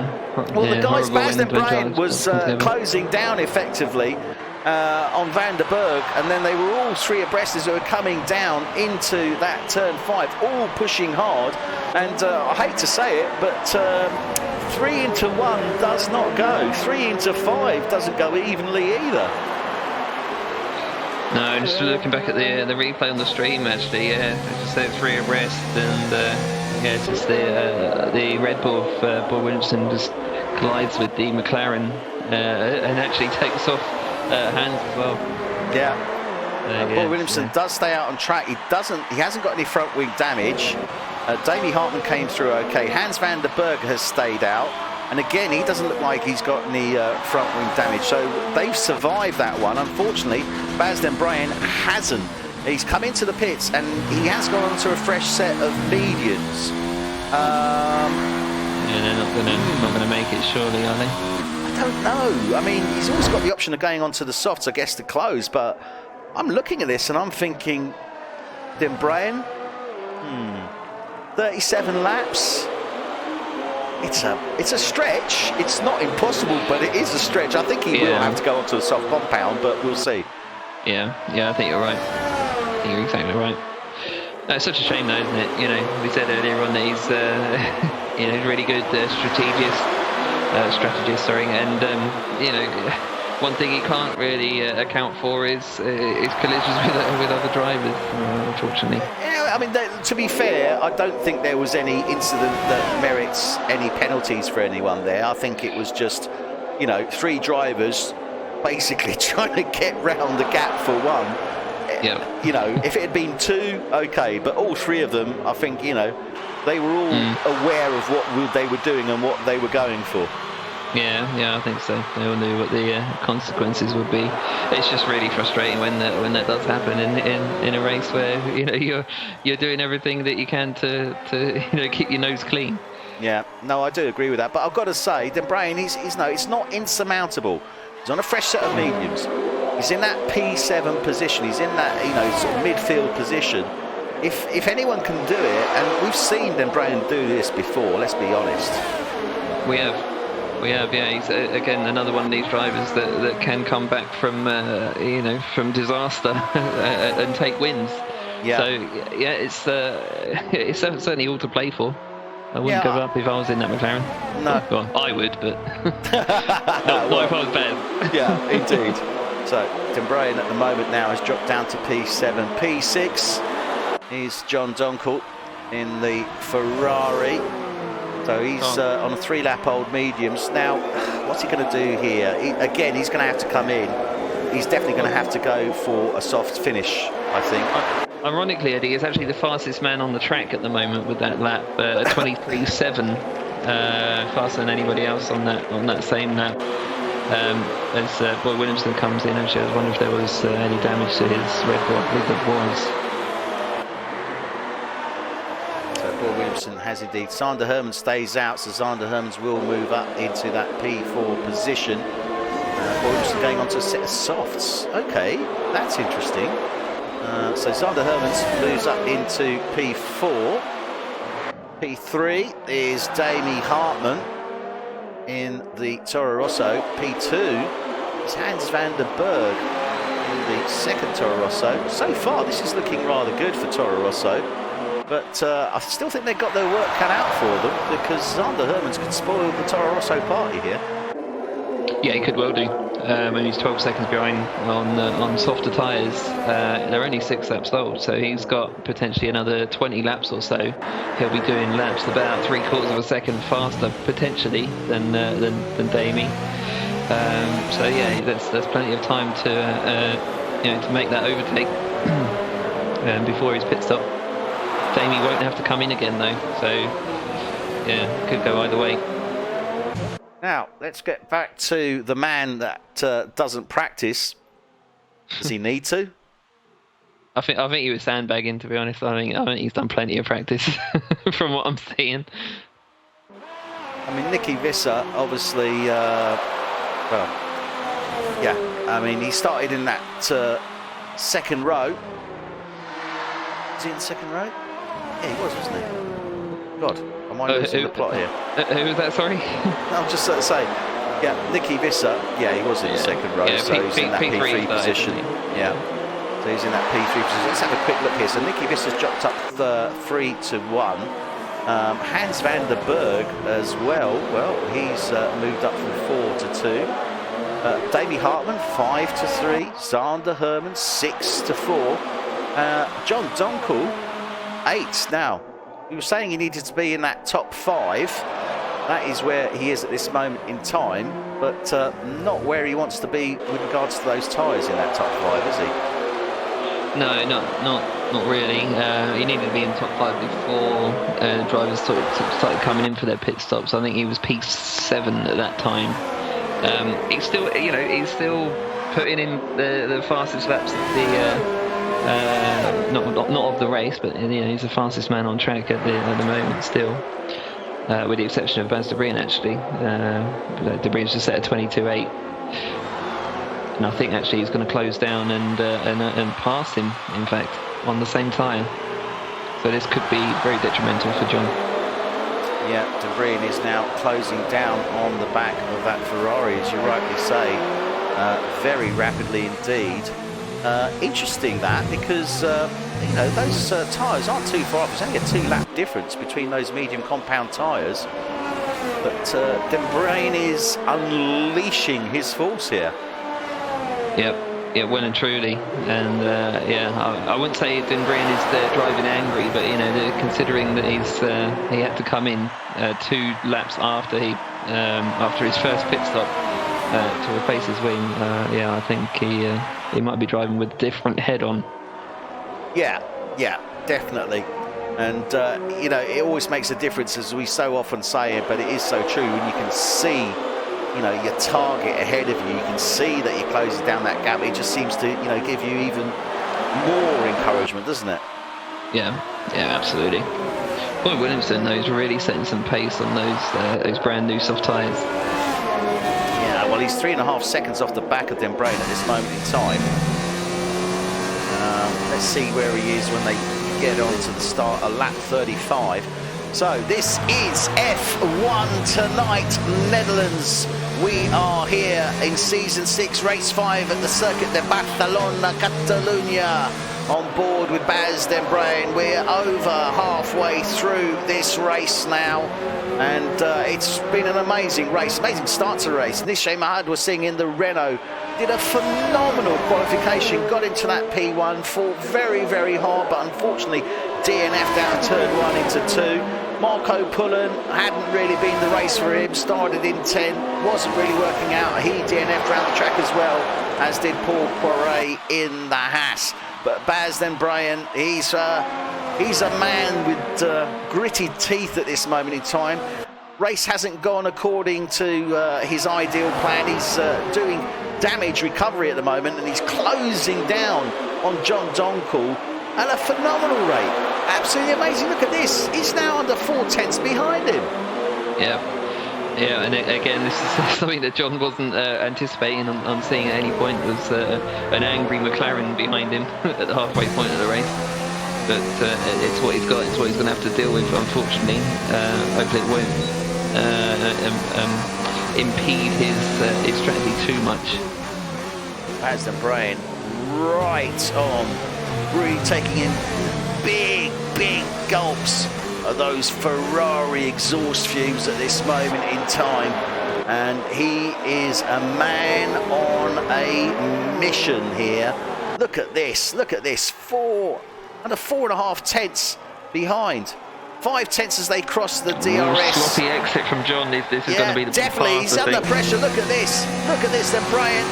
guys, Baz and Brian was closing down effectively on Van der Berg, and then they were all 3 abreast as they were coming down into that turn 5, all pushing hard. And I hate to say it, but 3 into 1 does not go. 3 into 5 doesn't go evenly either. No, just looking back at the replay on the stream, actually, as I said, 3 abreast, and just the Red Bull of Paul Williamson just collides with the McLaren and actually takes off Hans as well. Yeah. Paul Williamson does stay out on track. He hasn't got any front wing damage. Damie Hartman came through okay. Hans van der Berg has stayed out. And again, he doesn't look like he's got any front wing damage. So they've survived that one. Unfortunately, Baz Den Brian hasn't. He's come into the pits and he has gone onto a fresh set of mediums. gonna make it, surely, are they? I don't know. I mean, he's always got the option of going onto the softs, I guess, to close. But I'm looking at this and I'm thinking, Brian, 37 laps. It's a stretch. It's not impossible, but it is a stretch. I think he will have to go onto a soft compound, but we'll see. Yeah, I think you're right. I think you're exactly right. It's such a shame, though, isn't it? You know, we said earlier on that he's, really good strategist, and one thing he can't really account for is collisions with other drivers, unfortunately. Yeah, I mean, to be fair, I don't think there was any incident that merits any penalties for anyone there. I think it was just, 3 drivers basically trying to get round the gap for one. Yeah. If it had been 2, okay, but all 3 of them, I think, they were all aware of what they were doing and what they were going for. Yeah, I think so. They all knew what the consequences would be. It's just really frustrating when that does happen in a race where you're doing everything that you can to keep your nose clean. Yeah, no, I do agree with that. But I've got to say, Brian, it's not insurmountable. He's on a fresh set of mediums. He's in that P7 position. He's in that sort of midfield position. If anyone can do it, and we've seen Brian do this before. Let's be honest. We have, yeah. He's again another one of these drivers that can come back from from disaster and take wins. Yeah. So yeah, it's certainly all to play for. I wouldn't give up if I was in that McLaren. No. Well, I would, but not if I was bad. Yeah, indeed. So Brian at the moment now has dropped down to P7. P6 is John Donkel in the Ferrari. So he's on a 3-lap old mediums. Now, what's he going to do here? He's going to have to come in. He's definitely going to have to go for a soft finish, I think. Ironically, Eddie is actually the fastest man on the track at the moment with that lap, 23.7, faster than anybody else on that same lap. As Boy Williamson comes in, actually, I was wondering if there was any damage to his Red Bull. I believe there was. Williamson has indeed. Sander Herman stays out, so Sander Hermans will move up into that P4 position. Williamson going on to a set of softs. Okay, that's interesting. So Sander Hermans moves up into P4. P3 is Dami Hartman in the Toro Rosso. P2 is Hans van der Berg in the second Toro Rosso. So far, this is looking rather good for Toro Rosso. But I still think they've got their work cut out for them, because Sander Hermans could spoil the Toro Rosso party here. Yeah, he could well do. And he's 12 seconds behind on softer tyres. They're only 6 laps old, so he's got potentially another 20 laps or so. He'll be doing laps about 3/4 of a second faster potentially than Dami. So yeah, there's plenty of time to make that overtake before his pit stop. Dami won't have to come in again though, so yeah, could go either way. Now let's get back to the man that doesn't practice. Does he need to? I think he was sandbagging, to be honest. I think he's done plenty of practice from what I'm seeing. I mean, Nicky Visser obviously, he started in that second row. Was he in the second row? Yeah, he was, wasn't he? God, am I losing the plot here? Who was that, sorry? I'm just saying. Yeah, Nicky Visser, he was in the second row, so he's in that P3 position. Yeah, so he's in that P3 position. Let's have a quick look here. So Nicky Visser's dropped up 3 to 1. Hans van der Berg as well. Well, he's moved up from 4 to 2. Dami Hartman 5 to 3. Sander Herman 6 to 4. John Donkel 8 now. He was saying he needed to be in that top 5. That is where he is at this moment in time, but not where he wants to be with regards to those tyres in that top 5, is he? No, not really. He needed to be in top 5 before drivers started coming in for their pit stops. I think he was P7 at that time. He's still putting in the fastest laps of not of the race, but he's the fastest man on track at the moment still. with the exception of Baz de Bruyne, actually. De Bruyne's just set a 22.8. And I think actually he's going to close down and pass him, in fact, on the same tyre. So this could be very detrimental for John. Yeah, De Bruyne is now closing down on the back of that Ferrari, as you rightly say, very rapidly indeed. Interesting that, because those tyres aren't too far off. There's only a 2-lap difference between those medium compound tyres. But De Bruyne is unleashing his force here. Yep, yeah, well and truly. And I wouldn't say De Bruyne is driving angry, but considering that he had to come in 2 laps after his first pit stop to replace his wing. I think he might be driving with a different head on. Yeah, definitely. And it always makes a difference, as we so often say it, but it is so true when you can see your target ahead of you. You can see that you're closing down that gap. It just seems to give you even more encouragement, doesn't it? Yeah, absolutely. Boy, Williamson though is really setting some pace on those brand new soft tyres. Yeah, well, he's 3.5 seconds off the back of De Bruyne at this moment in time. Let's see where he is when they get on to the start of lap 35. So this is F1 tonight, Netherlands. We are here in season 6, race 5 at the Circuit de Barcelona, Catalunya. On board with Baz de Bruyne. We're over halfway through this race now, and it's been an amazing race, amazing start to the race. Nishay Mahad was seeing in the Renault, did a phenomenal qualification, got into that P1, fought very, very hard, but unfortunately DNF'd out of turn 1 into 2. Marco Pullen hadn't really been the race for him, started in 10, wasn't really working out. He DNF'd around the track as well, as did Paul Poiret in the Haas. But Baz de Bruyne, he's a man with gritted teeth at this moment in time. Race hasn't gone according to his ideal plan. He's doing damage recovery at the moment, and he's closing down on John Donkel at a phenomenal rate. Absolutely amazing. Look at this. He's now under 4 tenths behind him. Yeah, and again, this is something that John wasn't anticipating on seeing at any point, was an angry McLaren behind him at the halfway point of the race. But it's what he's got, it's what he's going to have to deal with, unfortunately. Hopefully it won't impede his strategy too much. Baz de Bruyne right on, really taking in big gulps of those Ferrari exhaust fumes at this moment in time, and he is a man on a mission here. Look at this, under 4.5 tenths behind. 5 tenths as they cross the DRS. Sloppy exit from John. This is going to be the definitely. He's under pressure. Look at this. De Bruyne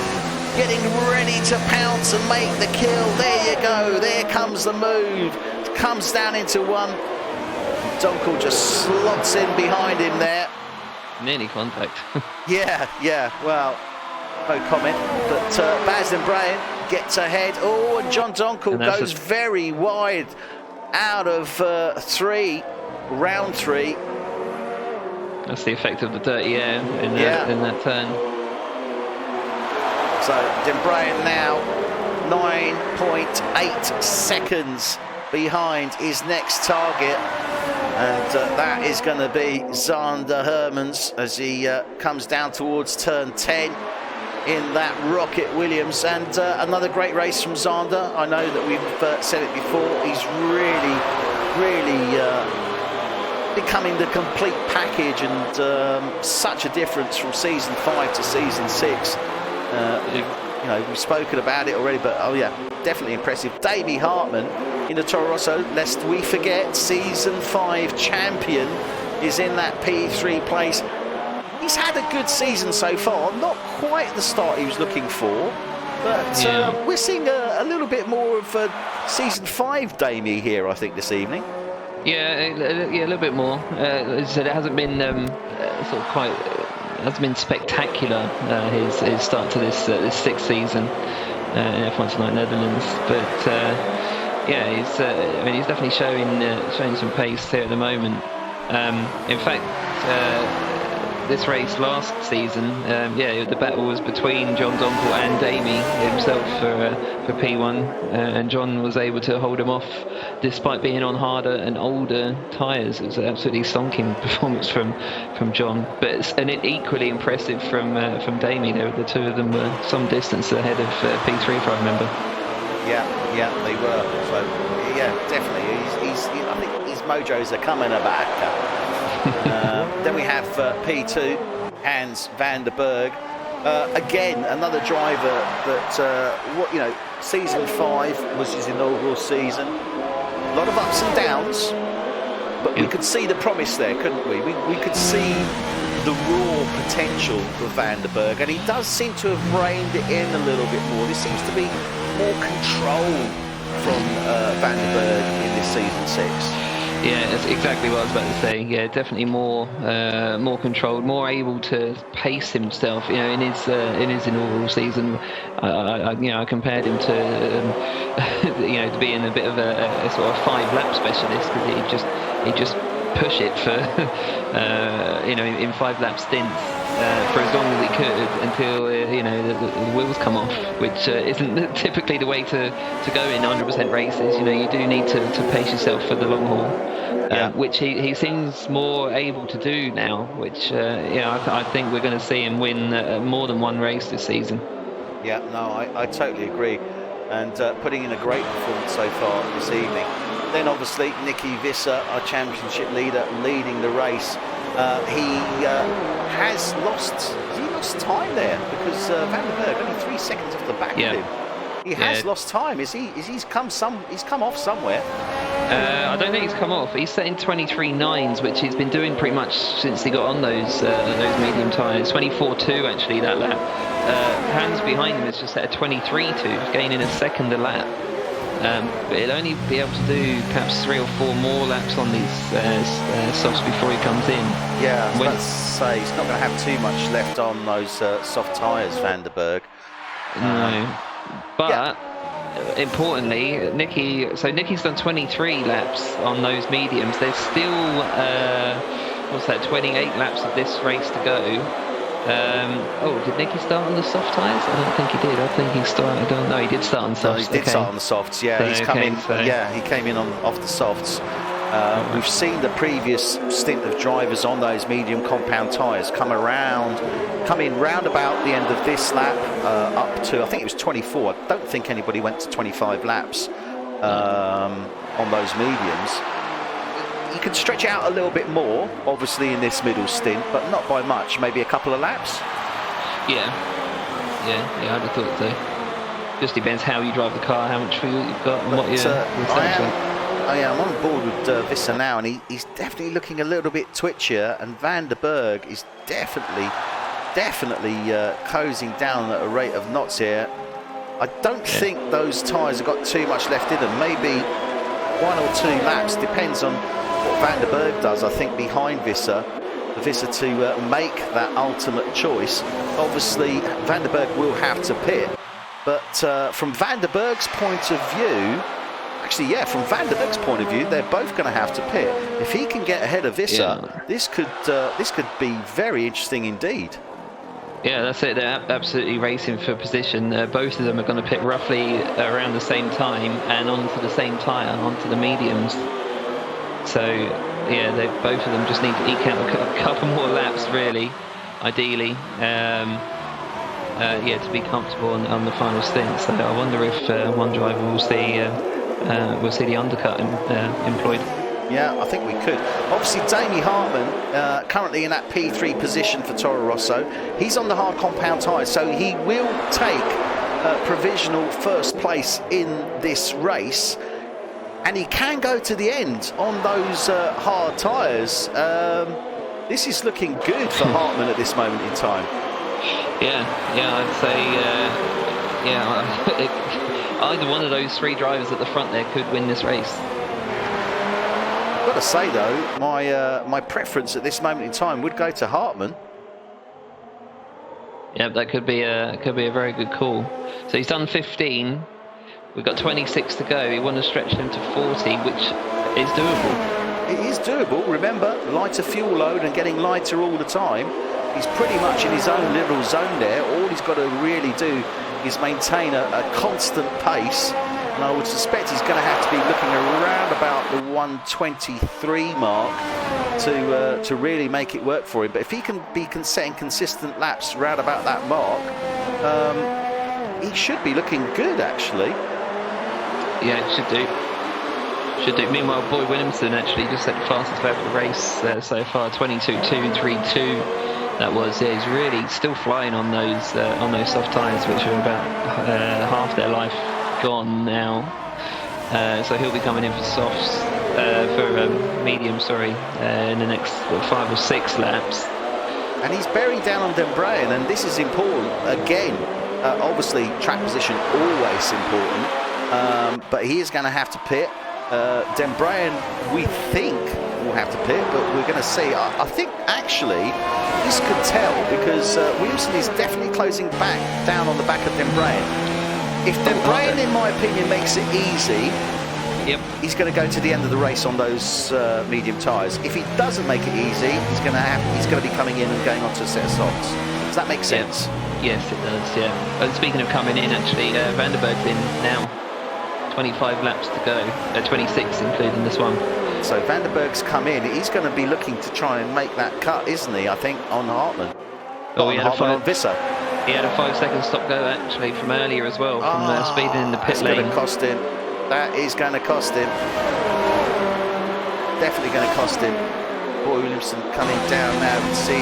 getting ready to pounce and make the kill. There you go. There comes the move. Comes down into 1. Donkel just slots in behind him there. Nearly contact. yeah. Well, no comment. But Baz de Bruyne gets ahead. Oh, and John Donkel goes very wide out of 3. Round 3. That's the effect of the dirty air in that turn. So De Bruyne now 9.8 seconds behind his next target, and that is going to be Zander Hermans as he comes down towards turn 10 in that Rocket Williams. And another great race from Zander. I know that we've said it before, he's really becoming the complete package, and such a difference from season 5 to season 6. We've spoken about it already, but definitely impressive. Davey Hartman in the Toro Rosso, lest we forget, season 5 champion, is in that P3 place. He's had a good season so far, not quite the start he was looking for, but we're seeing a little bit more of season 5 Damie here, I think, this evening. Yeah, a little bit more. As I said, it hasn't been hasn't been spectacular, his start to this 6th season in F1 Tonight Netherlands, but he's definitely showing some pace here at the moment. In fact, this race last season, the battle was between John Donkel and Damie himself for P1, and John was able to hold him off despite being on harder and older tyres. It was an absolutely stonking performance from John, and equally impressive from Damie. The two of them were some distance ahead of P3, if I remember. Yeah, they were. So yeah, definitely. I think his mojos are coming back. Then we have P2, Hans van der Berg. Again, another driver that, season 5 was his inaugural season. A lot of ups and downs, but we could see the promise there, couldn't we? We could see the raw potential of Van der Berg, and he does seem to have reined it in a little bit more. There seems to be more control from Van der Berg in this season 6. Yeah, that's exactly what I was about to say. Yeah, definitely more controlled, more able to pace himself. In his inaugural season, I compared him to to being a bit of a sort of 5-lap specialist, because he'd just push it for in 5-lap stints for as long as he could until the wheels come off, which isn't typically the way to go in 100% races. You do need to pace yourself for the long haul, which he seems more able to do now, which I think we're going to see him win more than one race this season. Yeah, no, I totally agree, and putting in a great performance so far this evening. Then obviously Nicky Visser, our championship leader, leading the race. He has lost time there, because Van der Berg only 3 seconds off the back of him. He has lost time. He's come off somewhere? I don't think he's come off. He's setting 23.9s, which he's been doing pretty much since he got on those medium tyres. 24.2 actually that lap. Hans behind him is just at a 23.2, gaining a second a lap. But he'll only be able to do perhaps 3 or 4 more laps on these softs before he comes in. Yeah, I was about to say, he's not going to have too much left on those soft tyres, Van der Berg. No, but importantly, Nicky's done 23 laps on those mediums. There's still 28 laps of this race to go. Did Nicky start on the soft tyres? I don't think he did. I think he started on... No, he did start on the softs. No, he did start on the softs, yeah. He came in off the softs. We've seen the previous stint of drivers on those medium compound tyres come in round about the end of this lap up to, I think it was 24. I don't think anybody went to 25 laps on those mediums. You could stretch out a little bit more, obviously, in this middle stint, but not by much. Maybe a couple of laps. Yeah, I'd have thought so. Just depends how you drive the car, how much fuel you've got, and what your I'm on board with Visser now, and he's definitely looking a little bit twitchier, and Van der Berg is definitely closing down at a rate of knots here. I don't think those tyres have got too much left in them. Maybe 1 or 2 laps, depends on what Van der Berg does, I think, behind Visser to make that ultimate choice. Obviously, Van der Berg will have to pit, but from Van der Berg's point of view, from Van der Berg's point of view, they're both going to have to pit. If he can get ahead of Visser, this could be very interesting indeed. Yeah, that's it. They're absolutely racing for position. Both of them are going to pit roughly around the same time and onto the same tyre, onto the mediums. So, both of them just need to eke out a couple more laps, really, ideally, to be comfortable on the final stint. So I wonder if one driver will see the undercut employed. Yeah, I think we could. Obviously, Damie Hartman, currently in that P3 position for Toro Rosso. He's on the hard compound tyres, so he will take provisional first place in this race. And he can go to the end on those hard tyres. This is looking good for Hartman at this moment in time. I'd say, either one of those 3 drivers at the front there could win this race. I've got to say though, my preference at this moment in time would go to Hartman. Yeah, that could be a very good call. So he's done 15. We've got 26 to go. We want to stretch them to 40, which is doable. it is doable. Remember, lighter fuel load and getting lighter all the time. He's pretty much in his own little zone there. All he's got to really do is maintain a constant pace. And I would suspect he's going to have to be looking around about the 1:23 mark to really make it work for him. But if he can be setting consistent laps around about that mark, he should be looking good, actually. Yeah, it should do. Should do. Meanwhile, Boy Williamson actually just set the fastest lap of the race so far, 22.232. That was. Yeah, he's really still flying on those soft tyres, which are about half their life gone now. So he'll be coming in for softs, for medium, in the next 5 or 6 laps. And he's bearing down on Dembrain, and this is important. Again, obviously track position always important, but he is going to have to pit. Dembrain, we think, will have to pit, but we're going to see. I think actually this could tell, because Williamson is definitely closing back down on the back of Dembrain. If Dembrain, in my opinion, makes it easy, he's going to go to the end of the race on those medium tyres. If he doesn't make it easy, he's going to be coming in and going onto a set of softs. Does that make sense? Yes, it does. Yeah. And speaking of coming in, actually, Vanderberg's in now. 25 laps to go. 26, including this one. So Vanderberg's come in. He's going to be looking to try and make that cut, isn't he? I think on Hartman. He had on Visser. He had a 5-second stop go actually from earlier as well, from speeding in the pit lane. That's going to cost him. That is going to cost him. Definitely going to cost him. Boy Williamson coming down now. You can see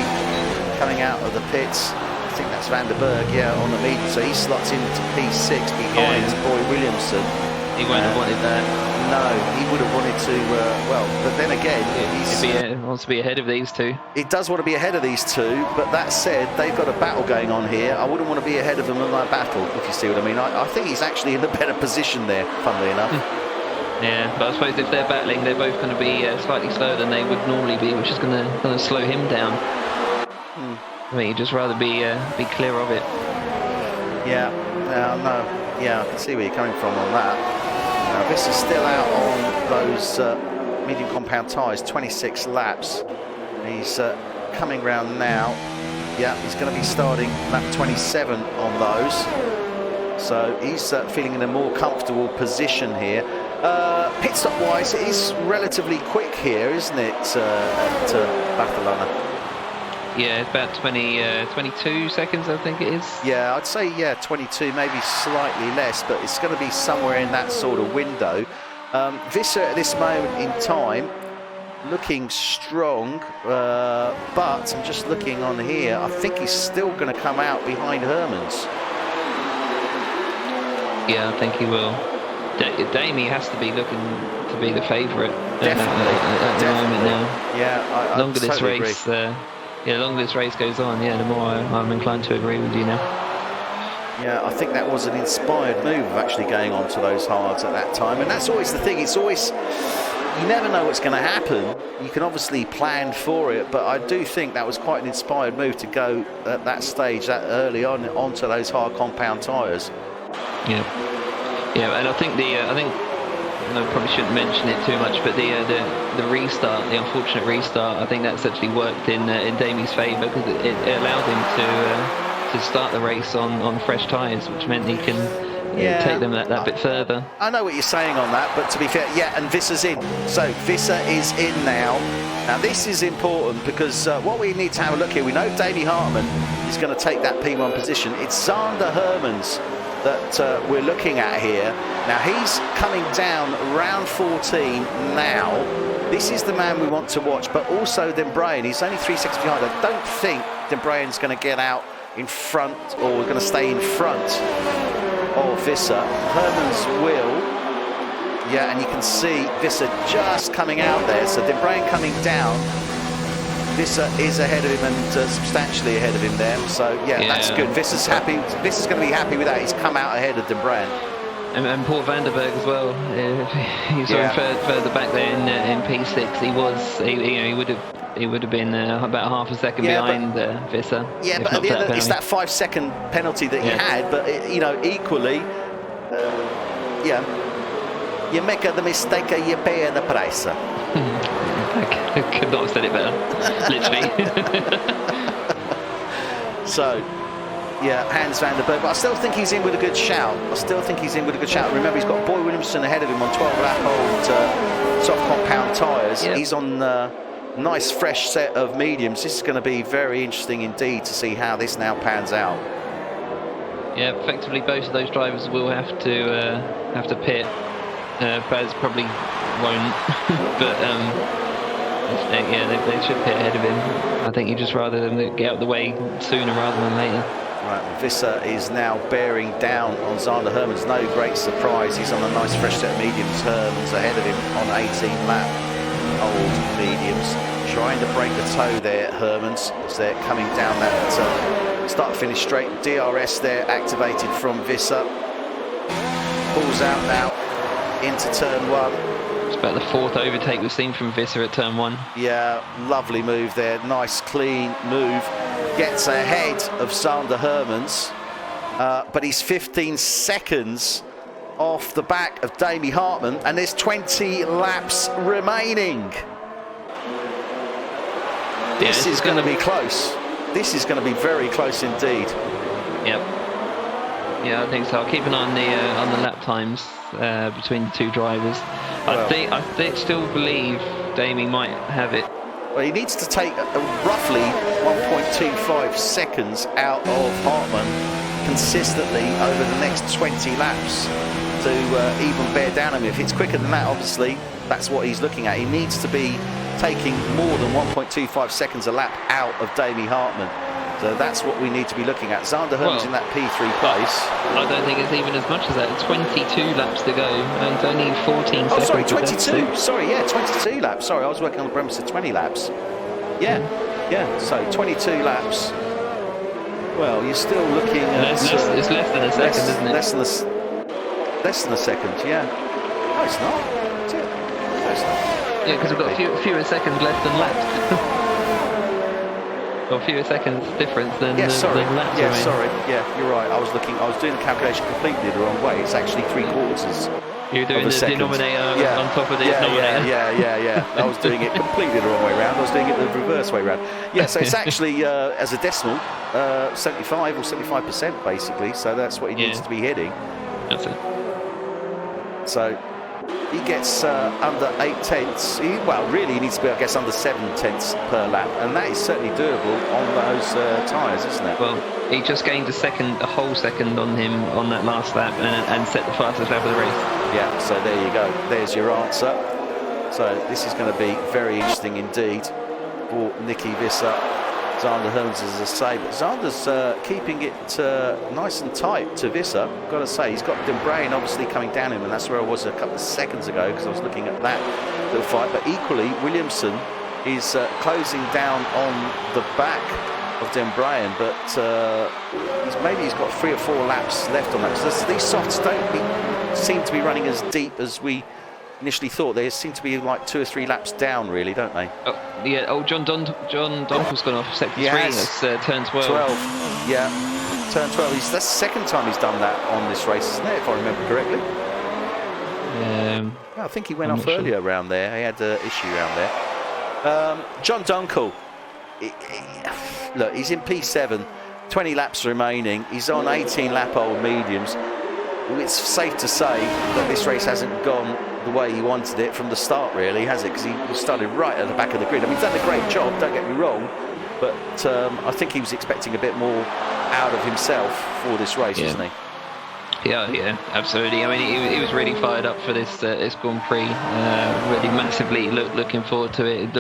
coming out of the pits. I think that's Vanderberg, on the medium. So he slots into P6 behind Boy Williamson. He won't have wanted that. No, he would have wanted to, but then again, he wants to be ahead of these two. He does want to be ahead of these two, but that said, they've got a battle going on here. I wouldn't want to be ahead of them in that battle, if you see what I mean. I think he's actually in a better position there, funnily enough. Yeah, but I suppose if they're battling, they're both going to be slightly slower than they would normally be, which is going to slow him down. I mean, you'd just rather be clear of it. Yeah, no. Yeah, I can see where you're coming from on that. Now, this is still out on those medium compound tyres, 26 laps. He's coming round now. Yeah, he's going to be starting lap 27 on those. So he's feeling in a more comfortable position here. Pit stop wise, it is relatively quick here, isn't it, at Barcelona? Yeah, it's about 22 seconds, I think it is. Yeah, I'd say, 22, maybe slightly less, but it's going to be somewhere in that sort of window. Visser at this moment in time, looking strong, but I'm just looking on here, I think he's still going to come out behind Hermans. Yeah, I think he will. Damie has to be looking to be the favourite at the moment now. Yeah, I longer this totally race, agree. the longer this race goes on, the more I'm inclined to agree with you now. Yeah, I think that was an inspired move of actually going on to those hards at that time, and that's always the thing. It's always, you never know what's going to happen. You can obviously plan for it, but I do think that was quite an inspired move to go at that stage, that early onto those hard compound tyres. Yeah, and I think I probably shouldn't mention it too much, but the restart, the unfortunate restart, I think that's actually worked in Damie's favour, because it allowed him to start the race on fresh tyres, which meant he can take them that bit further. I know what you're saying on that, but to be fair, and Visser's in. So Visser is in now. Now this is important, because what we need to have a look here, we know Davey Hartman is going to take that P1 position. It's Zander Hermans that we're looking at here. Now he's coming down round 14 now. This is the man we want to watch, but also Dembrain. He's only 3 seconds behind. I don't think Dembrain's going to get out in front, or going to stay in front of Visser. Hermans will. Yeah, and you can see Visser just coming out there. So Dembrain coming down. Visser is ahead of him, and substantially ahead of him there. So that's good. Visser's happy. Visser's going to be happy with that. He's come out ahead of Dembrain. And poor Vanderberg as well. He's further back there in P6. He would have been about half a second behind Visser. Yeah, but at the end, it's that 5-second penalty that he had. But equally, you make the mistake, you pay the price. I could not have said it better. Literally. So, yeah, Hans van der Berg. But I still think he's in with a good shout. Remember, he's got Boy Williamson ahead of him on 12-lap-old soft compound tyres. Yep. He's on a nice, fresh set of mediums. This is going to be very interesting indeed to see how this now pans out. Yeah, effectively both of those drivers will have to pit. Baz probably won't, but yeah, they should pit ahead of him. I think you just rather them get out of the way sooner rather than later. Right, Visser is now bearing down on Zander Hermans. No great surprise. He's on a nice fresh set of mediums. Hermans ahead of him on 18-lap old mediums. Trying to break the toe there, Hermans, as they're coming down that start-finish straight. DRS there activated from Visser. Pulls out now into turn 1. It's about the 4th overtake we've seen from Visser at turn 1. Yeah, lovely move there. Nice, clean move. Gets ahead of Zander Hermans, but he's 15 seconds off the back of Dami Hartmann, and there's 20 laps remaining. This is going to be close. This is going to be very close indeed. Yep. Yeah, I think so. I'll keep an eye on the lap times between the two drivers. Well, I still believe Dami might have it. Well, he needs to take roughly 1.25 seconds out of Hartmann consistently over the next 20 laps to even bear down on him. If it's quicker than that, obviously, that's what he's looking at. He needs to be taking more than 1.25 seconds a lap out of Dami Hartmann. So that's what we need to be looking at. Zander Hermans in that P3 place. I don't think it's even as much as that. 22 laps to go, and it's only 14 seconds. Oh, sorry, 22. Sorry, yeah, 22 laps. Sorry, I was working on the premise of 20 laps. Yeah, so 22 laps. Well, you're still looking at... it's less than a second, isn't it? Less than a second, yeah. No, it's not. Is it? No, it's not. Yeah, because we've got fewer seconds left than laps. Or fewer seconds difference than laps. Sorry, yeah, you're right. I was doing the calculation completely the wrong way. It's actually 3/4. You're doing the denominator on top of the denominator. Yeah. I was doing it completely the wrong way round. I was doing it the reverse way round. Yeah, so it's actually, as a decimal, 75 or 75% basically. So that's what he needs to be hitting. That's it. So he gets under 8 tenths. Really he needs to be, I guess, under 7 tenths per lap, and that is certainly doable on those tyres, isn't it? Well, he just gained a whole second on him on that last lap, and set the fastest lap of the race. Yeah, so there you go. There's your answer. So this is going to be very interesting indeed for Nicky Visser. Zander Hermans, as I say, but Zander's keeping it nice and tight to Visser. I've got to say, he's got Dembrain obviously coming down him, and that's where I was a couple of seconds ago because I was looking at that little fight. But equally, Williamson is closing down on the back of Dembrain, but maybe he's got 3 or 4 laps left on that. Because these softs don't seem to be running as deep as we initially thought. They seem to be like 2 or 3 laps down, really, don't they? Oh, yeah. Oh, John Donkel's gone off sector 3. That's turn 12. Yeah, turn 12. That's the second time he's done that on this race, isn't it? If I remember correctly. I think he went off earlier around there. He had an issue around there. John Dunkel. Look, he's in P7. 20 laps remaining. He's on 18-lap-old mediums. It's safe to say that this race hasn't gone the way he wanted it from the start, really, has it? Because he started right at the back of the grid. I mean, he's done a great job, don't get me wrong, but I think he was expecting a bit more out of himself for this race, wasn't he? Yeah, absolutely. I mean, he was really fired up for this Grand Prix. Really massively looking forward to it.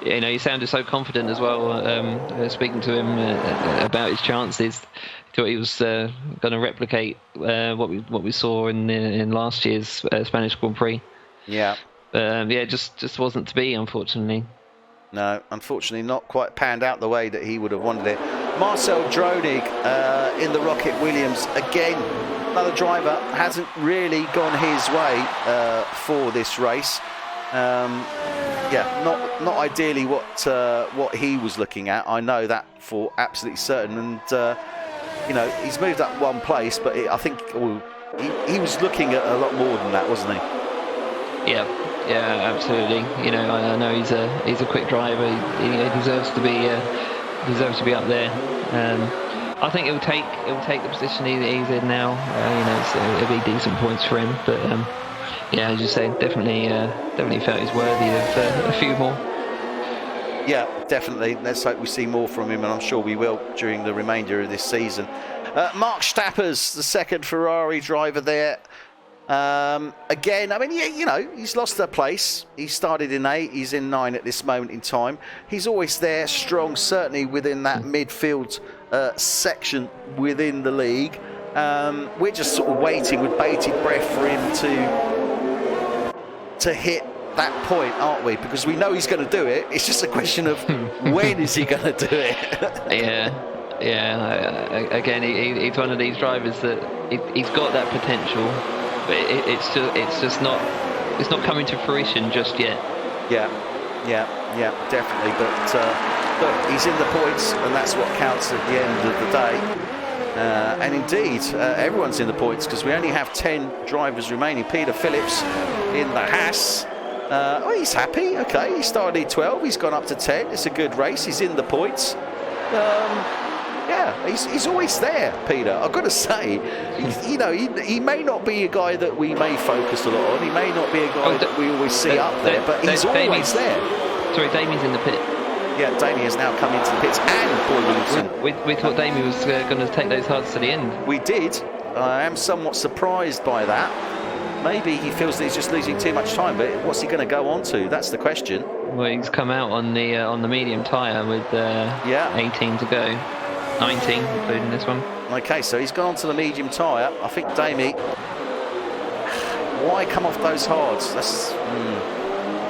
He sounded so confident as well. Speaking to him about his chances, thought he was going to replicate what we saw in last year's Spanish Grand Prix. Yeah. Just wasn't to be, unfortunately. No, unfortunately not quite panned out the way that he would have wanted it. Marcel Dronig in the Rocket Williams again. Another driver hasn't really gone his way for this race. Not ideally what he was looking at. I know that for absolutely certain. And he's moved up 1 place, but I think he was looking at a lot more than that, wasn't he? Yeah, Yeah, absolutely. You know, I know he's a quick driver. He deserves to be up there. I think he'll take the position he's in now. You know, it'll be decent points for him. But yeah, as you say, definitely felt he's worthy of a few more. Yeah, definitely. Let's hope we see more from him, and I'm sure we will during the remainder of this season. Mark Stappers, the second Ferrari driver there. Again, I mean, you know, he's lost their place. He started in 8, he's in 9 at this moment in time. He's always there, strong, certainly within that midfield section within the league. We're just sort of waiting with bated breath for him to hit that point, aren't we? Because we know he's going to do it. It's just a question of when is he going to do it? Yeah. Again, he's one of these drivers that he's got that potential, but it's just not coming to fruition just yet. Yeah, definitely. But look, he's in the points, and that's what counts at the end of the day. And indeed, everyone's in the points because we only have 10 drivers remaining. Peter Phillips in the Haas. He's happy. Okay, he started 12. He's gone up to 10. It's a good race. He's in the points. Yeah, he's always there, Peter. I've got to say, he may not be a guy that we may focus a lot on. He may not be a guy that we always see up there, but he's always there. Sorry, Damien's in the pit. Yeah, Damien has now come into the pits, and Paul Williamson. We thought Damien was going to take those hards to the end. We did. I am somewhat surprised by that. Maybe he feels that he's just losing too much time, but what's he going to go on to? That's the question. Well, he's come out on the medium tyre with 18 to go. 19, including this one. Okay, so he's gone on to the medium tyre. I think Damie, why come off those hards?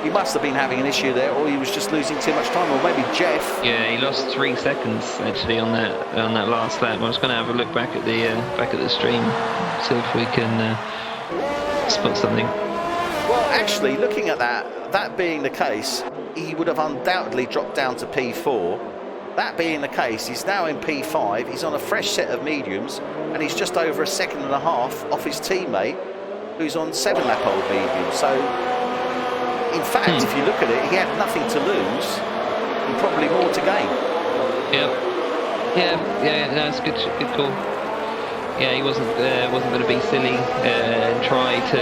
He must have been having an issue there, or he was just losing too much time, or maybe Jeff. Yeah, he lost 3 seconds actually on that last lap. I was going to have a look back at the stream, see if we can spot something. Well, actually, looking at that being the case, he would have undoubtedly dropped down to P4. That being the case, he's now in P5. He's on a fresh set of mediums, and he's just over a second and a half off his teammate, who's on 7-lap-old mediums. So, in fact, if you look at it, he had nothing to lose and probably more to gain. Yeah, that's a good call. Yeah, he wasn't going to be silly and try to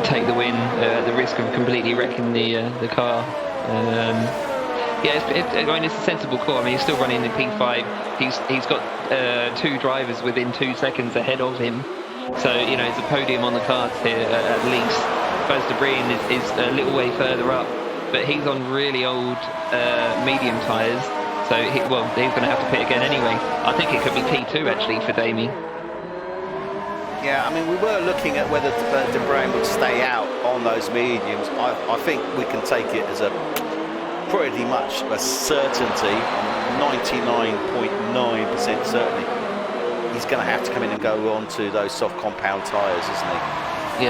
take the win at the risk of completely wrecking the car. I mean, it's a sensible call. I mean, he's still running in P5. He's got 2 drivers within 2 seconds ahead of him. So, it's a podium on the cards here at least. Buzz Debreen is a little way further up, but he's on really old medium tyres. So, he's going to have to pit again anyway. I think it could be P2 actually for Damie. Yeah, I mean, we were looking at whether Debreen would stay out on those mediums. I think we can take it as a pretty much a certainty, 99.9% certainly. He's going to have to come in and go on to those soft compound tyres, isn't he?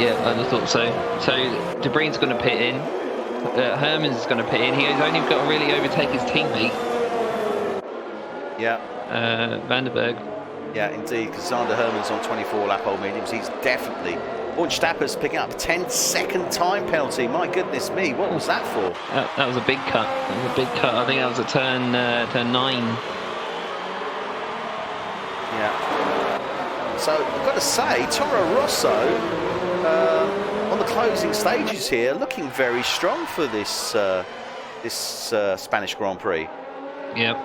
Yeah, I thought so. So Debreen's going to pit in. Herman's going to pit in. He's only got to really overtake his teammate. Yeah. Vandenberg. Yeah, indeed, because Zander Herman's on 24-lap-old mediums. He's definitely... Stappers picking up a 10-second time penalty. My goodness me, what was that for? That was a big cut. I think that was a turn 9. Yeah. So I've got to say, Toro Rosso on the closing stages here, looking very strong for this Spanish Grand Prix. Yeah,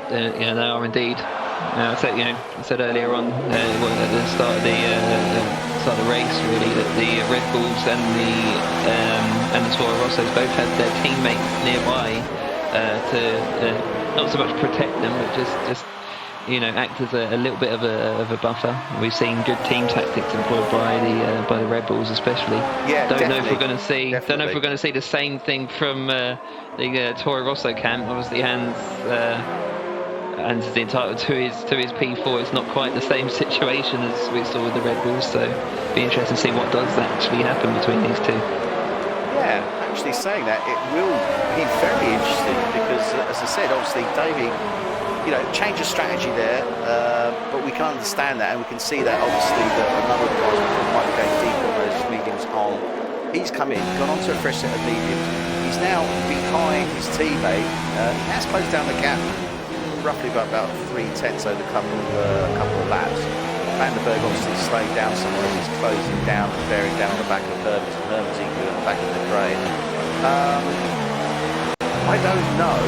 they are indeed. I said earlier on at the start of the race, really, that the Red Bulls and the Toro Rossos both had their teammates nearby to not so much protect them, but just act as a little bit of a buffer. We've seen good team tactics employed by the Red Bulls, especially. Yeah, Don't know if we're going to see the same thing from the Toro Rosso camp. Obviously, Hans is entitled to his P4. It's not quite the same situation as we saw with the Red Bulls, so it'll be interesting to see what does actually happen between these two. Yeah, actually saying that, it will be very interesting because, as I said, obviously Davey, change of strategy there, but we can understand that, and we can see that obviously that a number of guys might be going deep on those on. He's come in, gone on to a fresh set of mediums. He's now behind his teammate. He has closed down the gap roughly by about 3/10 over a couple of laps. Van der Berg obviously slowing down somewhat as he's closing down and bearing down on the back of Hermans, and Hermans equally on the back of the grain. I don't know,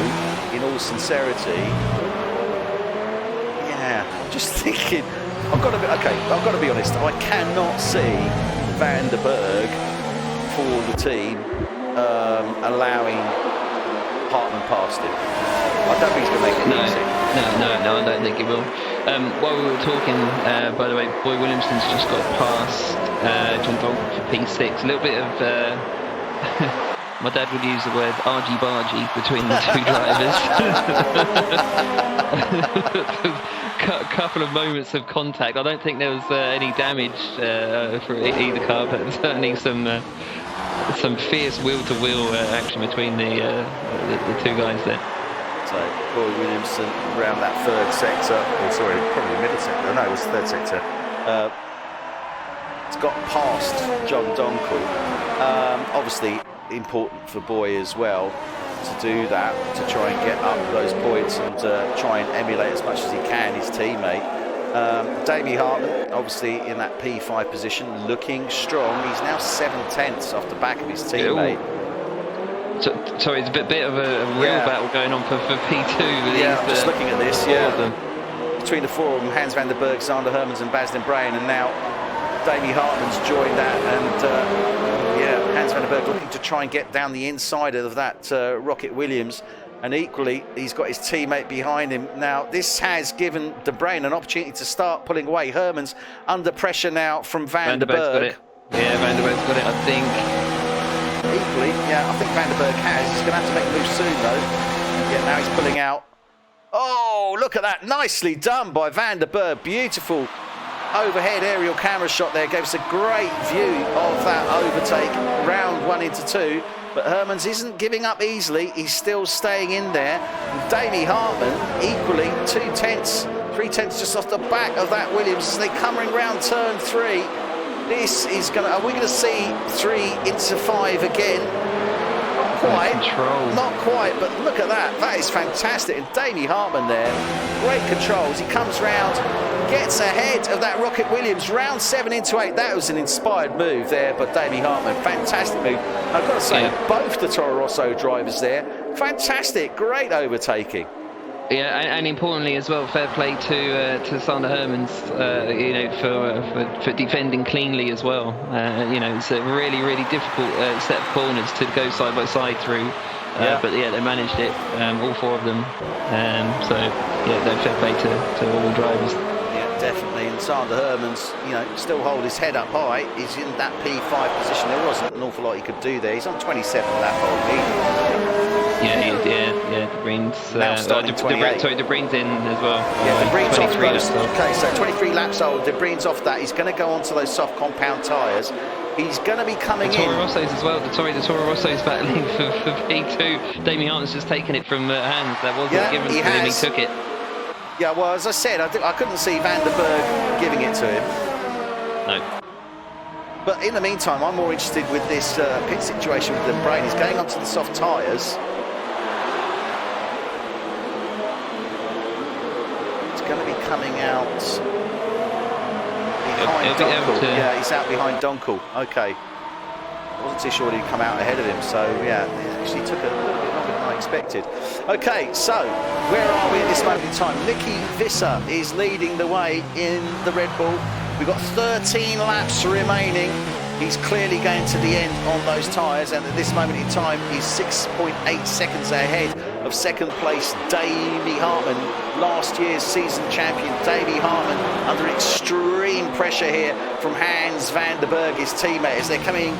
in all sincerity. Yeah, I'm just thinking. I've got to be honest. I cannot see Van der Berg for the team allowing Hartmann past him. I don't think he's going to make it easy. No, I don't think he will. While we were talking, by the way, Boy Williamson's just got past John Donald for P6. A little bit of, my dad would use the word argy-bargy between the two drivers. A couple of moments of contact. I don't think there was any damage for either car, but certainly some fierce wheel-to-wheel action between the two guys there. So, Boy Williamson around that third sector, or sorry, probably the middle sector, no, it was the third sector. It's got past John Donkel. Obviously important for Boy as well to do that, to try and get up those points and try and emulate as much as he can his teammate. Davey Hartmann, obviously in that P5 position, looking strong. He's now 7/10 off the back of his teammate. Sorry, it's a bit of a real battle going on for P2. Yeah, I'm just looking at this, between the four of them, Hans van der Berg, Sander Hermans and Bas den Breyen, and now Davey Hartmann's joined that, and Hans van der Berg looking to try and get down the inside of that Rocket Williams, and equally he's got his teammate behind him. Now this has given de Breyen an opportunity to start pulling away. Hermans under pressure now from van der Berg. Got it. Yeah, van der Berg's got it, I think. Equally, I think Van der Berg has. He's going to have to make a move soon, though. Yeah, now he's pulling out. Oh, look at that. Nicely done by Van der Berg. Beautiful overhead aerial camera shot there. Gave us a great view of that overtake. Round 1 into 2. But Hermans isn't giving up easily. He's still staying in there. And Davey Hartmann, equally, 2/10, 3/10 just off the back of that Williams as they come round turn 3. This is going to... Are we going to see 3 into 5 again? Not quite, but look at that. That is fantastic. And Davey Hartmann there, great controls. He comes round, gets ahead of that Rocket Williams. Round 7 into 8. That was an inspired move there by Davey Hartmann. Fantastic move. I've got to say, both the Toro Rosso drivers there, fantastic, great overtaking. Yeah, and importantly as well, fair play to Sander Hermans, for defending cleanly as well. It's a really, really difficult set of corners to go side by side through. But they managed it, all 4 of them. Fair play to all the drivers. Yeah, definitely. And Sander Hermans, still hold his head up high. He's in that P5 position. There wasn't an awful lot he could do there. He's on 27 lap old lead. De Bruyne's De Bruyne's in as well. Yeah, De Bruyne's off 23 those. Okay, so 23 laps old. De Bruyne's off that. He's going to go onto those soft compound tyres. He's going to be coming in. The Toro Rossos as well. The Toro Rossos battling for P2. Davey Hartmann's just taken it from Hans. That wasn't given to him. He took it. Yeah, well, as I said, I couldn't see Van der Berg giving it to him. No. But in the meantime, I'm more interested with this pit situation with De Bruyne. He's going onto the soft tyres. It's going to be coming out behind Donkel. Yeah, he's out behind Donkel. Okay. I wasn't too sure he'd come out ahead of him, so yeah, it actually took a little bit longer than I expected. Okay, so where are we at this moment in time? Nicky Visser is leading the way in the Red Bull. We've got 13 laps remaining. He's clearly going to the end on those tyres, and at this moment in time, he's 6.8 seconds ahead of second place Davey Hartmann, last year's season champion. Davey Hartmann under extreme pressure here from Hans van der Berg, his teammate, as they're coming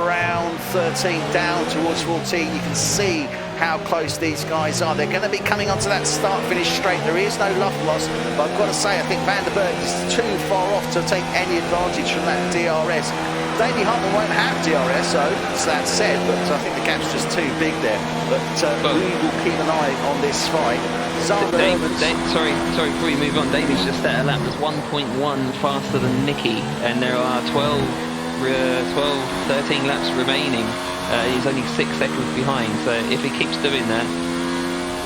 round 13 down towards 14. You can see how close these guys are. They're going to be coming onto that start-finish straight. There is no luft loss, but I've got to say, I think Van der Berg is too far off to take any advantage from that DRS. Davey Hartmann won't have DRS, so that said, but I think the gap's just too big there. But we will keep an eye on this fight. Sorry, before you move on, Davey's just at a lap that's 1.1 faster than Nicky, and there are 12 13 laps remaining. He's only 6 seconds behind, so if he keeps doing that,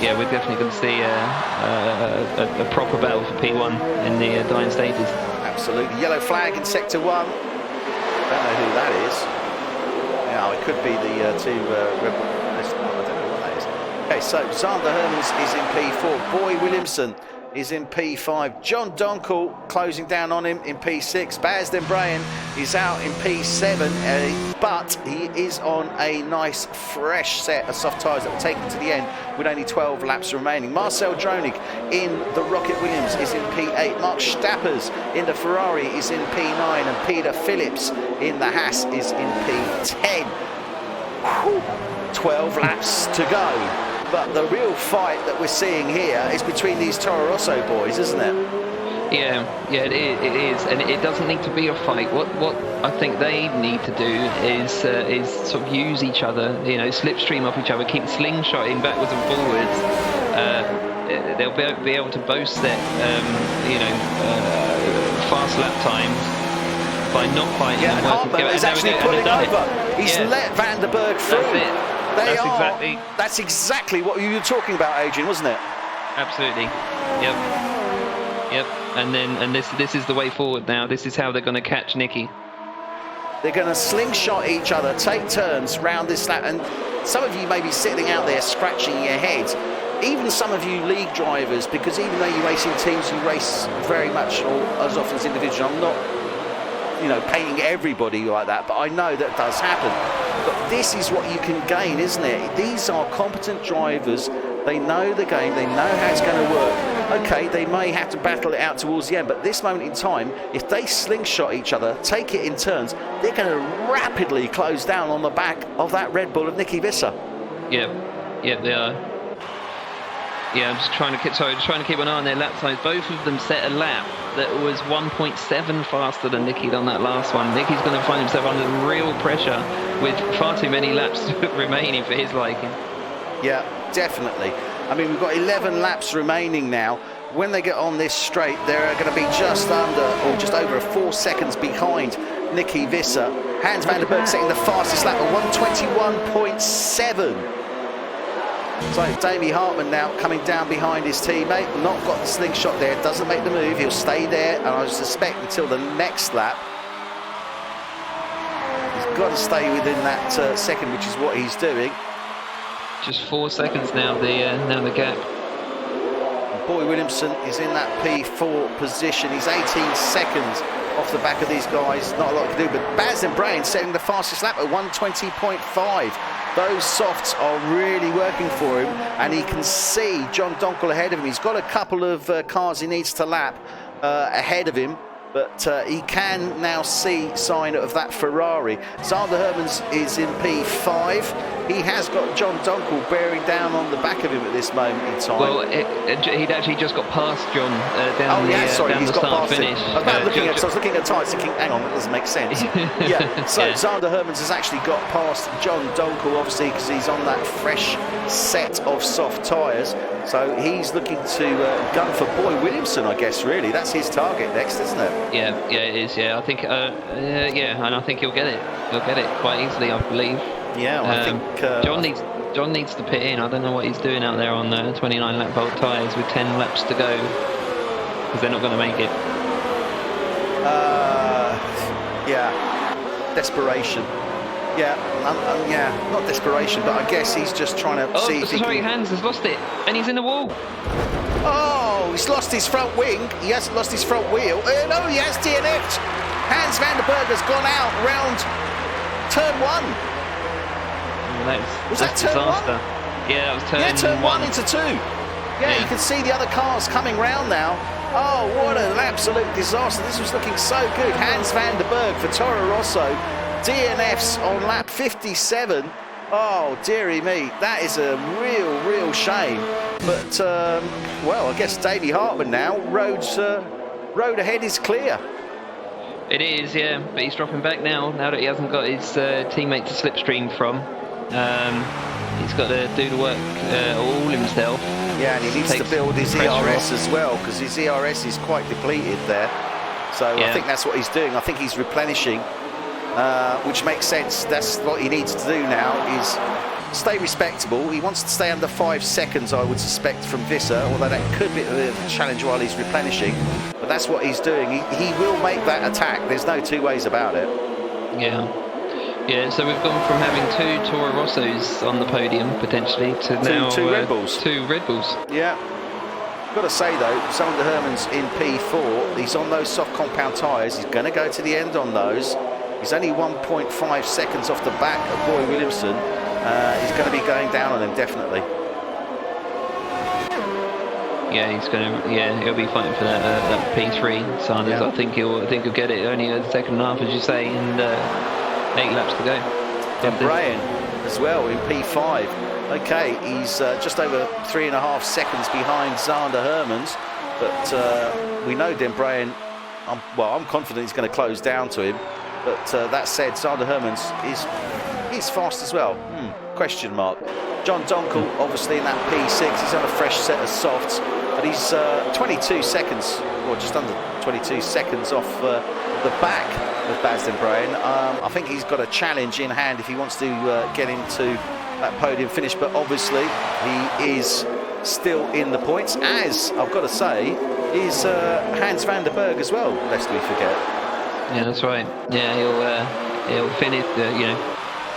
yeah, we're definitely going to see a proper battle for P1 in the dying stages. Absolutely. Yellow flag in sector 1. Don't know who that is. Yeah, it could be the two Red Bull. I don't know what that is. Okay, so Zander Hermans is in P4. Boy Williamson is in P5. John Donkel closing down on him in P6. Baz Dembrayen is out in P7, but he is on a nice fresh set of soft tyres that will take him to the end with only 12 laps remaining. Marcel Dronig in the Rocket Williams is in P8. Mark Stappers in the Ferrari is in P9, and Peter Phillips in the Haas is in P10. 12 laps to go. But the real fight that we're seeing here is between these Toro Rosso boys, isn't it? Yeah, it is, and it doesn't need to be a fight. What I think they need to do is sort of use each other, slipstream off each other, keep slingshotting backwards and forwards. They'll be able to boast their, fast lap times by not fighting. Yeah, and Hartman is actually pulling over. He's let Van der Berg through. That's it. That's exactly what you were talking about, Adrian, wasn't it? Absolutely. Yep. And this is the way forward now. This is how they're going to catch Nicky. They're going to slingshot each other, take turns round this lap, and some of you may be sitting out there scratching your heads. Even some of you league drivers, because even though you race in teams, you race very much or as often as individual. I'm not, painting everybody like that, but I know that does happen. But this is what you can gain, isn't it? These are competent drivers. They know the game. They know how it's going to work. Okay, they may have to battle it out towards the end, but this moment in time, if they slingshot each other, take it in turns, they're going to rapidly close down on the back of that Red Bull of Nicky Visser. Yep, they are. Yeah, I'm just trying to keep an eye on their lap times. Both of them set a lap that was 1.7 faster than Nicky on that last one. Nicky's going to find himself under real pressure with far too many laps remaining for his liking. Yeah, definitely. I mean, we've got 11 laps remaining now. When they get on this straight, they're going to be just under or just over 4 seconds behind Nicky Visser. Hans van der Berg setting the fastest lap at 121.7. So Davey Hartman now coming down behind his teammate, not got the slingshot there, doesn't make the move, he'll stay there, and I suspect until the next lap. He's got to stay within that second, which is what he's doing. Just 4 seconds now, the gap. Boy Williamson is in that P4 position. He's 18 seconds off the back of these guys. Not a lot to do, but Baz and Brain setting the fastest lap at 120.5. Those softs are really working for him, and he can see John Donkel ahead of him. He's got a couple of cars he needs to lap ahead of him, but he can now see sign of that Ferrari. Zander Hermans is in P5. He has got John Donkel bearing down on the back of him at this moment in time. Well, he'd actually just got past John down the start finish. I was looking at time thinking, hang on, that doesn't make sense. Zander Hermans has actually got past John Donkel, obviously, because he's on that fresh set of soft tyres. So he's looking to gun for Boy Williamson, I guess, really. That's his target next, isn't it? Yeah, it is, yeah. I think, and I think he'll get it. He'll get it quite easily, I believe. Yeah, well, I think... John needs to pit in. I don't know what he's doing out there on the 29 lap Volt tyres with 10 laps to go, because they're not going to make it. Desperation. Not desperation, but I guess he's just trying to see if he can... Hans has lost it, and he's in the wall. Oh, he's lost his front wing. He hasn't lost his front wheel. No, he has DNF'd. Hans van der Berg has gone out round turn 1. Was that turn disaster. 1? Yeah, that was turn 1 into 2. Yeah, you can see the other cars coming round now. Oh, what an absolute disaster. This was looking so good. Hans van der Berg for Toro Rosso. DNFs on lap 57. Oh, dearie me. That is a real shame. But, I guess Davey Hartman now. Road ahead is clear. It is, yeah. But he's dropping back now that he hasn't got his teammate to slipstream from. He's got to do the work all himself. Yeah, and he needs to build his ERS as well, because his ERS is quite depleted there. So I think that's what he's doing. I think he's replenishing. which makes sense. That's what he needs to do now, is stay respectable. He wants to stay under 5 seconds, I would suspect, from Visser, although that could be a challenge while he's replenishing. But that's what he's doing. He will make that attack. There's no two ways about it. Yeah. Yeah, so we've gone from having 2 Toro Rossos on the podium, potentially, to now... Two Red Bulls. 2 Red Bulls. Yeah. Got to say, though, Sander Hermans in P4, he's on those soft compound tyres. He's going to go to the end on those. He's only 1.5 seconds off the back of Boy Williamson. He's going to be going down on him, definitely. Yeah, he's going to. Yeah, he'll be fighting for that P3. Sanders, Yeah. I think he'll get it only a second and a half, as you say, and 8 laps to go. Brian as well in P5. Okay, he's just over 3.5 seconds behind Sander Hermans, but we know Dembrain. I'm confident he's going to close down to him. But that said, Sander Hermans he's fast as well. Question mark. John Donkel, obviously in that P6, he's on a fresh set of softs, but he's 22 seconds, or just under 22 seconds off the back of Baz Dembrain. I think he's got a challenge in hand if he wants to get into that podium finish, but obviously he is still in the points, as I've got to say is Hans van der Berg as well, lest we forget. Yeah, that's right. Yeah, he'll finish,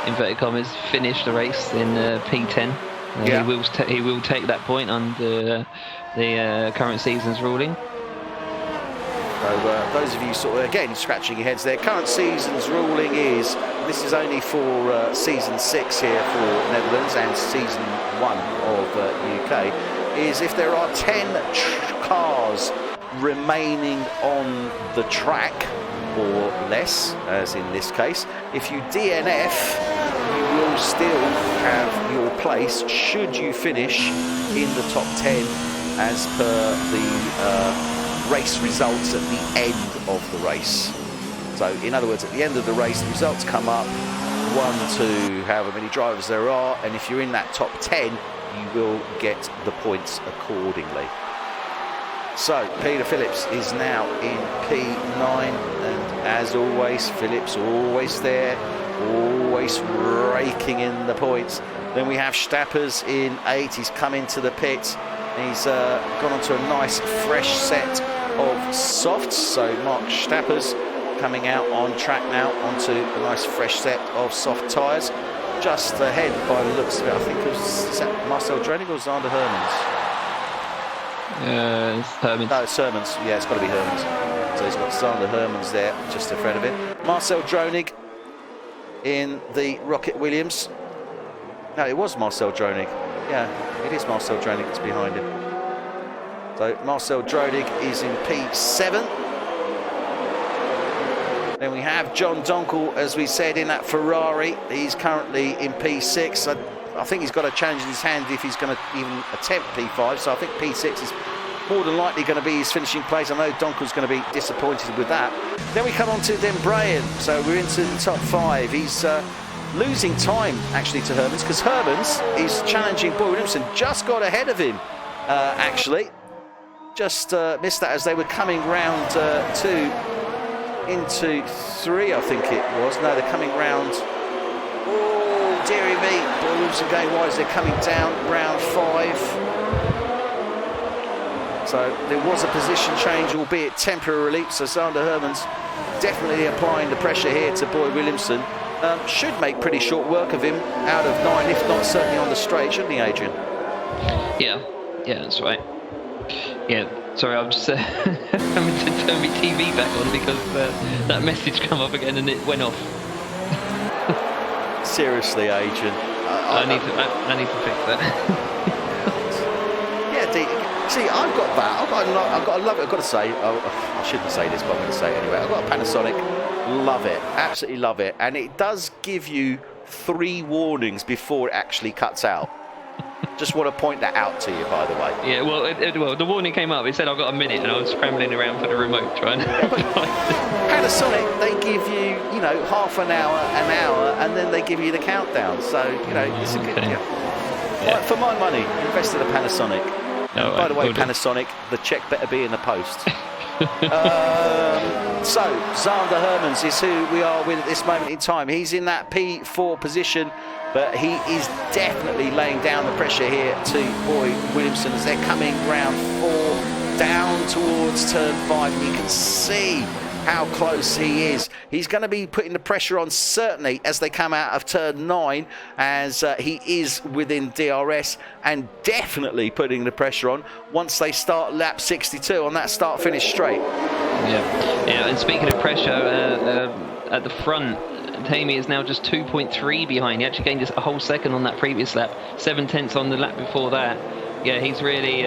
inverted commas, finish the race in P10. Yeah. He will take that point under the current season's ruling. So those of you sort of, again, scratching your heads there, current season's ruling is, this is only for season 6 here for Netherlands and season 1 of UK, is if there are 10 cars remaining on the track, or less, as in this case, if you DNF, you will still have your place should you finish in the top 10 as per the race results at the end of the race. So in other words, at the end of the race, the results come up, 1, 2, however many drivers there are, and if you're in that top 10, you will get the points accordingly. So Peter Phillips is now in P9, and as always, Phillips always there, always raking in the points. Then we have Stappers in 8. He's come into the pit. He's gone onto a nice fresh set of softs. So Mark Stappers coming out on track now onto a nice fresh set of soft tyres. Just ahead by the looks of it, I think it was, is that Marcel Dronig or Sander Hermans? It's Hermans. No, it's Hermans. Yeah, it's got to be Hermans. So he's got Sander Hermans there, just in front of him. Marcel Dronig in the Rocket Williams. No, it was Marcel Dronig. Yeah, it is Marcel Dronig that's behind him. So Marcel Dronig is in P7. Then we have John Donkel, as we said, in that Ferrari. He's currently in P6. I think he's got a challenge in his hand if he's going to even attempt P5. So I think P6 is more than likely going to be his finishing place. I know Donkel's going to be disappointed with that. Then we come on to Dembrain. So we're into the top 5. He's losing time, actually, to Hermans, because Hermans is challenging Boy Williamson. Just got ahead of him, actually. Just missed that as they were coming round 2 into 3, I think it was. No, they're coming round... Oh, dearie me. Boy Williamson going wide as they're coming down round 5. So there was a position change, albeit temporarily. So Sander Hermans definitely applying the pressure here to Boy Williamson. Should make pretty short work of him out of 9, if not certainly on the straight, shouldn't he, Adrian? Yeah, that's right. Yeah, sorry, I'm just having to turn my TV back on because that message come up again and it went off. Seriously, Adrian. I need to fix that. Yeah, see, I've got that. I've got to say, I shouldn't say this, but I'm going to say it anyway. I've got a Panasonic. Love it. Absolutely love it. And it does give you 3 warnings before it actually cuts out. Just want to point that out to you, by the way. Yeah, well, the warning came up. It said I've got a minute, and I was scrambling around for the remote trying to... Panasonic, they give you, half an hour, and then they give you the countdown. So, it's a good... Yeah. For my money, invest in a Panasonic. By the way, Panasonic, the check better be in the post. So, Zander Hermans is who we are with at this moment in time. He's in that P4 position, but he is definitely laying down the pressure here to Boy Williamson as they're coming round 4, down towards turn 5. You can see how close he is. He's going to be putting the pressure on certainly as they come out of turn 9, as he is within DRS, and definitely putting the pressure on once they start lap 62 on that start-finish straight. Yeah. And speaking of pressure, at the front, Tammy is now just 2.3 behind. He actually gained just a whole second on that previous lap, 7/10 on the lap before that. Yeah, he's really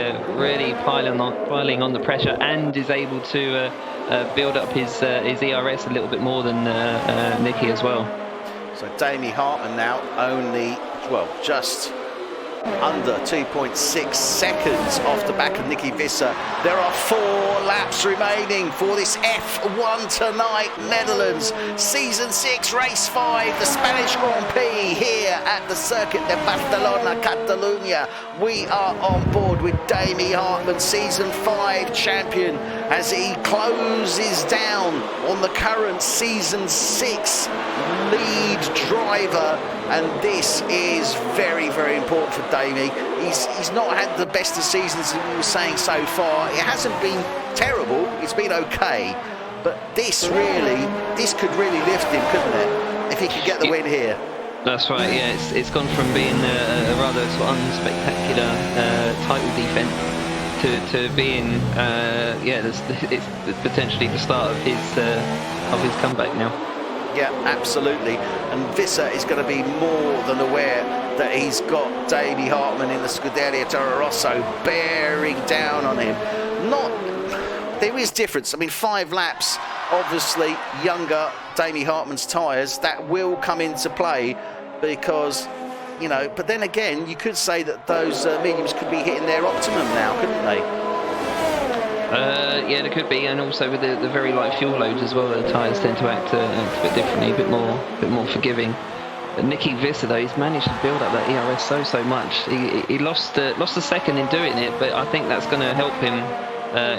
piling on the pressure, and is able to build up his ERS a little bit more than Nicky as well. So Damie Hartman now only, just under 2.6 seconds off the back of Nicky Visser. There are 4 laps remaining for this F1 tonight, Netherlands, Season 6, Race 5, the Spanish Grand Prix here at the Circuit de Barcelona, Catalunya. We are on board with Damie Hartman, Season 5 champion, as he closes down on the current Season 6 lead driver. And this is very, very important for Damie. He's not had the best of seasons, as we were saying so far. It hasn't been terrible, it's been okay. But this could really lift him, couldn't it? If he could get the win here. That's right, yeah. It's gone from being a rather sort of unspectacular title defence to being, it's potentially the start of his comeback now. Yeah, absolutely. And Visser is going to be more than aware that he's got Damie Hartman in the Scuderia Toro Rosso bearing down on him. There is difference. I mean, 5 laps, obviously, younger Damie Hartman's tyres, that will come into play because, but then again, you could say that those mediums could be hitting their optimum now, couldn't they? Yeah, there could be, and also with the very light fuel loads as well, the tyres tend to act a bit differently, a bit more forgiving. But Nicky Visser, though, he's managed to build up that ERS so much. He lost a second in doing it, but I think that's going to help him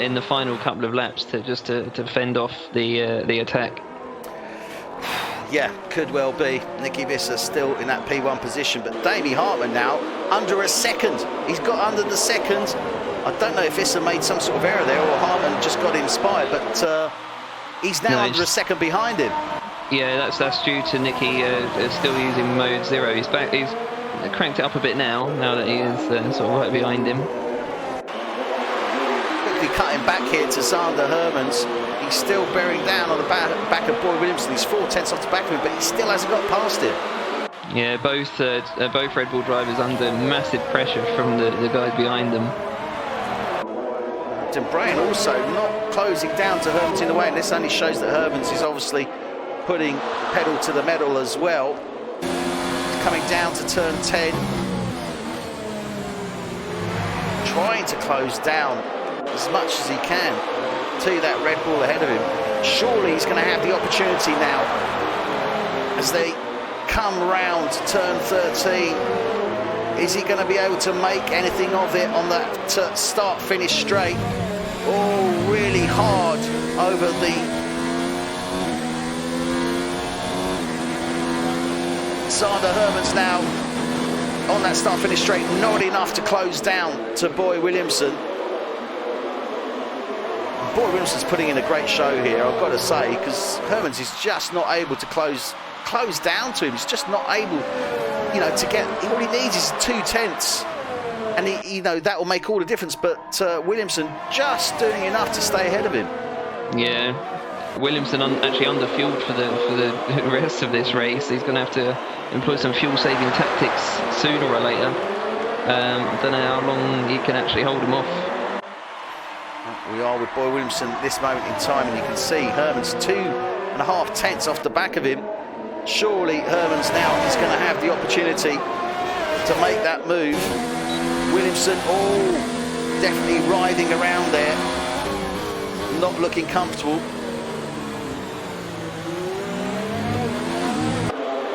in the final couple of laps to fend off the attack. Yeah, could well be. Nicky Visser still in that P1 position, but Damie Hartman now under a second. He's got under the second. I don't know if Visser made some sort of error there or Hartman just got inspired, but he's now under a second behind him. Yeah, that's due to Nicky still using mode 0. He's cranked it up a bit now that he is sort of right behind him. Quickly cutting back here to Zander Hermans. He's still bearing down on the back of Boy Williamson. He's 4/10 off the back of him, but he still hasn't got past him. Yeah, both Red Bull drivers under massive pressure from the guys behind them. Brain also not closing down to Hermans in the way, and this only shows that Hermans is obviously putting pedal to the metal as well. Coming down to turn 10, trying to close down as much as he can to that Red Bull ahead of him. Surely he's going to have the opportunity now as they come round to turn 13. Is he going to be able to make anything of it on that start-finish straight? Oh, really hard over the Zander Hermans now on that start-finish straight. Not enough to close down to Boy Williamson. Boy Williamson's putting in a great show here, I've got to say, because Hermans is just not able to close down to him. He's just not able, to get. All he needs is 2/10, and that will make all the difference. But Williamson just doing enough to stay ahead of him. Yeah, Williamson actually underfueled for the rest of this race. He's going to have to employ some fuel-saving tactics sooner or later. I don't know how long he can actually hold him off. We are with Boy Williamson at this moment in time, and you can see Hermans 2.5 tenths off the back of him. Surely Hermans now is going to have the opportunity to make that move. Williamson, definitely writhing around there, not looking comfortable.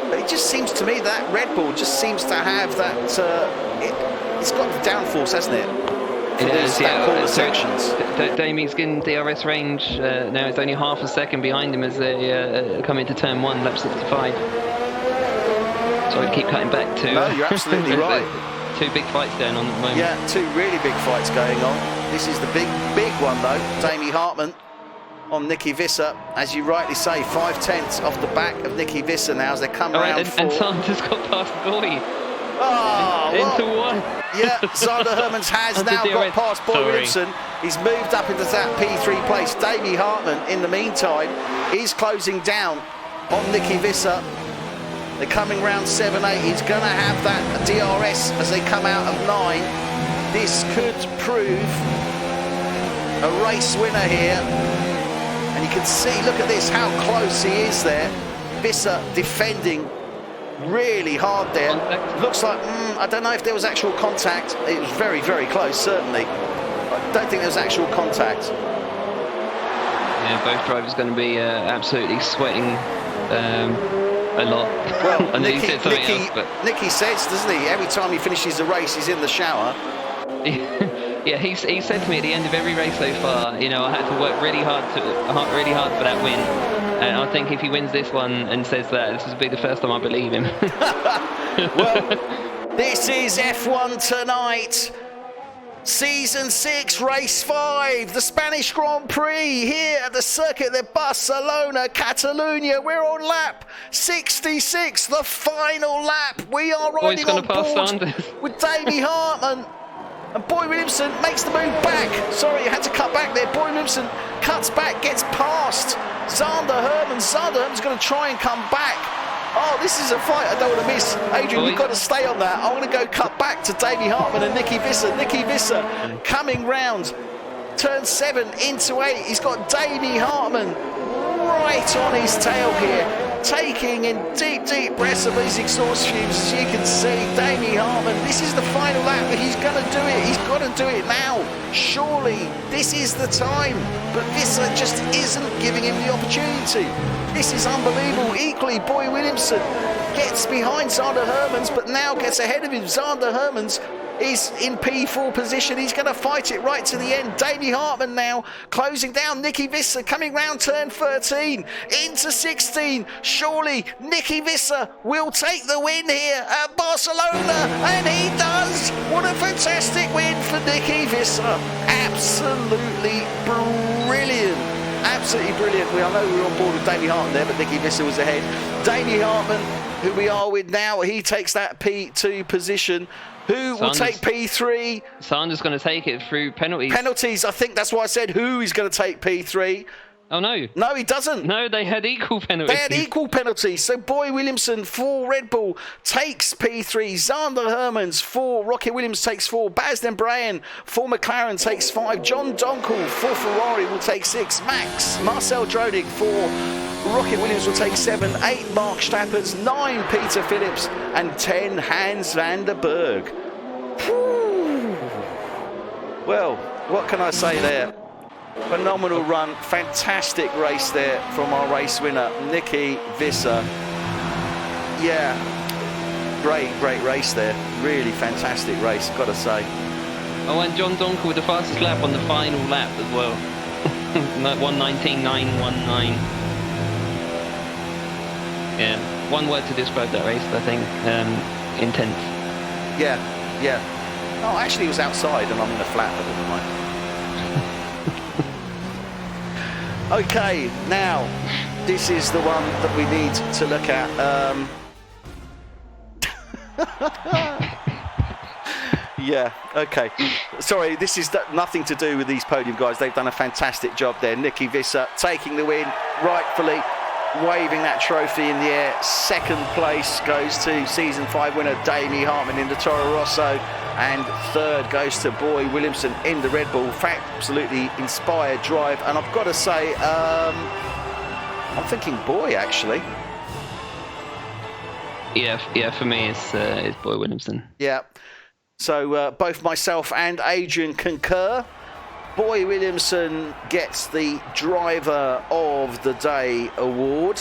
But it just seems to me that Red Bull just seems to have that, it's got the downforce, hasn't it? for these corner sections. Damie's getting DRS range now. It's only half a second behind him as they come into turn 1, lap 65. Sorry to keep cutting back to... No, you're absolutely right. Two big fights going on at the moment. Yeah, two really big fights going on. This is the big one though. Damie Hartman on Nicky Visser, as you rightly say, 5/10 off the back of Nicky Visser now as they come round 4. And Sanders got past Boy. Into one. Yeah, Zander Hermans has now got past Boy Williamson. He's moved up into that P3 place. Damie Hartman, in the meantime, is closing down on Nicky Visser. They're coming round 7-8. He's going to have that DRS as they come out of 9. This could prove a race winner here. And you can see, look at this, how close he is there. Visser defending really hard there. Contact. Looks like, I don't know if there was actual contact. It was very, very close, certainly. I don't think there was actual contact. Yeah, both drivers going to be absolutely sweating a lot. Well, I know you said something else, but... Nicky says, doesn't he, every time he finishes the race, he's in the shower. Yeah, he said to me at the end of every race so far, you know, I had to work really hard for that win. And I think if he wins this one and says that, this will be the first time I believe him. Well, this is F1 tonight. Season 6, Race 5, the Spanish Grand Prix here at the circuit de Barcelona, Catalonia. We're on lap 66, the final lap. We are riding on board with Damie Hartman. And Boy Williamson makes the move back. Sorry, you had to cut back there. Boy Williamson cuts back, gets past Zander Hermans. Zander Hermans going to try and come back. Oh, this is a fight I don't want to miss. Adrian, you've got to stay on that. I want to go cut back to Damie Hartman and Nicky Visser. Nicky Visser coming round turn 7 into 8. He's got Damie Hartman right on his tail here, taking in deep, deep breaths of these exhaust fumes. As you can see, Damie Hartman, this is the final lap, but he's going to do it. He's got to do it now. Surely, this is the time. But Visser just isn't giving him the opportunity. This is unbelievable. Equally, Boy Williamson gets behind Zander Hermans, but now gets ahead of him. Zander Hermans is in P4 position. He's going to fight it right to the end. Damie Hartman now closing down. Nicky Visser coming round turn 13 into 16. Surely Nicky Visser will take the win here at Barcelona, and he does. What a fantastic win for Nicky Visser. Absolutely brilliant. Absolutely brilliant. I know we were on board with Damie Hartman there, but Nicky Visser was ahead. Damie Hartman, who we are with now, he takes that P2 position. Who will take P3? Sanders going to take it through penalties. Penalties, I think that's why I said who is going to take P3. Oh, no. No, he doesn't. No, they had equal penalties. They had equal penalties. So Boy Williamson for Red Bull takes P3. Zander Hermans for Rocket Williams takes 4. Baz Bryan for McLaren takes 5. John Donkel for Ferrari will take 6. Marcel Dronig for Rocket Williams will take 7. 8 Mark Stappers, 9 Peter Phillips, and 10 Hans van der Berg. Well, what can I say there? Phenomenal run, fantastic race there from our race winner, Nicky Visser. Yeah, great race there. Really fantastic race, got to say. Oh, and John Donkel with the fastest lap on the final lap as well. 1:19.919. Yeah, one word to describe that race, I think, intense. Yeah. Oh, actually it was outside and I'm in the flat, but never mind. Okay, now this is the one that we need to look at. Yeah, okay. Sorry, this is nothing to do with these podium guys. They've done a fantastic job there. Nicky Visser taking the win, rightfully waving that trophy in the air. Second place goes to Season 5 winner Damie Hartman in the Toro Rosso. And third goes to Boy Williamson in the Red Bull. Absolutely inspired drive. And I've got to say, I'm thinking Boy, actually. Yeah, for me, it's Boy Williamson. Yeah. So both myself and Adrian concur. Boy Williamson gets the Driver of the Day award.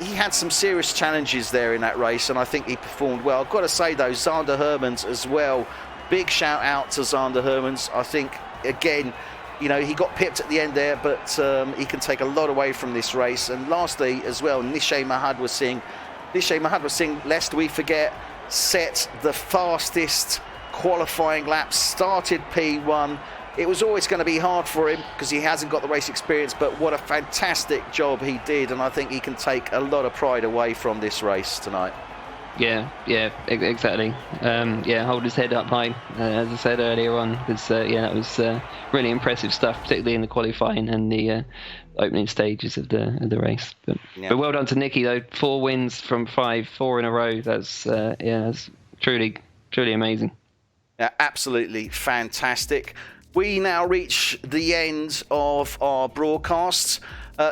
He had some serious challenges there in that race, and I think he performed well. I've got to say, though, Zander Hermans as well big shout out to Zander Hermans. I think, again, you know, he got pipped at the end there, but he can take a lot away from this race. And lastly, as well, Nishay Mahadwar Singh, lest we forget, set the fastest qualifying lap, started P1. It was always going to be hard for him because he hasn't got the race experience, but what a fantastic job he did, and I think he can take a lot of pride away from this race tonight. Yeah, exactly. Hold his head up high, as I said earlier on, because that was really impressive stuff, particularly in the qualifying and the opening stages of the race. But well done to Nicky though. 4 wins from 5, 4 in a row. That's truly amazing. Yeah, absolutely fantastic. We now reach the end of our broadcasts.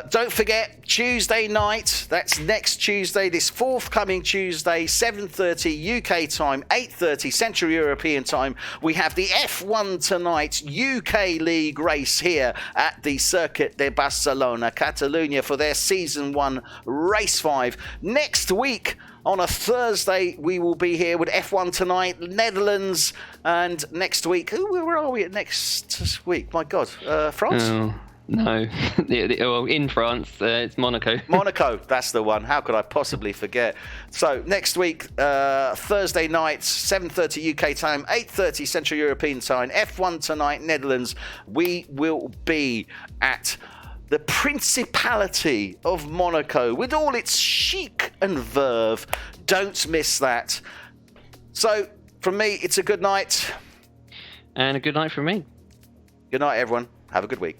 Don't forget, Tuesday night, that's next Tuesday, this forthcoming Tuesday, 7:30 UK time, 8:30 Central European time, we have the F1 Tonight UK League race here at the Circuit de Barcelona, Catalonia, for their Season 1 Race 5. Next week, on a Thursday, we will be here with F1 Tonight, Netherlands, and next week, where are we at next week? My God, France? Oh, no. Well, in France, it's Monaco. Monaco, that's the one. How could I possibly forget? So next week, Thursday night, 7:30 UK time, 8:30 Central European time, F1 Tonight, Netherlands. We will be at the Principality of Monaco with all its chic and verve. Don't miss that. So, from me, it's a good night. And a good night from me. Good night, everyone. Have a good week.